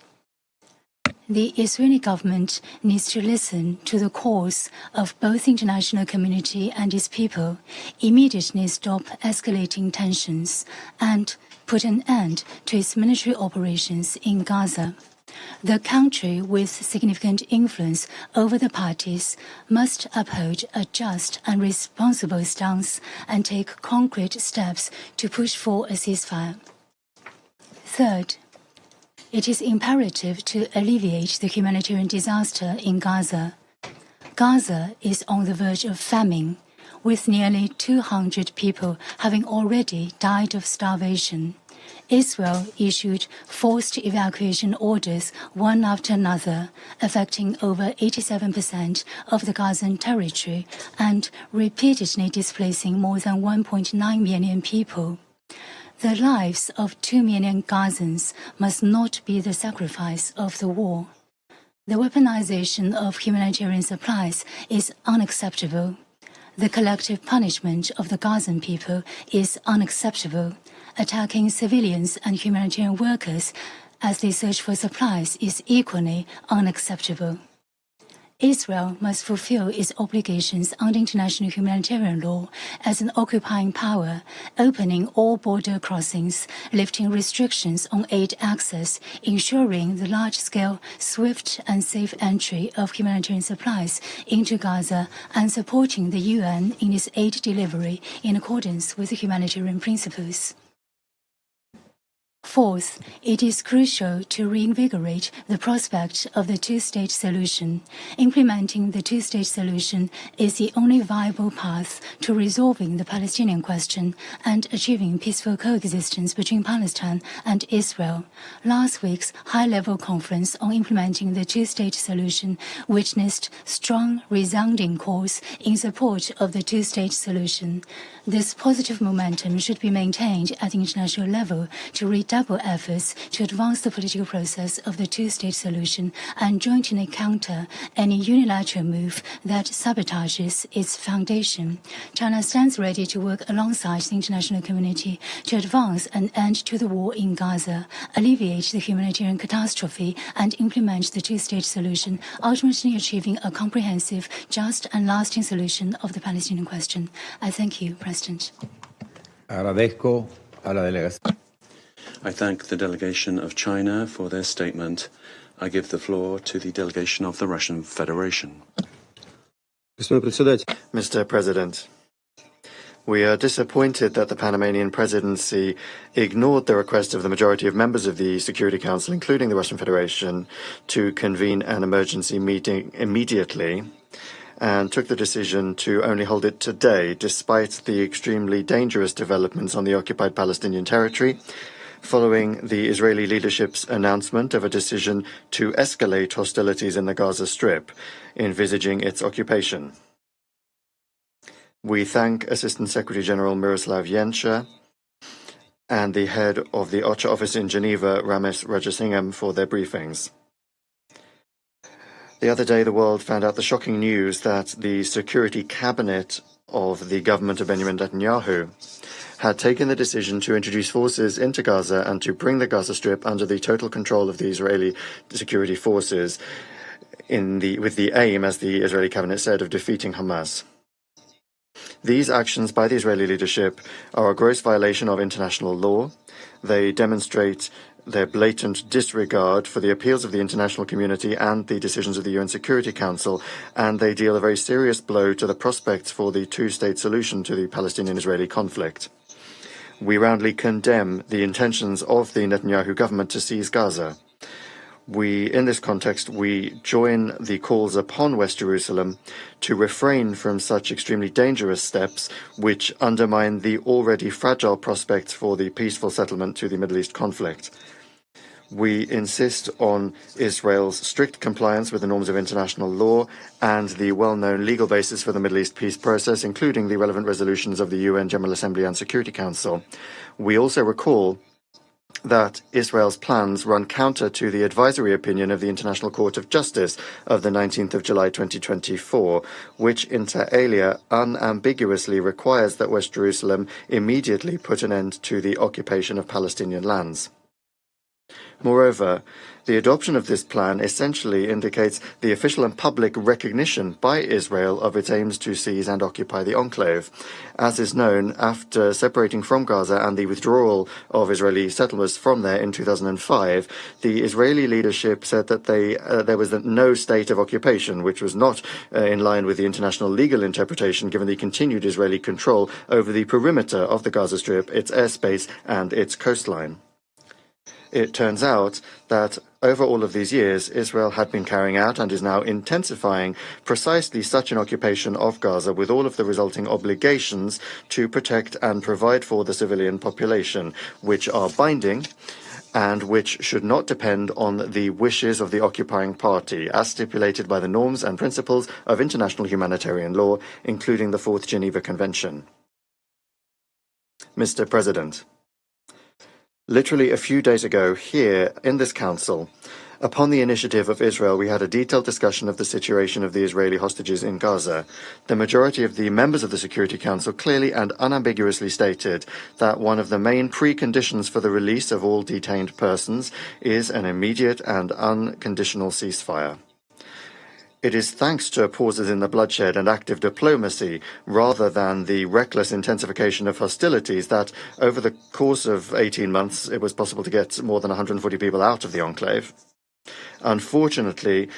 The Israeli government needs to listen to the calls of both the international community and its people, immediately stop escalating tensions, and put an end to its military operations in Gaza. The country with significant influence over the parties must uphold a just and responsible stance and take concrete steps to push for a ceasefire. Third, it is imperative to alleviate the humanitarian disaster in Gaza. Gaza is on the verge of famine, with nearly 200 people having already died of starvation. Israel issued forced evacuation orders one after another, affecting over 87% of the Gazan territory and repeatedly displacing more than 1.9 million people. The lives of 2 million Gazans must not be the sacrifice of the war. The weaponization of humanitarian supplies is unacceptable. The collective punishment of the Gazan people is unacceptable. Attacking civilians and humanitarian workers as they search for supplies is equally unacceptable. Israel must fulfill its obligations under international humanitarian law as an occupying power, opening all border crossings, lifting restrictions on aid access, ensuring the large-scale, swift and safe entry of humanitarian supplies into Gaza, and supporting the UN in its aid delivery in accordance with the humanitarian principles. Fourth, it is crucial to reinvigorate the prospect of the two-state solution. Implementing the two-state solution is the only viable path to resolving the Palestinian question and achieving peaceful coexistence between Palestine and Israel. Last week's high-level conference on implementing the two-state solution witnessed strong, resounding calls in support of the two-state solution. This positive momentum should be maintained at the international level to redouble efforts to advance the political process of the two-state solution and jointly counter any unilateral move that sabotages its foundation. China stands ready to work alongside the international community to advance an end to the war in Gaza, alleviate the humanitarian catastrophe, and implement the two-state solution, ultimately achieving a comprehensive, just, and lasting solution of the Palestinian question. I thank you, President. Agradezco a la delegación. I thank the delegation of China for their statement. I give the floor to the delegation of the Russian Federation. Mr. President, we are disappointed that the Panamanian presidency ignored the request of the majority of members of the Security Council, including the Russian Federation, to convene an emergency meeting immediately, and took the decision to only hold it today, despite the extremely dangerous developments on the occupied Palestinian territory, following the Israeli leadership's announcement of a decision to escalate hostilities in the Gaza Strip, envisaging its occupation. We thank Assistant Secretary General Miroslav Yencha and the head of the OCHA office in Geneva, Ramesh Rajasingham, for their briefings. The other day, the world found out the shocking news that the Security Cabinet of the government of Benjamin Netanyahu had taken the decision to introduce forces into Gaza and to bring the Gaza Strip under the total control of the Israeli security forces with the aim, as the Israeli cabinet said, of defeating Hamas. These actions by the Israeli leadership are a gross violation of international law. They demonstrate their blatant disregard for the appeals of the international community and the decisions of the UN Security Council, and they deal a very serious blow to the prospects for the two-state solution to the Palestinian-Israeli conflict. We roundly condemn the intentions of the Netanyahu government to seize Gaza. In this context, we join the calls upon West Jerusalem to refrain from such extremely dangerous steps which undermine the already fragile prospects for the peaceful settlement to the Middle East conflict. We insist on Israel's strict compliance with the norms of international law and the well-known legal basis for the Middle East peace process, including the relevant resolutions of the UN General Assembly and Security Council. We also recall that Israel's plans run counter to the advisory opinion of the International Court of Justice of the 19th of July 2024, which inter alia unambiguously requires that West Jerusalem immediately put an end to the occupation of Palestinian lands. Moreover, the adoption of this plan essentially indicates the official and public recognition by Israel of its aims to seize and occupy the enclave. As is known, after separating from Gaza and the withdrawal of Israeli settlers from there in 2005, the Israeli leadership said that there was no state of occupation, which was not in line with the international legal interpretation, given the continued Israeli control over the perimeter of the Gaza Strip, its airspace, and its coastline. It turns out that over all of these years, Israel had been carrying out and is now intensifying precisely such an occupation of Gaza, with all of the resulting obligations to protect and provide for the civilian population, which are binding and which should not depend on the wishes of the occupying party, as stipulated by the norms and principles of international humanitarian law, including the Fourth Geneva Convention. Mr. President, literally a few days ago, here in this council, upon the initiative of Israel, we had a detailed discussion of the situation of the Israeli hostages in Gaza. The majority of the members of the Security Council clearly and unambiguously stated that one of the main preconditions for the release of all detained persons is an immediate and unconditional ceasefire. It is thanks to pauses in the bloodshed and active diplomacy, rather than the reckless intensification of hostilities, that over the course of 18 months it was possible to get more than 140 people out of the enclave. Unfortunately,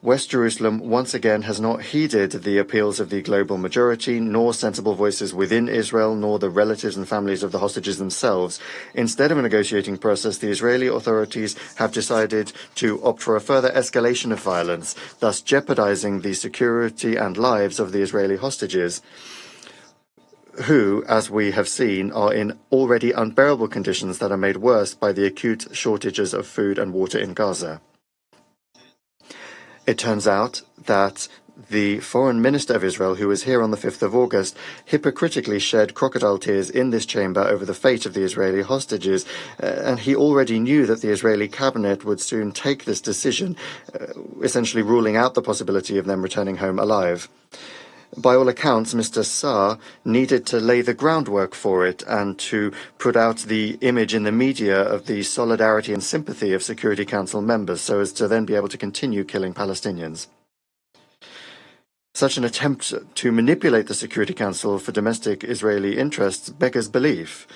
West Jerusalem once again has not heeded the appeals of the global majority, nor sensible voices within Israel, nor the relatives and families of the hostages themselves. Instead of a negotiating process, the Israeli authorities have decided to opt for a further escalation of violence, thus jeopardizing the security and lives of the Israeli hostages, who, as we have seen, are in already unbearable conditions that are made worse by the acute shortages of food and water in Gaza. It turns out that the foreign minister of Israel, who was here on the 5th of August, hypocritically shed crocodile tears in this chamber over the fate of the Israeli hostages, and he already knew that the Israeli cabinet would soon take this decision, essentially ruling out the possibility of them returning home alive. By all accounts, Mr. Saar needed to lay the groundwork for it and to put out the image in the media of the solidarity and sympathy of Security Council members so as to then be able to continue killing Palestinians. Such an attempt to manipulate the Security Council for domestic Israeli interests beggars belief,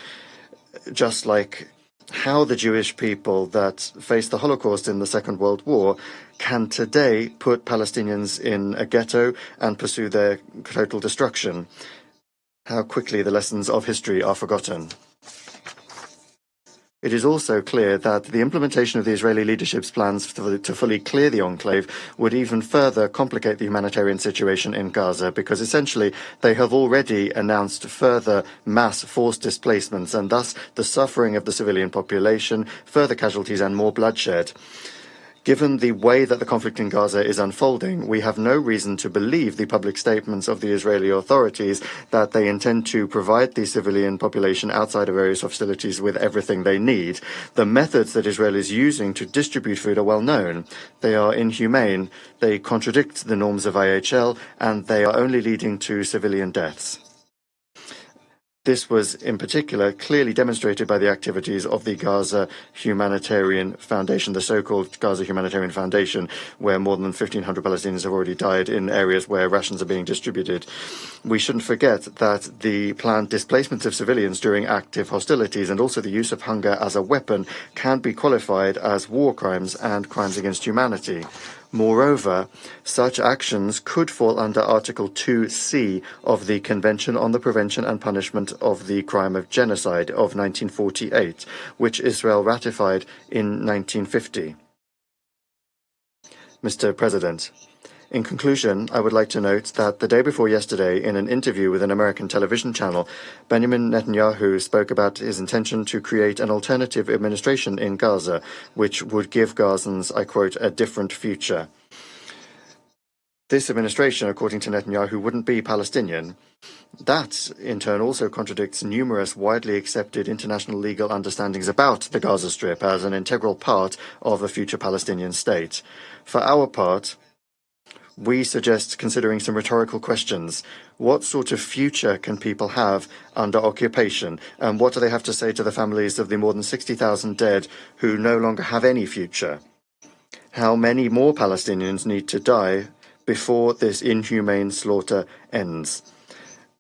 just like how the Jewish people that faced the Holocaust in the Second World War can today put Palestinians in a ghetto and pursue their total destruction. How quickly the lessons of history are forgotten. It is also clear that the implementation of the Israeli leadership's plans to fully clear the enclave would even further complicate the humanitarian situation in Gaza, because essentially they have already announced further mass forced displacements and thus the suffering of the civilian population, further casualties and more bloodshed. Given the way that the conflict in Gaza is unfolding, we have no reason to believe the public statements of the Israeli authorities that they intend to provide the civilian population outside of various hostilities with everything they need. The methods that Israel is using to distribute food are well known. They are inhumane, they contradict the norms of IHL, and they are only leading to civilian deaths. This was, in particular, clearly demonstrated by the activities of the Gaza Humanitarian Foundation, the so-called Gaza Humanitarian Foundation, where more than 1,500 Palestinians have already died in areas where rations are being distributed. We shouldn't forget that the planned displacement of civilians during active hostilities and also the use of hunger as a weapon can be qualified as war crimes and crimes against humanity. Moreover, such actions could fall under Article 2C of the Convention on the Prevention and Punishment of the Crime of Genocide of 1948, which Israel ratified in 1950. Mr. President, in conclusion, I would like to note that the day before yesterday, in an interview with an American television channel, Benjamin Netanyahu spoke about his intention to create an alternative administration in Gaza, which would give Gazans, I quote, a different future. This administration, according to Netanyahu, wouldn't be Palestinian. That, in turn, also contradicts numerous widely accepted international legal understandings about the Gaza Strip as an integral part of a future Palestinian state. For our part, we suggest considering some rhetorical questions. What sort of future can people have under occupation? And what do they have to say to the families of the more than 60,000 dead who no longer have any future? How many more Palestinians need to die before this inhumane slaughter ends?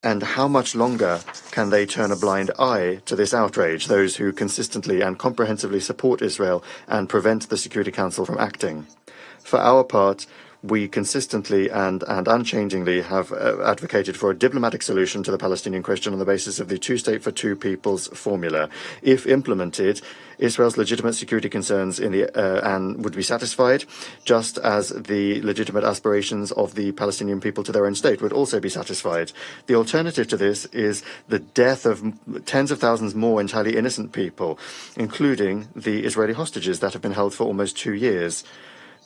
And how much longer can they turn a blind eye to this outrage, those who consistently and comprehensively support Israel and prevent the Security Council from acting? For our part, we consistently and unchangingly have advocated for a diplomatic solution to the Palestinian question on the basis of the two-state for two peoples formula. If implemented, Israel's legitimate security concerns would be satisfied, just as the legitimate aspirations of the Palestinian people to their own state would also be satisfied. The alternative to this is the death of tens of thousands more entirely innocent people, including the Israeli hostages that have been held for almost 2 years.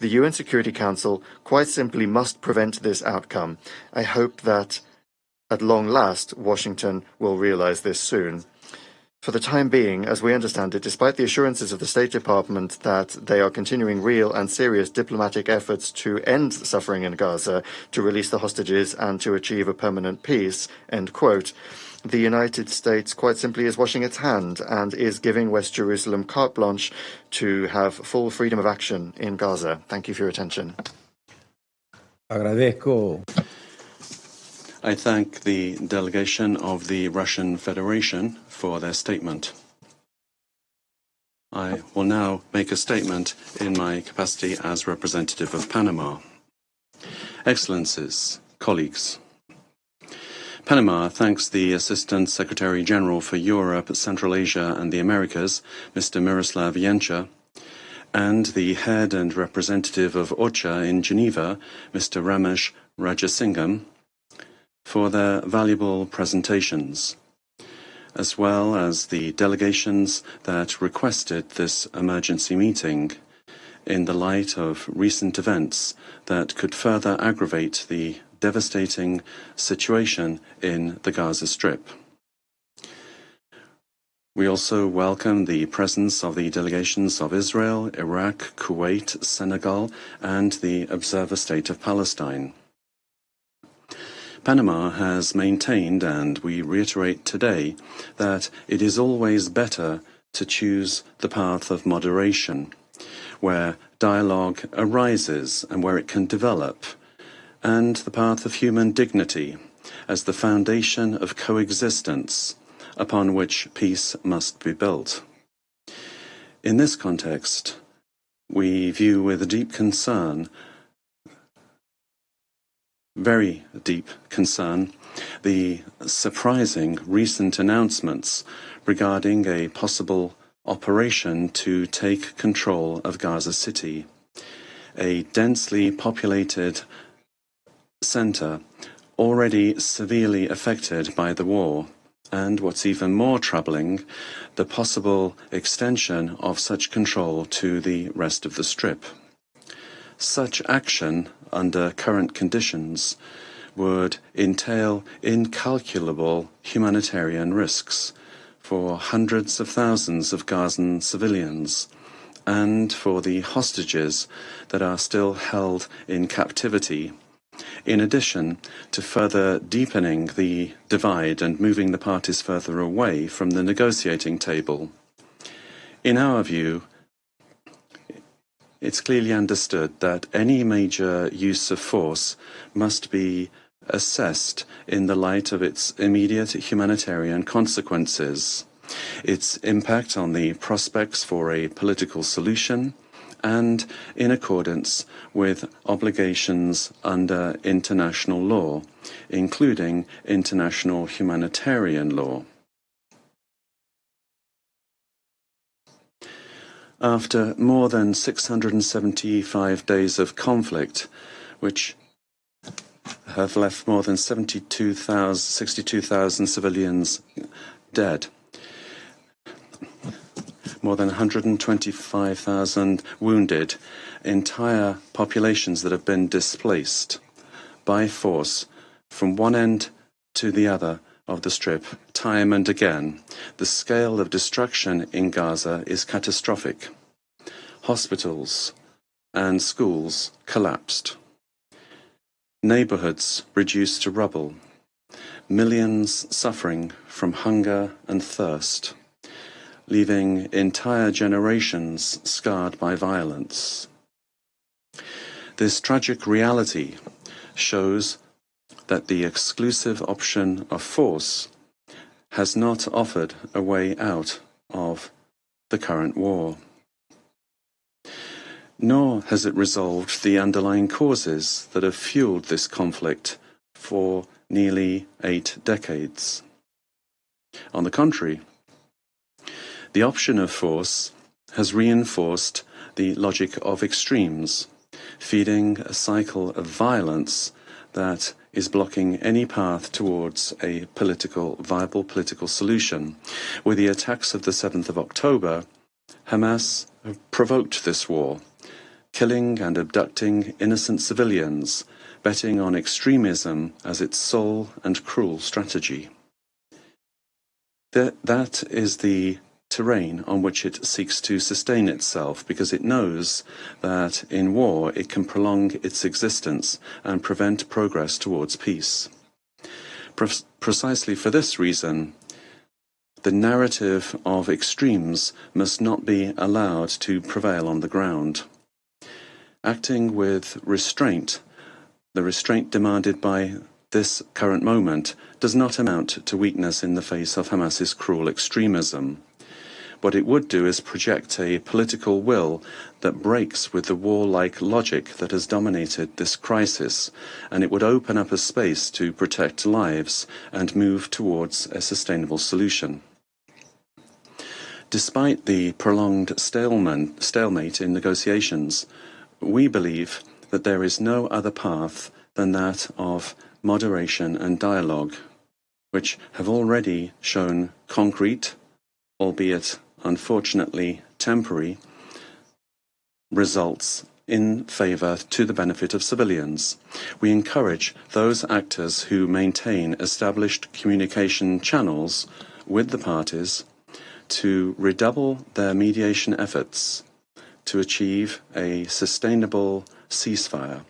The UN Security Council quite simply must prevent this outcome. I hope that, at long last, Washington will realize this soon. For the time being, as we understand it, despite the assurances of the State Department that they are continuing real and serious diplomatic efforts to end suffering in Gaza, to release the hostages and to achieve a permanent peace, end quote, the United States quite simply is washing its hand and is giving West Jerusalem carte blanche to have full freedom of action in Gaza. Thank you for your attention. Agradezco. I thank the delegation of the Russian Federation for their statement. I will now make a statement in my capacity as representative of Panama. Excellencies, colleagues, Panama thanks the Assistant Secretary General for Europe, Central Asia and the Americas, Mr. Miroslav Jenča, and the head and representative of OCHA in Geneva, Mr. Ramesh Rajasingham, for their valuable presentations, as well as the delegations that requested this emergency meeting in the light of recent events that could further aggravate the devastating situation in the Gaza Strip. We also welcome the presence of the delegations of Israel, Iraq, Kuwait, Senegal, and the Observer State of Palestine. Panama has maintained, and we reiterate today, that it is always better to choose the path of moderation, where dialogue arises and where it can develop, and the path of human dignity as the foundation of coexistence upon which peace must be built. In this context, we view with deep concern, very deep concern, the surprising recent announcements regarding a possible operation to take control of Gaza City, a densely populated center already severely affected by the war, and what's even more troubling, the possible extension of such control to the rest of the Strip. Such action under current conditions would entail incalculable humanitarian risks for hundreds of thousands of Gazan civilians and for the hostages that are still held in captivity, in addition to further deepening the divide and moving the parties further away from the negotiating table. In our view, it's clearly understood that any major use of force must be assessed in the light of its immediate humanitarian consequences, its impact on the prospects for a political solution, and in accordance with obligations under international law, including international humanitarian law. After more than 675 days of conflict, which have left more than 62,000 civilians dead, more than 125,000 wounded, entire populations that have been displaced by force from one end to the other of the Strip, time and again. The scale of destruction in Gaza is catastrophic. Hospitals and schools collapsed. Neighborhoods reduced to rubble. Millions suffering from hunger and thirst, leaving entire generations scarred by violence. This tragic reality shows that the exclusive option of force has not offered a way out of the current war, nor has it resolved the underlying causes that have fueled this conflict for nearly 8 decades. On the contrary, the option of force has reinforced the logic of extremes, feeding a cycle of violence that is blocking any path towards a viable political solution. With the attacks of the 7th of October, Hamas provoked this war, killing and abducting innocent civilians, betting on extremism as its sole and cruel strategy. That is the terrain on which it seeks to sustain itself, because it knows that in war it can prolong its existence and prevent progress towards peace. Precisely for this reason, the narrative of extremes must not be allowed to prevail on the ground. Acting with restraint, the restraint demanded by this current moment, does not amount to weakness in the face of Hamas's cruel extremism. What it would do is project a political will that breaks with the warlike logic that has dominated this crisis, and it would open up a space to protect lives and move towards a sustainable solution. Despite the prolonged stalemate in negotiations, we believe that there is no other path than that of moderation and dialogue, which have already shown concrete, albeit unfortunately temporary, results in favour to the benefit of civilians. We encourage those actors who maintain established communication channels with the parties to redouble their mediation efforts to achieve a sustainable ceasefire,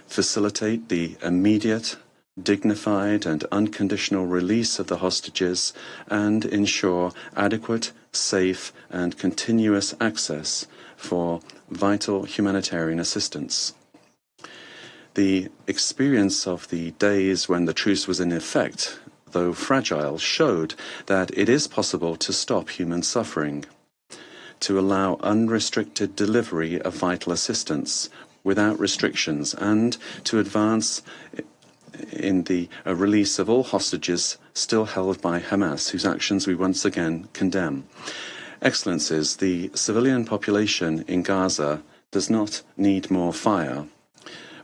facilitate the immediate, dignified and unconditional release of the hostages, and ensure adequate, safe and continuous access for vital humanitarian assistance. The experience of the days when the truce was in effect, though fragile, showed that it is possible to stop human suffering, to allow unrestricted delivery of vital assistance without restrictions, and to advance in the release of all hostages still held by Hamas, whose actions we once again condemn. Excellencies, the civilian population in Gaza does not need more fire.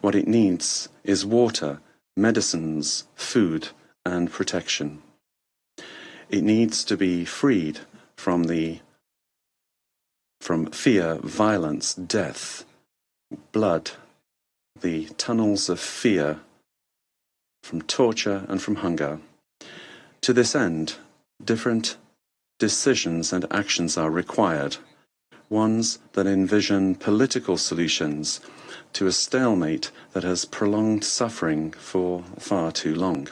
What it needs is water, medicines, food, and protection. It needs to be freed from fear, violence, death, blood, the tunnels of fear, from torture and from hunger. To this end, different decisions and actions are required, ones that envision political solutions to a stalemate that has prolonged suffering for far too long.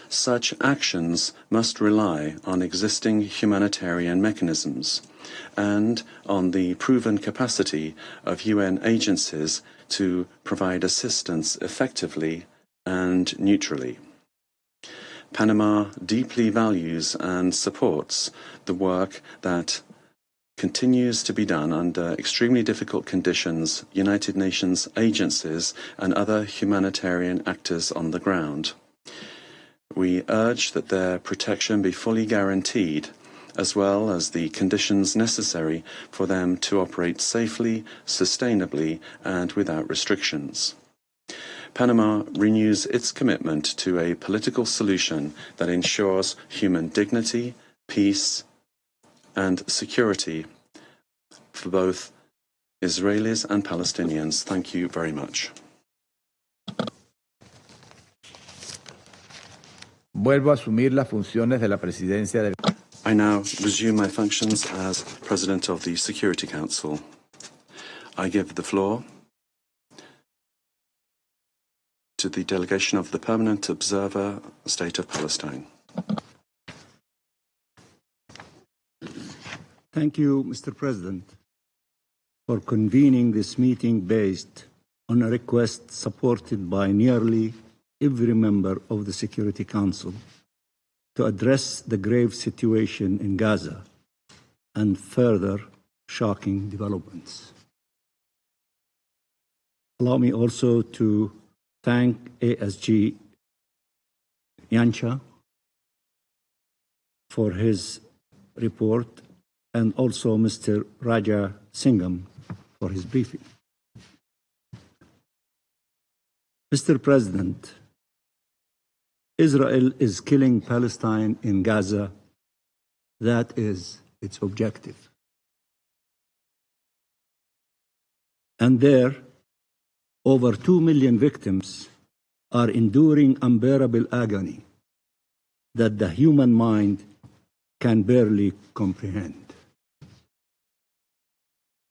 Such actions must rely on existing humanitarian mechanisms and on the proven capacity of UN agencies to provide assistance effectively and neutrally. Panama deeply values and supports the work that continues to be done under extremely difficult conditions, United Nations agencies and other humanitarian actors on the ground. We urge that their protection be fully guaranteed, as well as the conditions necessary for them to operate safely, sustainably, and without restrictions. Panama renews its commitment to a political solution that ensures human dignity, peace, and security for both Israelis and Palestinians. Thank you very much. Vuelvo a asumir las funciones de la presidencia del... I now resume my functions as President of the Security Council. I give the floor to the delegation of the Permanent Observer, State of Palestine. Thank you, Mr. President, for convening this meeting based on a request supported by nearly every member of the Security Council to address the grave situation in Gaza and further shocking developments. Allow me also to thank ASG Yancha for his report and also Mr. Raja Singham for his briefing. Mr. President, Israel is killing Palestine in Gaza. That is its objective. And there, over 2 million victims are enduring unbearable agony that the human mind can barely comprehend.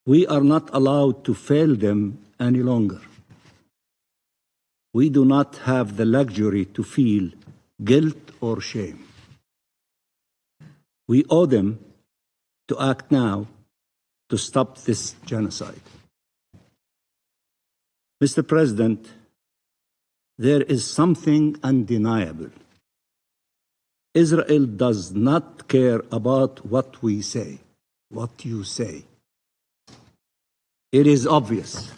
We are not allowed to fail them any longer. We do not have the luxury to feel guilt or shame. We owe them to act now to stop this genocide. Mr. President, there is something undeniable Israel does not care about what we say, what you say. It is obvious.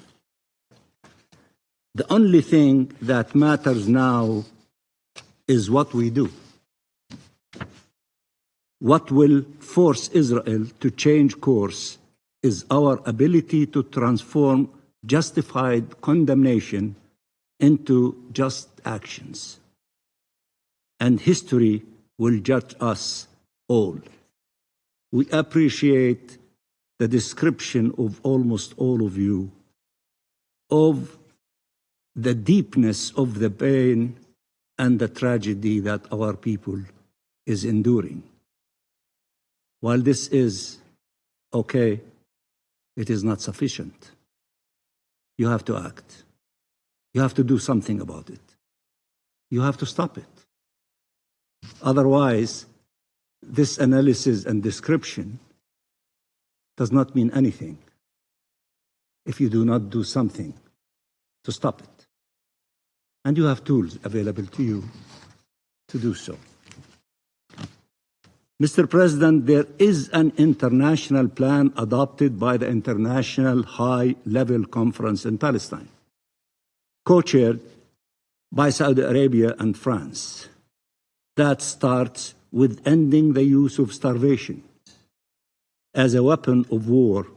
The only thing that matters now is what we do. What will force Israel to change course is our ability to transform justified condemnation into just actions. And history will judge us all. We appreciate the description of almost all of you of the deepness of the pain and the tragedy that our people is enduring. While this is okay, it is not sufficient. You have to act. You have to do something about it. You have to stop it. Otherwise, this analysis and description does not mean anything if you do not do something to stop it. And you have tools available to you to do so. Mr. President, there is an international plan adopted by the International High-Level Conference in Palestine, co-chaired by Saudi Arabia and France, that starts with ending the use of starvation as a weapon of war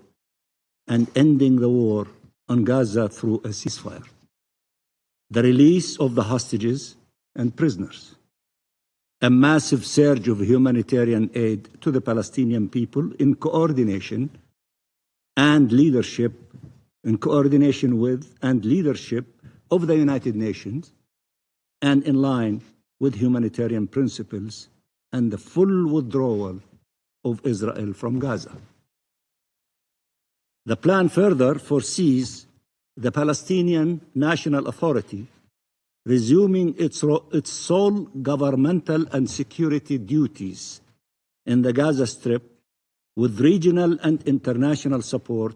and ending the war on Gaza through a ceasefire, the release of the hostages and prisoners, a massive surge of humanitarian aid to the Palestinian people in coordination and leadership, in coordination with and leadership of the United Nations, and in line with humanitarian principles and the full withdrawal of Israel from Gaza. The plan further foresees the Palestinian National Authority resuming its sole governmental and security duties in the Gaza Strip with regional and international support,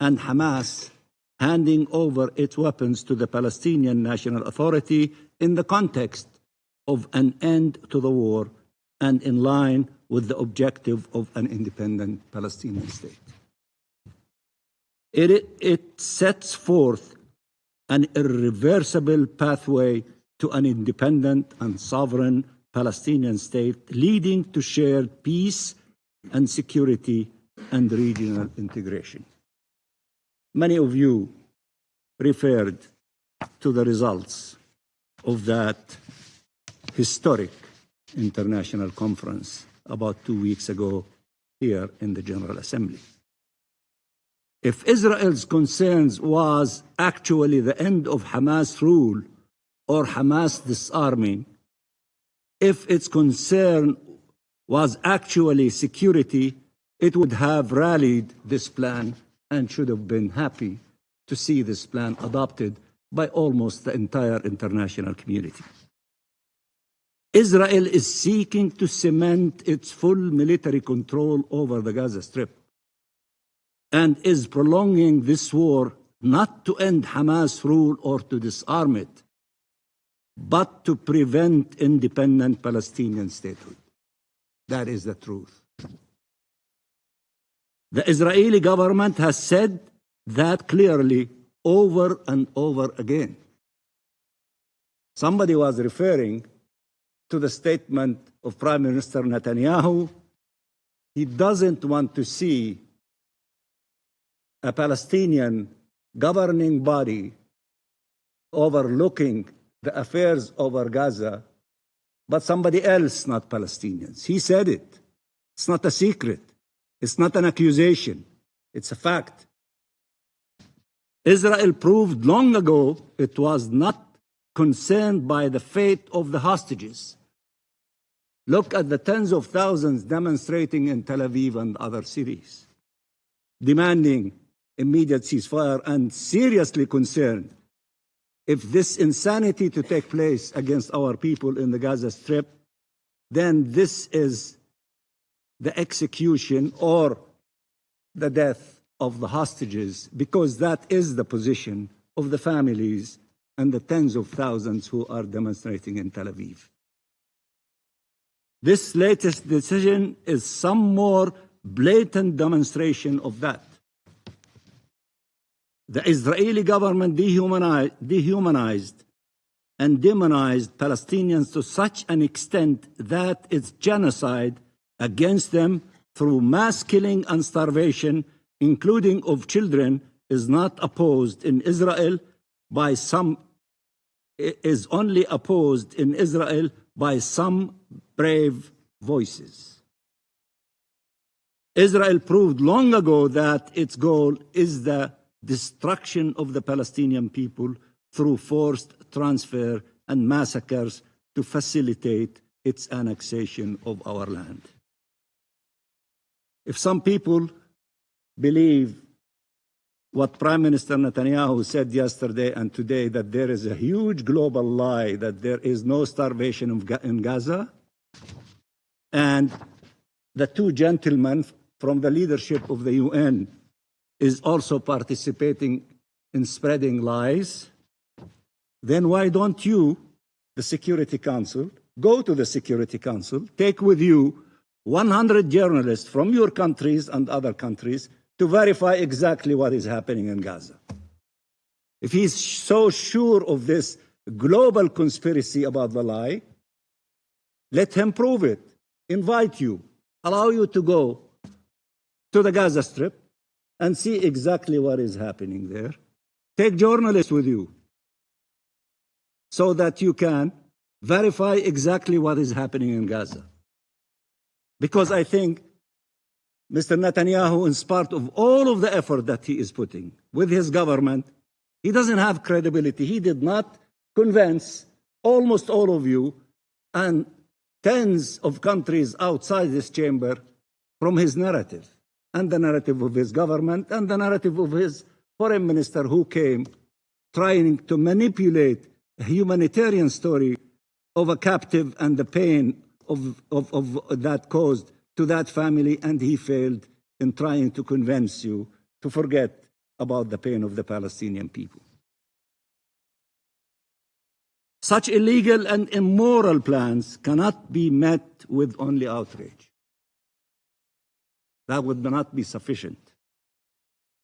and Hamas handing over its weapons to the Palestinian National Authority in the context of an end to the war and in line with the objective of an independent Palestinian state. It sets forth an irreversible pathway to an independent and sovereign Palestinian state leading to shared peace and security and regional integration. Many of you referred to the results of that historic international conference about 2 weeks ago here in the General Assembly. If Israel's concerns was actually the end of Hamas rule or Hamas disarming, if its concern was actually security, it would have rallied this plan and should have been happy to see this plan adopted by almost the entire international community. Israel is seeking to cement its full military control over the Gaza Strip and is prolonging this war not to end Hamas rule or to disarm it, but to prevent independent Palestinian statehood. That is the truth. The Israeli government has said that clearly over and over again. Somebody was referring to the statement of Prime Minister Netanyahu. He doesn't want to see a Palestinian governing body overlooking the affairs over Gaza, but somebody else, not Palestinians. He said it. It's not a secret. It's not an accusation. It's a fact. Israel proved long ago it was not concerned by the fate of the hostages. Look at the tens of thousands demonstrating in Tel Aviv and other cities, demanding immediate ceasefire and seriously concerned if this insanity to take place against our people in the Gaza Strip, then this is the execution or the death of the hostages, because that is the position of the families and the tens of thousands who are demonstrating in Tel Aviv. This latest decision is some more blatant demonstration of that. The Israeli government dehumanized and demonized Palestinians to such an extent that its genocide against them through mass killing and starvation, including of children, is not opposed in Israel by some, is only opposed in Israel by some brave voices. Israel proved long ago that its goal is the destruction of the Palestinian people through forced transfer and massacres to facilitate its annexation of our land. If some people believe what Prime Minister Netanyahu said yesterday and today, that there is a huge global lie, that there is no starvation in Gaza, and the two gentlemen from the leadership of the UN is also participating in spreading lies, then why don't you, the Security Council, go to the Security Council, take with you 100 journalists from your countries and other countries to verify exactly what is happening in Gaza. If he's so sure of this global conspiracy about the lie, let him prove it, invite you, allow you to go to the Gaza Strip and see exactly what is happening there. Take journalists with you so that you can verify exactly what is happening in Gaza. Because I think Mr. Netanyahu, in spite of all of the effort that he is putting with his government, he doesn't have credibility. He did not convince almost all of you and tens of countries outside this chamber from his narrative, and the narrative of his government, and the narrative of his foreign minister, who came trying to manipulate a humanitarian story of a captive and the pain of that caused to that family, and he failed in trying to convince you to forget about the pain of the Palestinian people. Such illegal and immoral plans cannot be met with only outrage. That would not be sufficient.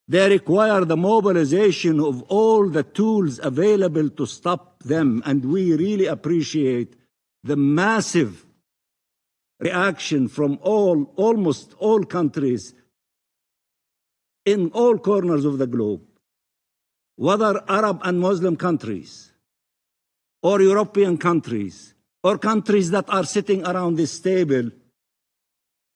They require the mobilization of all the tools available to stop them, and we really appreciate the massive reaction from almost all countries in all corners of the globe, whether Arab and Muslim countries, or European countries, or countries that are sitting around this table,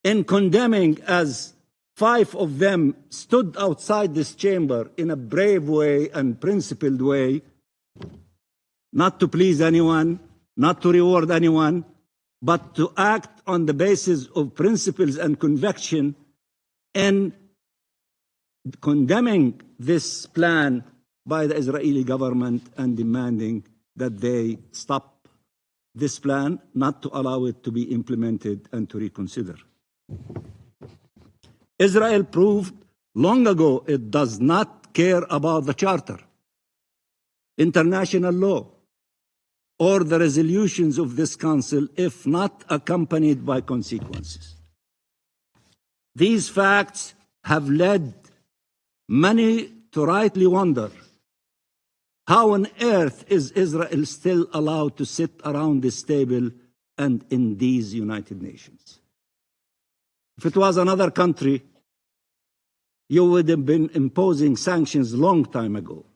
in condemning, as 5 of them stood outside this chamber in a brave way and principled way, not to please anyone, not to reward anyone, but to act on the basis of principles and conviction in condemning this plan by the Israeli government and demanding that they stop this plan, not to allow it to be implemented and to reconsider. Israel proved long ago it does not care about the Charter, international law, or the resolutions of this Council if not accompanied by consequences. These facts have led many to rightly wonder, how on earth is Israel still allowed to sit around this table and in these United Nations? If it was another country, you would have been imposing sanctions long time ago.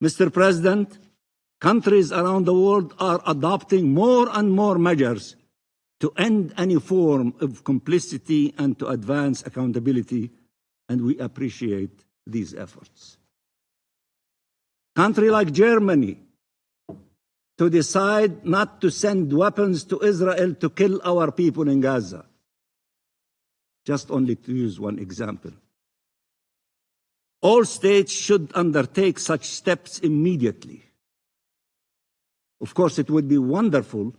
Mr. President, countries around the world are adopting more and more measures to end any form of complicity and to advance accountability, and we appreciate these efforts. A country like Germany to decide not to send weapons to Israel to kill our people in Gaza, just only to use one example. All states should undertake such steps immediately. Of course, it would be wonderful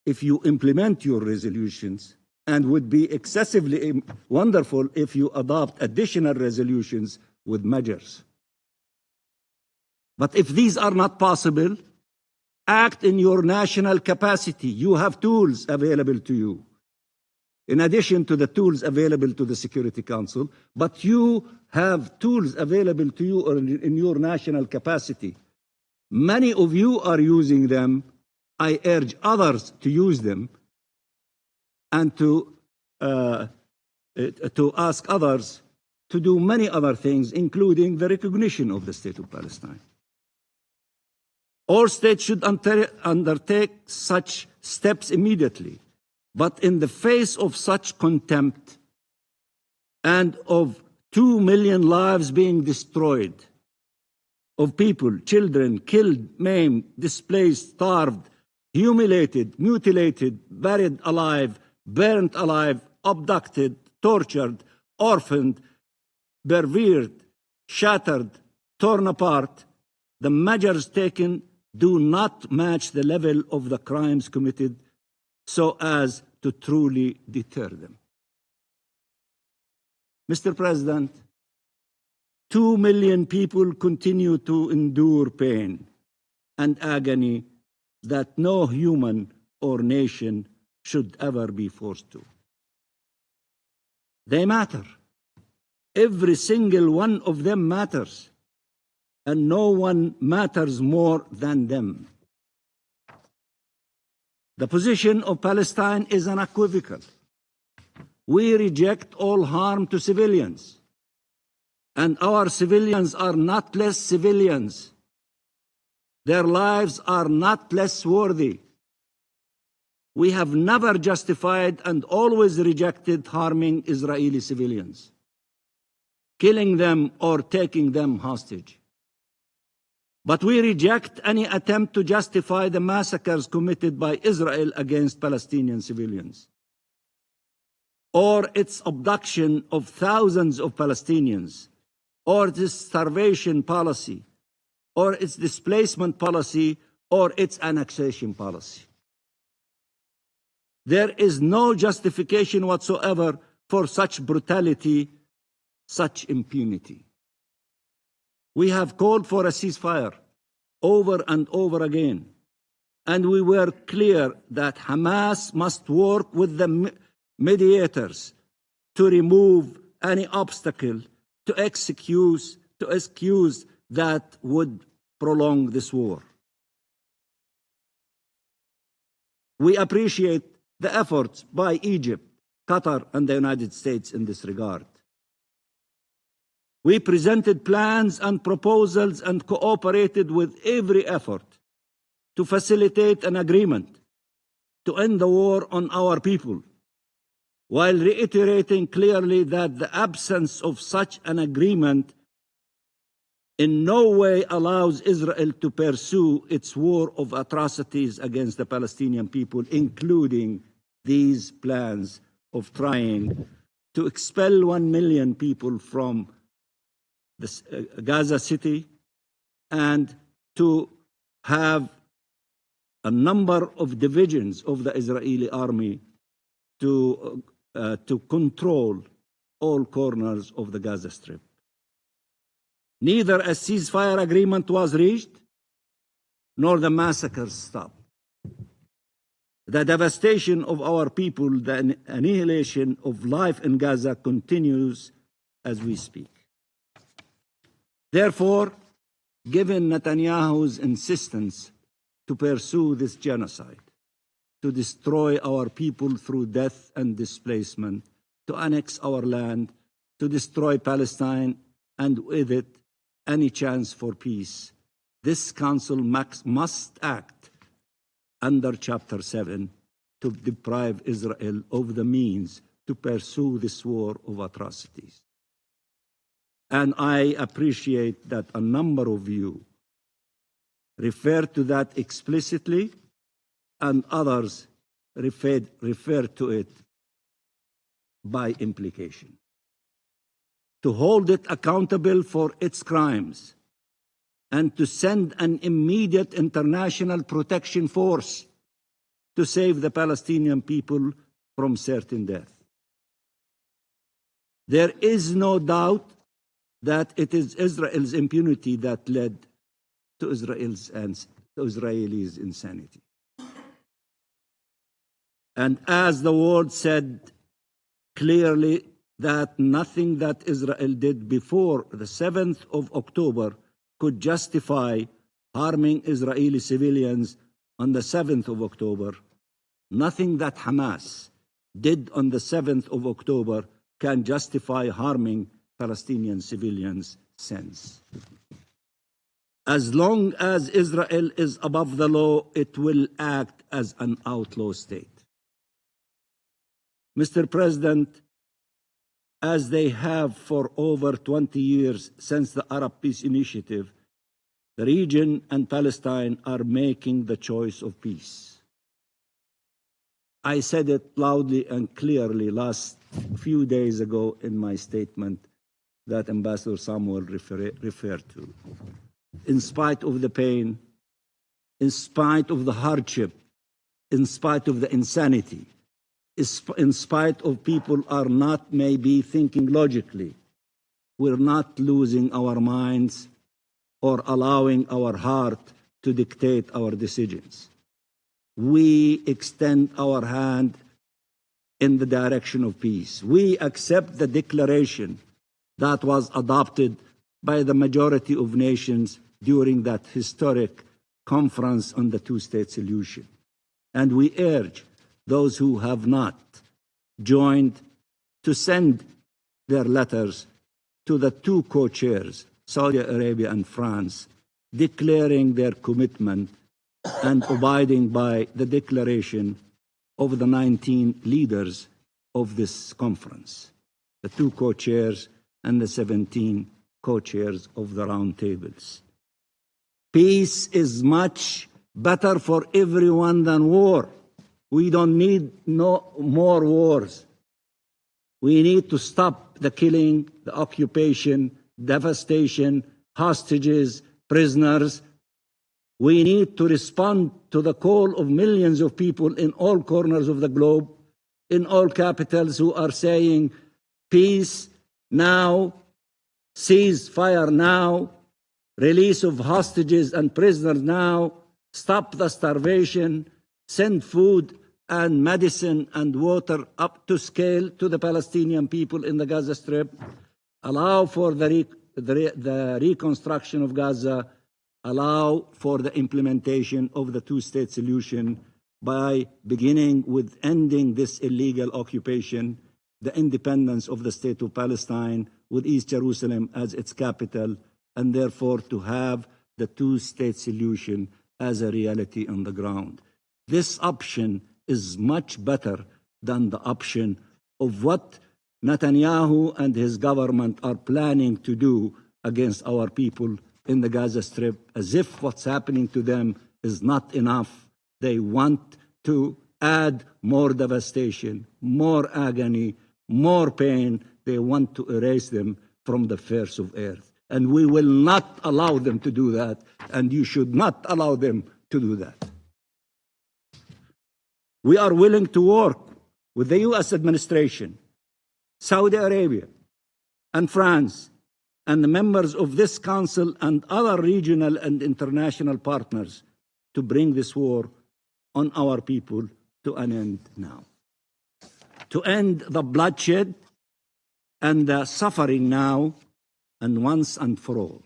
if you implement your resolutions, and would be excessively wonderful if you adopt additional resolutions with measures. But if these are not possible, Act in your national capacity. You have tools available to you, in addition to the tools available to the Security Council, but you have tools available to you in your national capacity. Many of you are using them. I urge others to use them and to ask others to do many other things, including the recognition of the State of Palestine. All states should undertake such steps immediately, but in the face of such contempt and of 2 million lives being destroyed, of people, children killed, maimed, displaced, starved, humiliated, mutilated, buried alive, burnt alive, abducted, tortured, orphaned, perverted, shattered, torn apart, the measures taken do not match the level of the crimes committed so as to truly deter them. Mr. President, 2 million people continue to endure pain and agony that no human or nation should ever be forced to. They matter. Every single one of them matters, and no one matters more than them. The position of Palestine is unequivocal. We reject all harm to civilians, and our civilians are not less civilians. Their lives are not less worthy. We have never justified and always rejected harming Israeli civilians, killing them or taking them hostage. But we reject any attempt to justify the massacres committed by Israel against Palestinian civilians, or its abduction of thousands of Palestinians, or its starvation policy, or its displacement policy, or its annexation policy. There is no justification whatsoever for such brutality, such impunity. We have called for a ceasefire over and over again, and we were clear that Hamas must work with the mediators to remove any obstacle to excuse that would prolong this war. We appreciate the efforts by Egypt, Qatar, and the United States in this regard. We presented plans and proposals and cooperated with every effort to facilitate an agreement to end the war on our people, while reiterating clearly that the absence of such an agreement in no way allows Israel to pursue its war of atrocities against the Palestinian people, including these plans of trying to expel 1 million people from the Gaza City and to have a number of divisions of the Israeli army to control all corners of the Gaza Strip. Neither a ceasefire agreement was reached, nor the massacres stopped. The devastation of our people, the annihilation of life in Gaza continues as we speak. Therefore, given Netanyahu's insistence to pursue this genocide, to destroy our people through death and displacement, to annex our land, to destroy Palestine, and with it any chance for peace, this Council must act under Chapter 7 to deprive Israel of the means to pursue this war of atrocities. And I appreciate that a number of you refer to that explicitly, and others refer to it by implication. To hold it accountable for its crimes, and to send an immediate international protection force to save the Palestinian people from certain death. There is no doubt that it is Israel's impunity that led to Israel's the Israelis' insanity. And as the world said clearly that nothing that Israel did before the 7th of October could justify harming Israeli civilians on the 7th of October, nothing that Hamas did on the 7th of October can justify harming Palestinian civilians since. As long as Israel is above the law, it will act as an outlaw state. Mr. President, as they have for over 20 years since the Arab Peace Initiative, the region and Palestine are making the choice of peace. I said it loudly and clearly last few days ago in my statement that Ambassador Samuel referred to. In spite of the pain, in spite of the hardship, in spite of the insanity, in spite of people are not maybe thinking logically, we're not losing our minds or allowing our heart to dictate our decisions. We extend our hand in the direction of peace. We accept the declaration that was adopted by the majority of nations during that historic conference on the two-state solution. And we urge those who have not joined to send their letters to the two co-chairs, Saudi Arabia and France, declaring their commitment and abiding by the declaration of the 19 leaders of this conference, the two co-chairs and the 17 co-chairs of the round tables. Peace is much better for everyone than war. We don't need no more wars. We need to stop the killing, the occupation, devastation, hostages, prisoners. We need to respond to the call of millions of people in all corners of the globe, in all capitals, who are saying, peace now, ceasefire now, release of hostages and prisoners now, stop the starvation, send food and medicine and water up to scale to the Palestinian people in the Gaza Strip, allow for the reconstruction of Gaza, allow for the implementation of the two-state solution by beginning with ending this illegal occupation, the independence of the State of Palestine with East Jerusalem as its capital, and therefore to have the two-state solution as a reality on the ground. This option is much better than the option of what Netanyahu and his government are planning to do against our people in the Gaza Strip, as if what's happening to them is not enough. They want to add more devastation, more agony, more pain. They want to erase them from the face of earth. And we will not allow them to do that, and you should not allow them to do that. We are willing to work with the US administration, Saudi Arabia, and France, and the members of this council and other regional and international partners to bring this war on our people to an end now. To end the bloodshed and the suffering now and once and for all.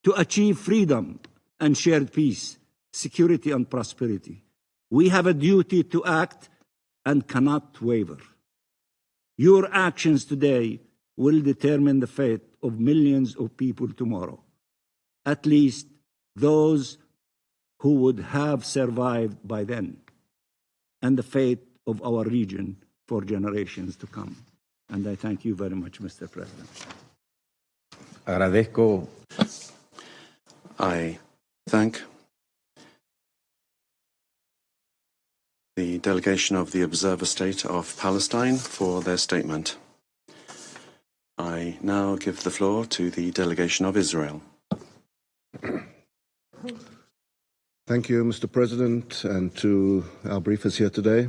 To achieve freedom and shared peace, security and prosperity. We have a duty to act and cannot waver. Your actions today will determine the fate of millions of people tomorrow, at least those who would have survived by then, and the fate of our region for generations to come. And I thank you very much, Mr. President. Agradezco. I thank the delegation of the Observer State of Palestine for their statement. I now give the floor to the delegation of Israel. Thank you, Mr. President, and to our briefers here today.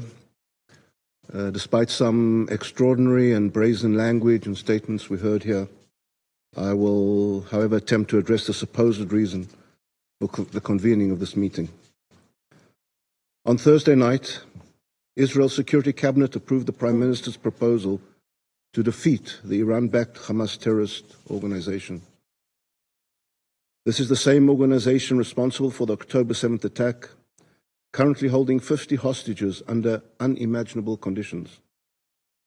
Despite some extraordinary and brazen language and statements we heard here, I will, however, attempt to address the supposed reason for the convening of this meeting. On Thursday night, Israel's Security Cabinet approved the Prime Minister's proposal to defeat the Iran-backed Hamas terrorist organization. This is the same organization responsible for the October 7th attack, currently holding 50 hostages under unimaginable conditions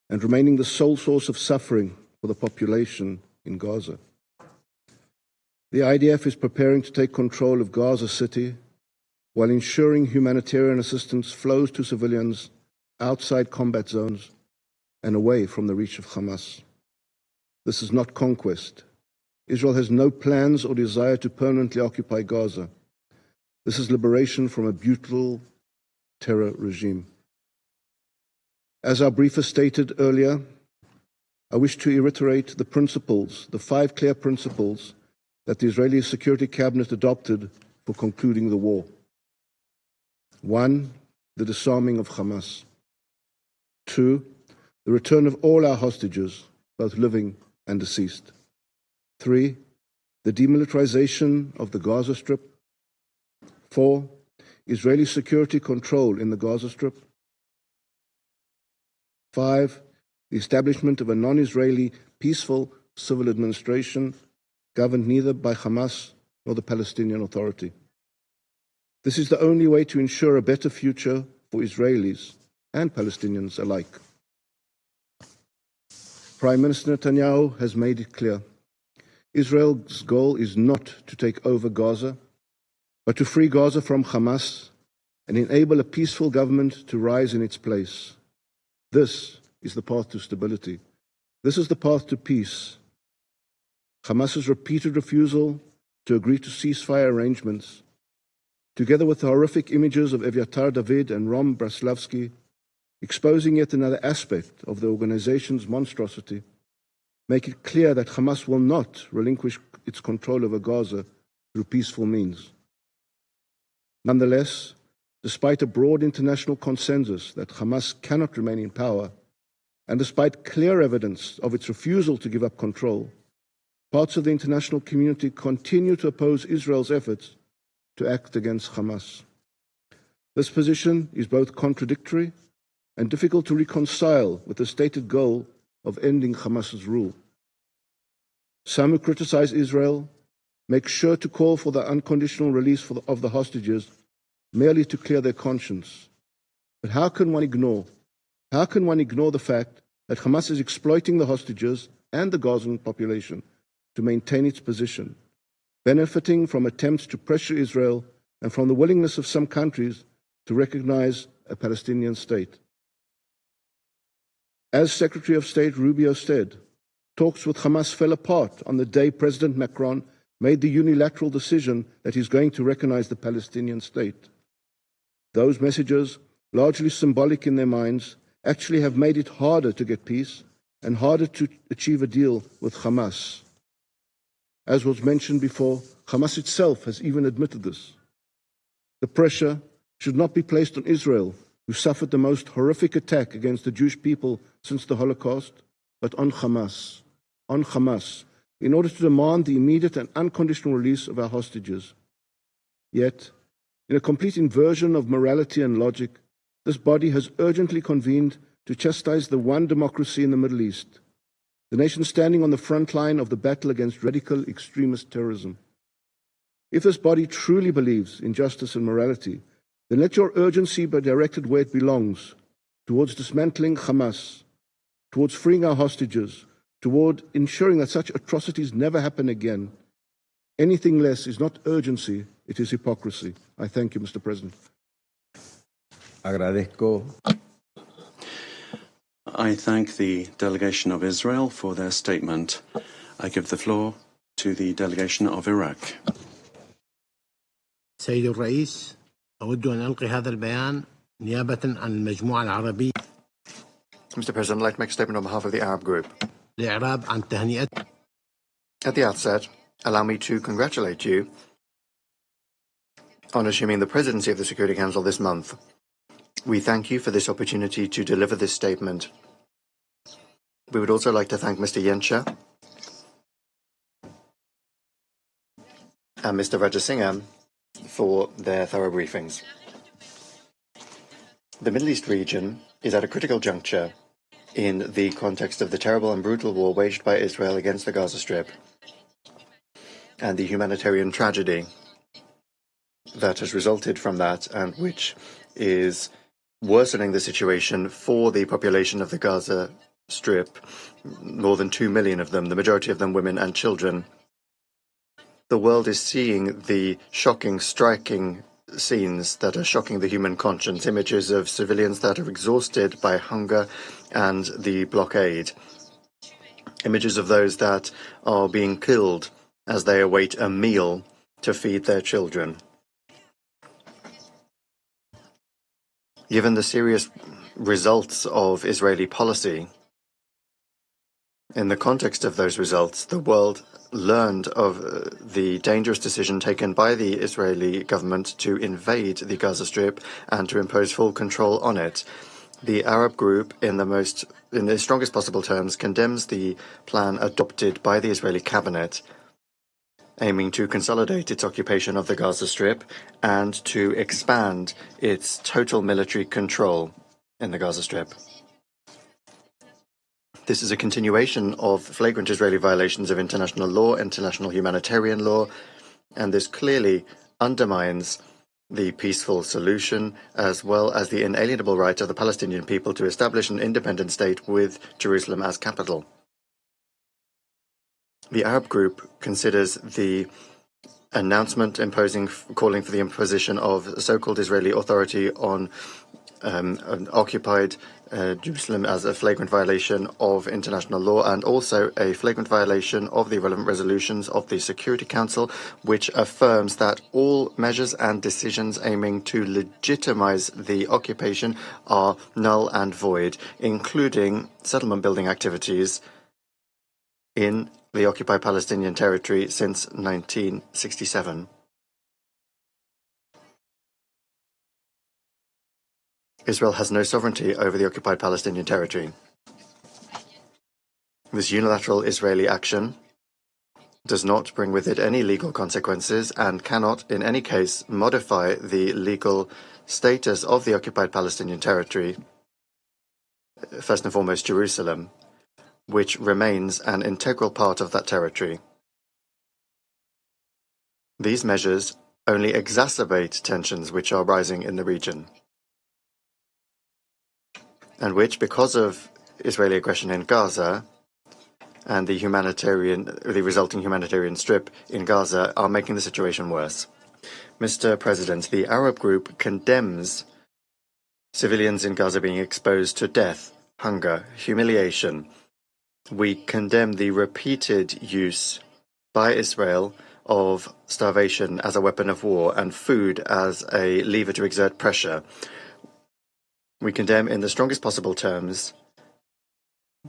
and remaining the sole source of suffering for the population in Gaza. The IDF is preparing to take control of Gaza City while ensuring humanitarian assistance flows to civilians outside combat zones and away from the reach of Hamas. This is not conquest. Israel has no plans or desire to permanently occupy Gaza. This is liberation from a brutal terror regime. As our briefer stated earlier, I wish to reiterate the principles, the 5 clear principles that the Israeli Security Cabinet adopted for concluding the war. 1, the disarming of Hamas. 2, the return of all our hostages, both living and deceased. 3, the demilitarization of the Gaza Strip. 4, Israeli security control in the Gaza Strip. 5, the establishment of a non-Israeli peaceful civil administration governed neither by Hamas nor the Palestinian Authority. This is the only way to ensure a better future for Israelis and Palestinians alike. Prime Minister Netanyahu has made it clear. Israel's goal is not to take over Gaza, but to free Gaza from Hamas and enable a peaceful government to rise in its place. This is the path to stability. This is the path to peace. Hamas's repeated refusal to agree to ceasefire arrangements, together with the horrific images of Eviatar David and Rom Braslavsky, exposing yet another aspect of the organization's monstrosity, make it clear that Hamas will not relinquish its control over Gaza through peaceful means. Nonetheless, despite a broad international consensus that Hamas cannot remain in power, and despite clear evidence of its refusal to give up control, parts of the international community continue to oppose Israel's efforts to act against Hamas. This position is both contradictory and difficult to reconcile with the stated goal of ending Hamas's rule. Some who criticize Israel make sure to call for the unconditional release of the hostages merely to clear their conscience. But how can one ignore the fact that Hamas is exploiting the hostages and the Gazan population to maintain its position, benefiting from attempts to pressure Israel and from the willingness of some countries to recognize a Palestinian state? As Secretary of State Rubio said, talks with Hamas fell apart on the day President Macron made the unilateral decision that he's going to recognize the Palestinian state. Those messages, largely symbolic in their minds, actually have made it harder to get peace and harder to achieve a deal with Hamas. As was mentioned before, Hamas itself has even admitted this. The pressure should not be placed on Israel, who suffered the most horrific attack against the Jewish people since the Holocaust, but on Hamas, in order to demand the immediate and unconditional release of our hostages. Yet, in a complete inversion of morality and logic, this body has urgently convened to chastise the one democracy in the Middle East, the nation standing on the front line of the battle against radical extremist terrorism. If this body truly believes in justice and morality, then let your urgency be directed where it belongs, towards dismantling Hamas, towards freeing our hostages, toward ensuring that such atrocities never happen again. Anything less is not urgency, it is hypocrisy. I thank you, Mr. President. Agradezco. I thank the delegation of Israel for their statement. I give the floor to the delegation of Iraq. سيد الرئيس، أود أن ألقي هذا البيان نيابة عن المجموعة العربية. Mr. President, I'd like to make a statement on behalf of the Arab Group. الإعراب عن تهنئة. At the outset, allow me to congratulate you on assuming the presidency of the Security Council this month. We thank you for this opportunity to deliver this statement. We would also like to thank Mr. Yensha and Mr. Rajasingham for their thorough briefings. The Middle East region is at a critical juncture in the context of the terrible and brutal war waged by Israel against the Gaza Strip and the humanitarian tragedy that has resulted from that, and which is worsening the situation for the population of the Gaza Strip, more than 2 million of them, the majority of them women and children. The world is seeing the shocking, striking scenes that are shocking the human conscience, images of civilians that are exhausted by hunger and the blockade, images of those that are being killed as they await a meal to feed their children. Given the serious results of Israeli policy, in the context of those results, the world learned of the dangerous decision taken by the Israeli government to invade the Gaza Strip and to impose full control on it. The Arab group, in the strongest possible terms, condemns the plan adopted by the Israeli cabinet, aiming to consolidate its occupation of the Gaza Strip and to expand its total military control in the Gaza Strip. This is a continuation of flagrant Israeli violations of international law, international humanitarian law, and this clearly undermines the peaceful solution as well as the inalienable right of the Palestinian people to establish an independent state with Jerusalem as capital. The Arab group considers the announcement calling for the imposition of so-called Israeli authority on occupied Jerusalem as a flagrant violation of international law and also a flagrant violation of the relevant resolutions of the Security Council, which affirms that all measures and decisions aiming to legitimize the occupation are null and void, including settlement building activities in the occupied Palestinian territory since 1967. Israel has no sovereignty over the occupied Palestinian territory. This unilateral Israeli action does not bring with it any legal consequences and cannot, in any case, modify the legal status of the occupied Palestinian territory, first and foremost Jerusalem, which remains an integral part of that territory. These measures only exacerbate tensions which are rising in the region, and which, because of Israeli aggression in Gaza and the resulting humanitarian strip in Gaza, are making the situation worse. Mr. President, the Arab group condemns civilians in Gaza being exposed to death, hunger, humiliation. We condemn the repeated use by Israel of starvation as a weapon of war and food as a lever to exert pressure. We condemn in the strongest possible terms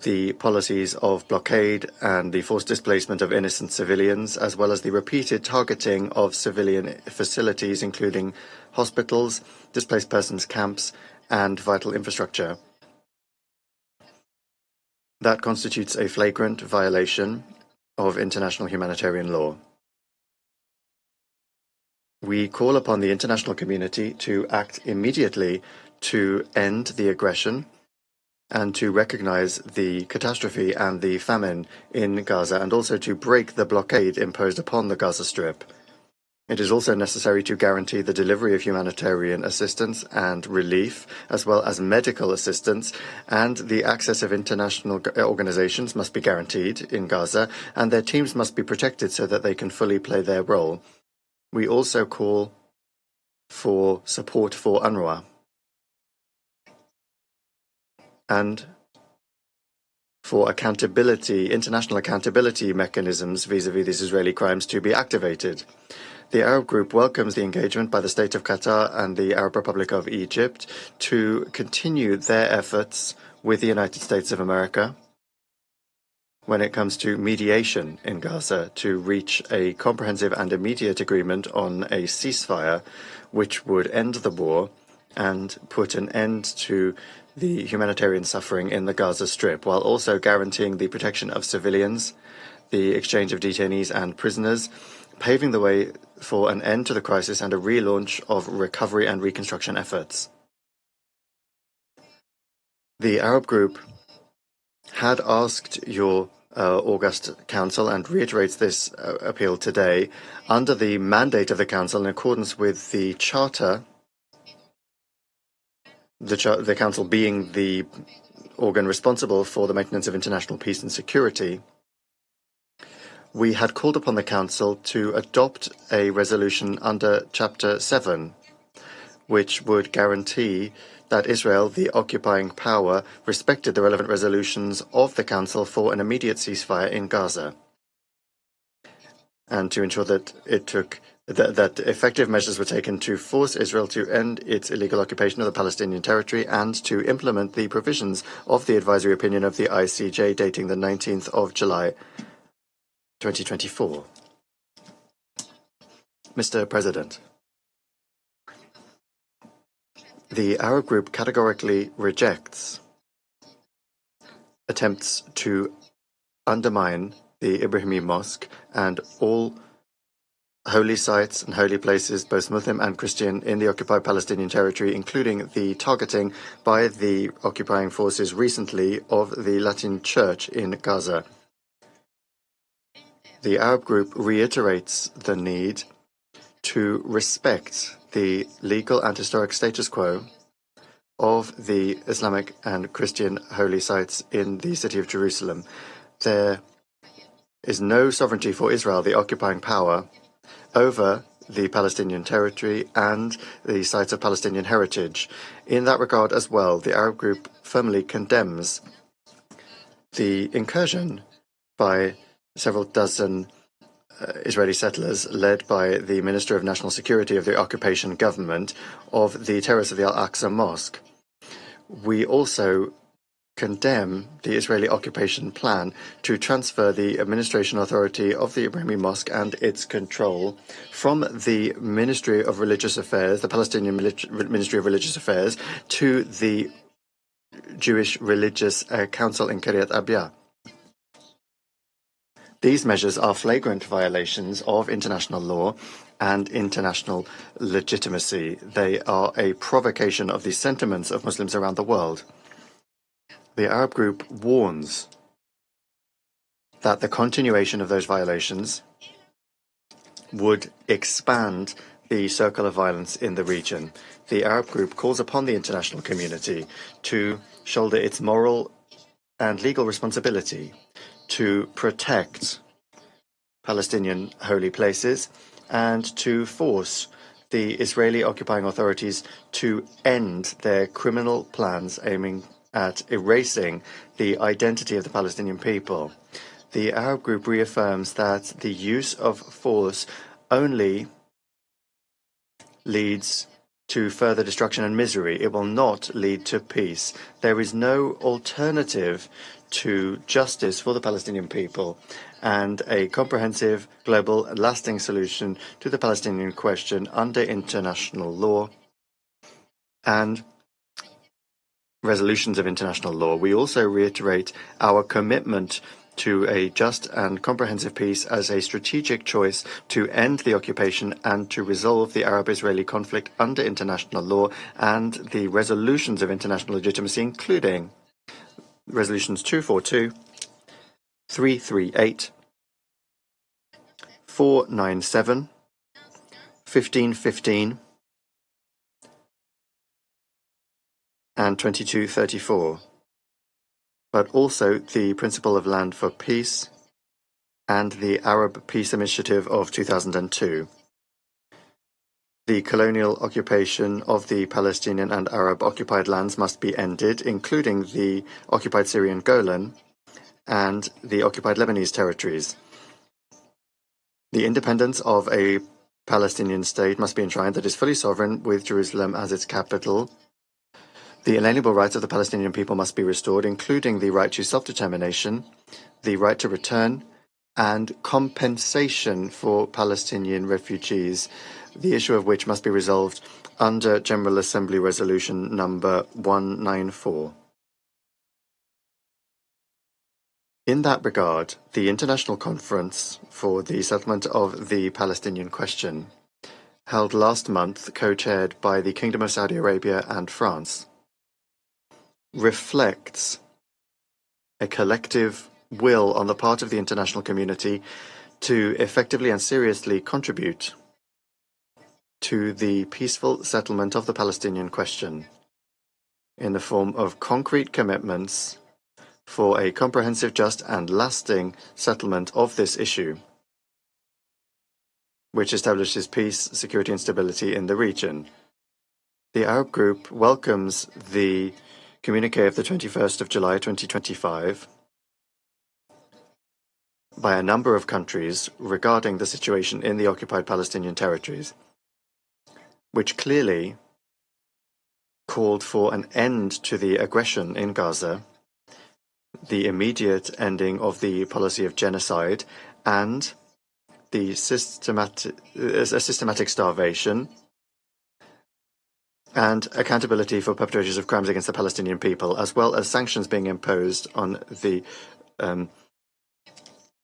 the policies of blockade and the forced displacement of innocent civilians, as well as the repeated targeting of civilian facilities, including hospitals, displaced persons camps, and vital infrastructure. That constitutes a flagrant violation of international humanitarian law. We call upon the international community to act immediately to end the aggression and to recognize the catastrophe and the famine in Gaza, and also to break the blockade imposed upon the Gaza Strip. It is also necessary to guarantee the delivery of humanitarian assistance and relief, as well as medical assistance, and the access of international organizations must be guaranteed in Gaza, and their teams must be protected so that they can fully play their role. We also call for support for UNRWA and for accountability, international accountability mechanisms vis-à-vis these Israeli crimes to be activated. The Arab group welcomes the engagement by the State of Qatar and the Arab Republic of Egypt to continue their efforts with the United States of America when it comes to mediation in Gaza to reach a comprehensive and immediate agreement on a ceasefire which would end the war and put an end to the humanitarian suffering in the Gaza Strip, while also guaranteeing the protection of civilians, the exchange of detainees and prisoners, paving the way for an end to the crisis and a relaunch of recovery and reconstruction efforts. The Arab group had asked your August Council and reiterates this appeal today under the mandate of the Council in accordance with the Charter, the Council being the organ responsible for the maintenance of international peace and security. We had called upon the Council to adopt a resolution under Chapter 7, which would guarantee that Israel, the occupying power, respected the relevant resolutions of the Council for an immediate ceasefire in Gaza, and to ensure that that effective measures were taken to force Israel to end its illegal occupation of the Palestinian territory and to implement the provisions of the advisory opinion of the ICJ dating the 19th of July 2024. Mr. President, the Arab group categorically rejects attempts to undermine the Ibrahimi Mosque and all holy sites and holy places, both Muslim and Christian, in the occupied Palestinian territory, including the targeting by the occupying forces recently of the Latin Church in Gaza. The Arab group reiterates the need to respect the legal and historic status quo of the Islamic and Christian holy sites in the city of Jerusalem. There is no sovereignty for Israel, the occupying power, over the Palestinian territory and the sites of Palestinian heritage. In that regard as well, the Arab group firmly condemns the incursion by several dozen Israeli settlers led by the Minister of National Security of the occupation government of the terrace of the Al-Aqsa Mosque. We also condemn the Israeli occupation plan to transfer the administration authority of the Ibrahimi Mosque and its control from the Ministry of Religious Affairs, the Palestinian Ministry of Religious Affairs, to the Jewish Religious Council in Kiryat Arba. These measures are flagrant violations of international law and international legitimacy. They are a provocation of the sentiments of Muslims around the world. The Arab group warns that the continuation of those violations would expand the circle of violence in the region. The Arab group calls upon the international community to shoulder its moral and legal responsibility to protect Palestinian holy places and to force the Israeli occupying authorities to end their criminal plans aiming at erasing the identity of the Palestinian people. The Arab group reaffirms that the use of force only leads to further destruction and misery. It will not lead to peace. There is no alternative to justice for the Palestinian people and a comprehensive, global, and lasting solution to the Palestinian question under international law and resolutions of international law. We also reiterate our commitment to a just and comprehensive peace as a strategic choice to end the occupation and to resolve the Arab-Israeli conflict under international law and the resolutions of international legitimacy, including resolutions 242, 338, 497, 1515, and 2234, but also the Principle of Land for Peace and the Arab Peace Initiative of 2002. The colonial occupation of the Palestinian and Arab occupied lands must be ended, including the occupied Syrian Golan and the occupied Lebanese territories. The independence of a Palestinian state must be enshrined that is fully sovereign with Jerusalem as its capital. The inalienable rights of the Palestinian people must be restored, including the right to self-determination, the right to return, and compensation for Palestinian refugees, the issue of which must be resolved under General Assembly Resolution number 194. In that regard, the International Conference for the Settlement of the Palestinian Question, held last month, co-chaired by the Kingdom of Saudi Arabia and France, reflects a collective will on the part of the international community to effectively and seriously contribute to the peaceful settlement of the Palestinian question in the form of concrete commitments for a comprehensive, just and lasting settlement of this issue, which establishes peace, security and stability in the region. The Arab Group welcomes the communiqué of the 21st of July 2025 by a number of countries regarding the situation in the occupied Palestinian territories, which clearly called for an end to the aggression in Gaza, the immediate ending of the policy of genocide, and the systematic starvation, and accountability for perpetrators of crimes against the Palestinian people, as well as sanctions being imposed on the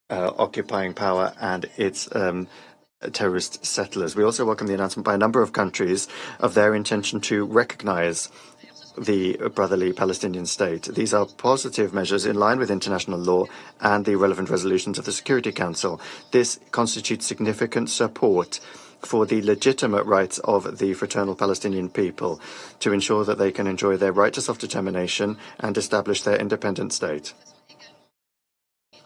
occupying power and its terrorist settlers. We also welcome the announcement by a number of countries of their intention to recognize the brotherly Palestinian state. These are positive measures in line with international law and the relevant resolutions of the Security Council. This constitutes significant support for the legitimate rights of the fraternal Palestinian people to ensure that they can enjoy their right to self-determination and establish their independent state,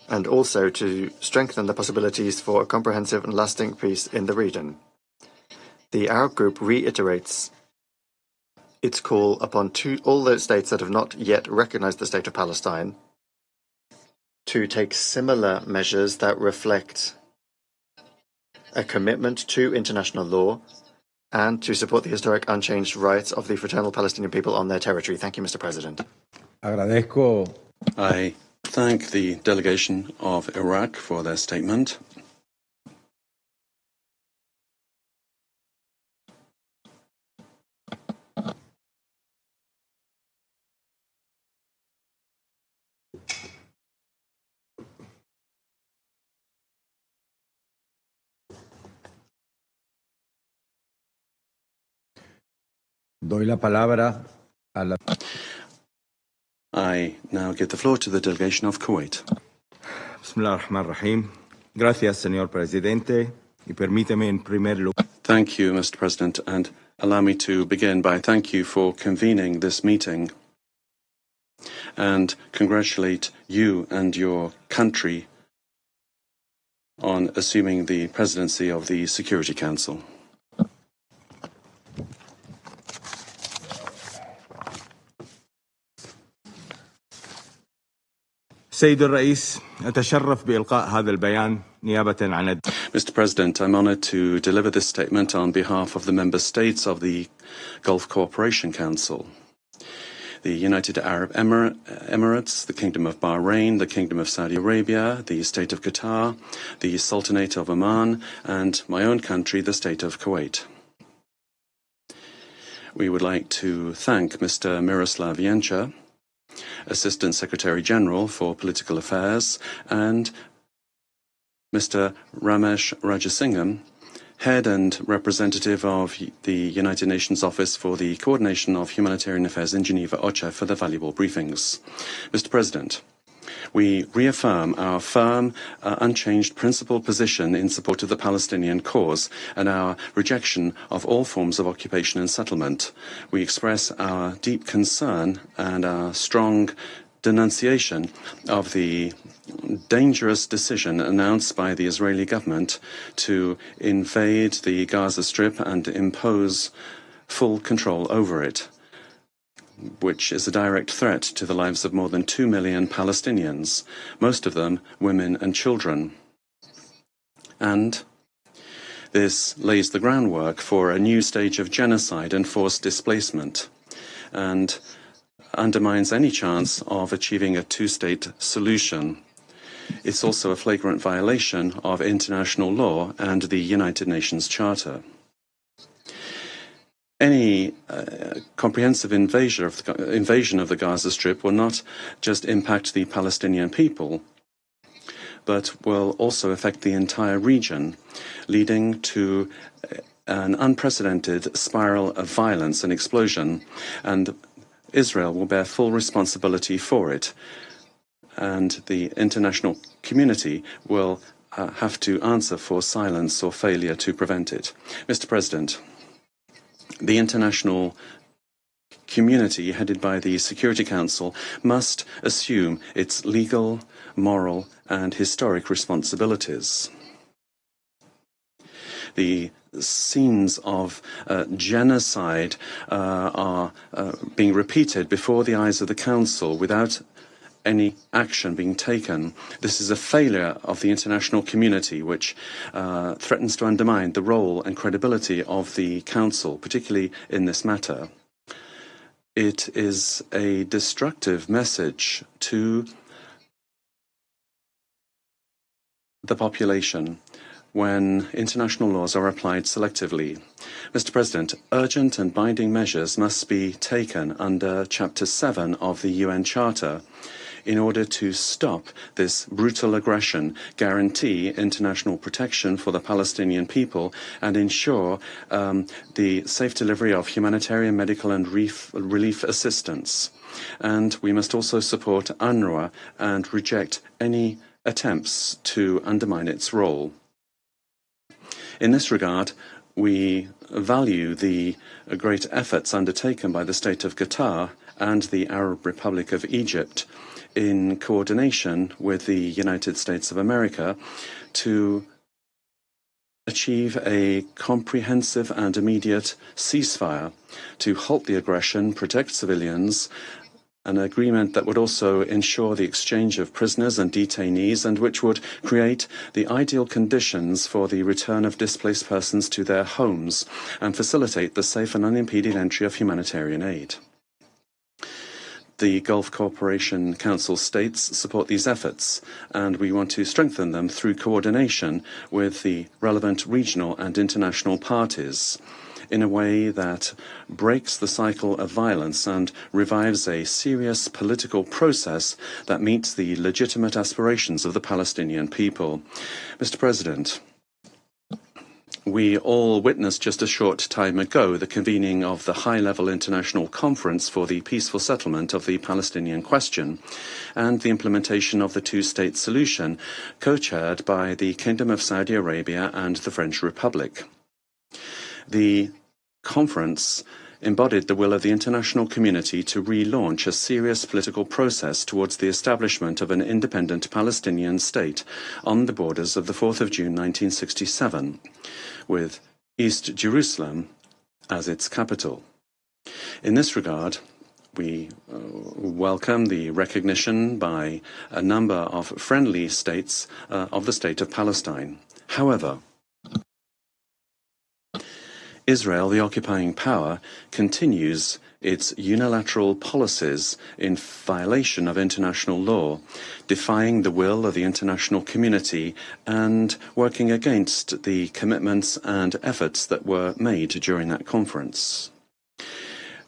and also to strengthen the possibilities for a comprehensive and lasting peace in the region. The Arab Group reiterates its call upon all those states that have not yet recognized the State of Palestine to take similar measures that reflect a commitment to international law and to support the historic unchanged rights of the fraternal Palestinian people on their territory. Thank you, Mr. President. I thank the delegation of Iraq for their statement. I now give the floor to the delegation of Kuwait. Gracias, señor presidente. Y permíteme en primer lugar. Thank you, Mr. President, and allow me to begin by thank you for convening this meeting and congratulate you and your country on assuming the presidency of the Security Council. سيد الرئيس أتشرف بإلقاء هذا البيان نيابة عن Mr. President, I'm honored to deliver this statement on behalf of the member states of the Gulf Cooperation Council. The United Arab Emirates, the Kingdom of Bahrain, the Kingdom of Saudi Arabia, the State of Qatar, the Sultanate of Oman, and my own country, the State of Kuwait. We would like to thank Mr. Miroslav Jenča, Assistant Secretary General for Political Affairs, and Mr. Ramesh Rajasingham, Head and Representative of the United Nations Office for the Coordination of Humanitarian Affairs in Geneva, OCHA, for their valuable briefings. Mr. President, we reaffirm our firm, unchanged principled position in support of the Palestinian cause and our rejection of all forms of occupation and settlement. We express our deep concern and our strong denunciation of the dangerous decision announced by the Israeli government to invade the Gaza Strip and impose full control over it, which is a direct threat to the lives of more than 2 million Palestinians, most of them women and children. And this lays the groundwork for a new stage of genocide and forced displacement, and undermines any chance of achieving a two-state solution. It's also a flagrant violation of international law and the United Nations Charter. Any comprehensive invasion of the Gaza Strip will not just impact the Palestinian people, but will also affect the entire region, leading to an unprecedented spiral of violence and explosion, and Israel will bear full responsibility for it, and the international community will have to answer for silence or failure to prevent it. Mr. President, the international community, headed by the Security Council, must assume its legal, moral, and historic responsibilities. The scenes of genocide are being repeated before the eyes of the Council without any action being taken. This is a failure of the international community, which threatens to undermine the role and credibility of the Council, particularly in this matter. It is a destructive message to the population when international laws are applied selectively. Mr. President, urgent and binding measures must be taken under Chapter 7 of the UN Charter in order to stop this brutal aggression, guarantee international protection for the Palestinian people, and ensure the safe delivery of humanitarian, medical and relief assistance. And we must also support UNRWA and reject any attempts to undermine its role. In this regard, we value the great efforts undertaken by the State of Qatar and the Arab Republic of Egypt in coordination with the United States of America to achieve a comprehensive and immediate ceasefire to halt the aggression, protect civilians, an agreement that would also ensure the exchange of prisoners and detainees and which would create the ideal conditions for the return of displaced persons to their homes and facilitate the safe and unimpeded entry of humanitarian aid. The Gulf Cooperation Council states support these efforts, and we want to strengthen them through coordination with the relevant regional and international parties in a way that breaks the cycle of violence and revives a serious political process that meets the legitimate aspirations of the Palestinian people. Mr. President, we all witnessed just a short time ago the convening of the high-level international conference for the peaceful settlement of the Palestinian question and the implementation of the two-state solution, co-chaired by the Kingdom of Saudi Arabia and the French Republic. The conference embodied the will of the international community to relaunch a serious political process towards the establishment of an independent Palestinian state on the borders of the 4th of June 1967, with East Jerusalem as its capital. In this regard, we welcome the recognition by a number of friendly states of the State of Palestine. However, Israel, the occupying power, continues its unilateral policies in violation of international law, defying the will of the international community and working against the commitments and efforts that were made during that conference.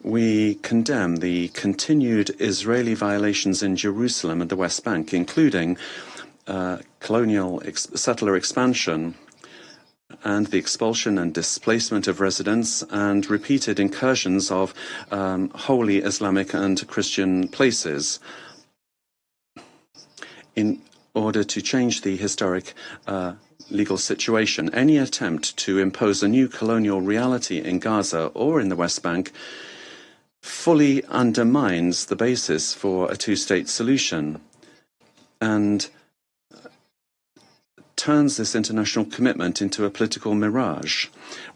We condemn the continued Israeli violations in Jerusalem and the West Bank, including colonial settler expansion, and the expulsion and displacement of residents and repeated incursions of holy Islamic and Christian places in order to change the historic legal situation. Any attempt to impose a new colonial reality in Gaza or in the West Bank fully undermines the basis for a two-state solution and turns this international commitment into a political mirage.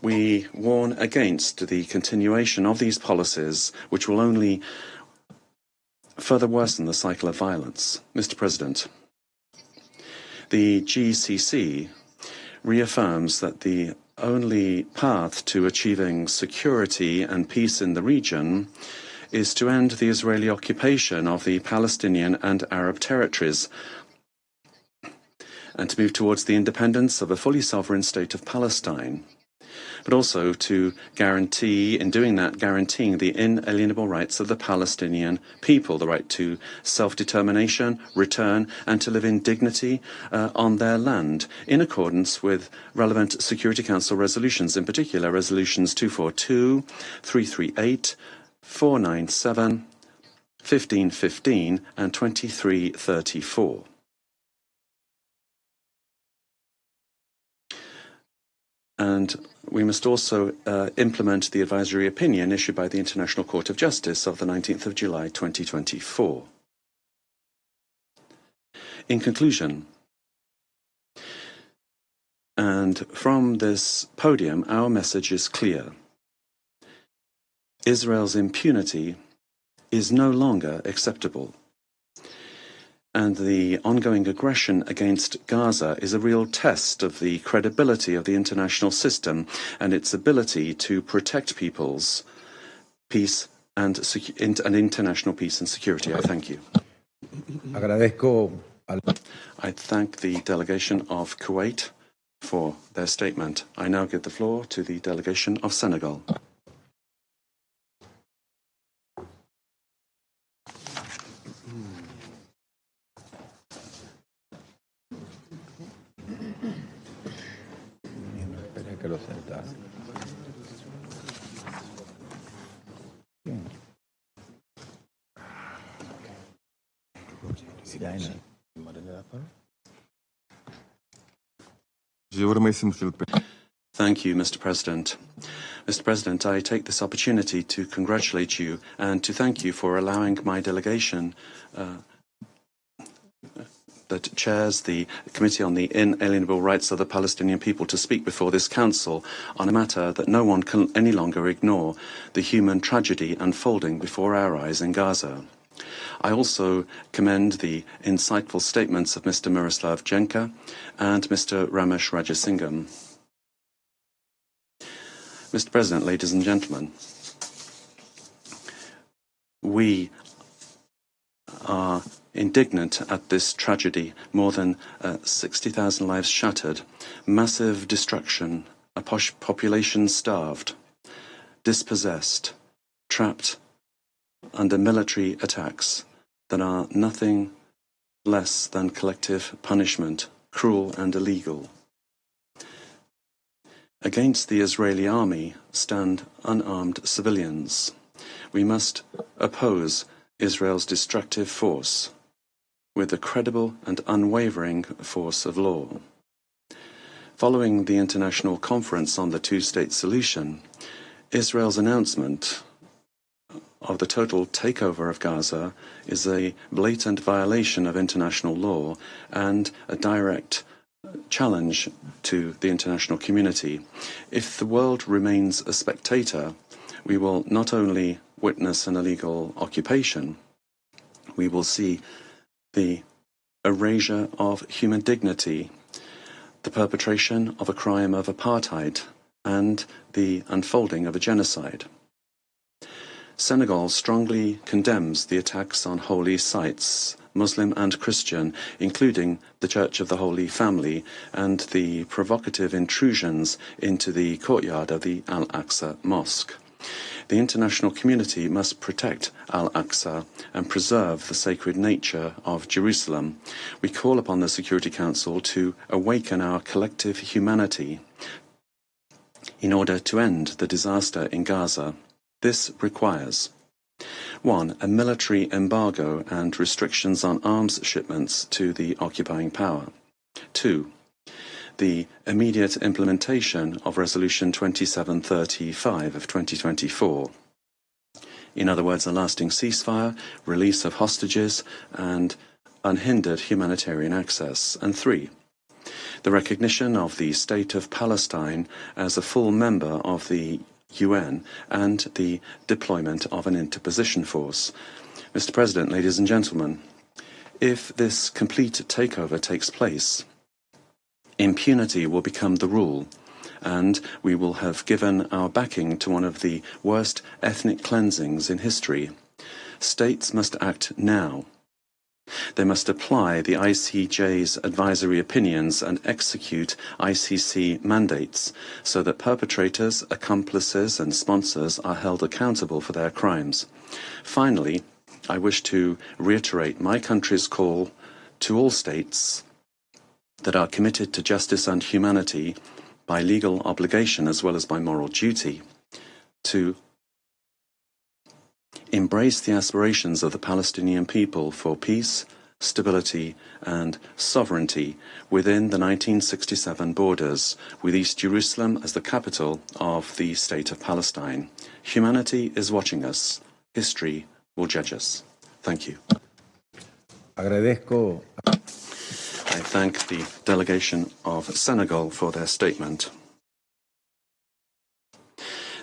We warn against the continuation of these policies, which will only further worsen the cycle of violence. Mr. President, the GCC reaffirms that the only path to achieving security and peace in the region is to end the Israeli occupation of the Palestinian and Arab territories and to move towards the independence of a fully sovereign state of Palestine. but also to guarantee, in doing that, guaranteeing the inalienable rights of the Palestinian people, the right to self-determination, return, and to live in dignity on their land, in accordance with relevant Security Council resolutions, in particular resolutions 242, 338, 497, 1515 and 2334. And we must also implement the advisory opinion issued by the International Court of Justice of the 19th of July 2024. In conclusion, and from this podium, our message is clear. Israel's impunity is no longer acceptable. And the ongoing aggression against Gaza is a real test of the credibility of the international system and its ability to protect people's peace and international peace and security. I thank you. I thank the delegation of Kuwait for their statement. I now give the floor to the delegation of Senegal. Thank you, Mr. President. Mr. President, I take this opportunity to congratulate you and to thank you for allowing my delegation that chairs the Committee on the Inalienable Rights of the Palestinian People to speak before this Council on a matter that no one can any longer ignore, the human tragedy unfolding before our eyes in Gaza. I also commend the insightful statements of Mr. Miroslav Jenka and Mr. Ramesh Rajasingham. Mr. President, ladies and gentlemen, we are indignant at this tragedy. More than 60,000 lives shattered, massive destruction, a population starved, dispossessed, trapped under military attacks that are nothing less than collective punishment, cruel and illegal. Against the Israeli army stand unarmed civilians. We must oppose Israel's destructive force with a credible and unwavering force of law. Following the international conference on the two-state solution, Israel's announcement of the total takeover of Gaza is a blatant violation of international law and a direct challenge to the international community. If the world remains a spectator, we will not only witness an illegal occupation, we will see the erasure of human dignity, the perpetration of a crime of apartheid, and the unfolding of a genocide. Senegal strongly condemns the attacks on holy sites, Muslim and Christian, including the Church of the Holy Family, and the provocative intrusions into the courtyard of the Al-Aqsa Mosque. The international community must protect Al-Aqsa and preserve the sacred nature of Jerusalem. We call upon the Security Council to awaken our collective humanity in order to end the disaster in Gaza. This requires 1. A military embargo and restrictions on arms shipments to the occupying power. 2. The immediate implementation of Resolution 2735 of 2024. In other words, a lasting ceasefire, release of hostages, and unhindered humanitarian access. And 3. The recognition of the State of Palestine as a full member of the UN and the deployment of an interposition force. Mr. President, ladies and gentlemen, if this complete takeover takes place, impunity will become the rule, and we will have given our backing to one of the worst ethnic cleansings in history. States must act now. They must apply the ICJ's advisory opinions and execute ICC mandates so that perpetrators, accomplices and sponsors are held accountable for their crimes. Finally, I wish to reiterate my country's call to all states that are committed to justice and humanity by legal obligation as well as by moral duty to embrace the aspirations of the Palestinian people for peace, stability and sovereignty within the 1967 borders, with East Jerusalem as the capital of the State of Palestine. Humanity is watching us. History will judge us. Thank you. Agradezco. I thank the delegation of Senegal for their statement.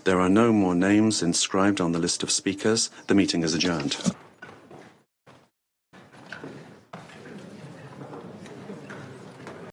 There are no more names inscribed on the list of speakers. The meeting is adjourned.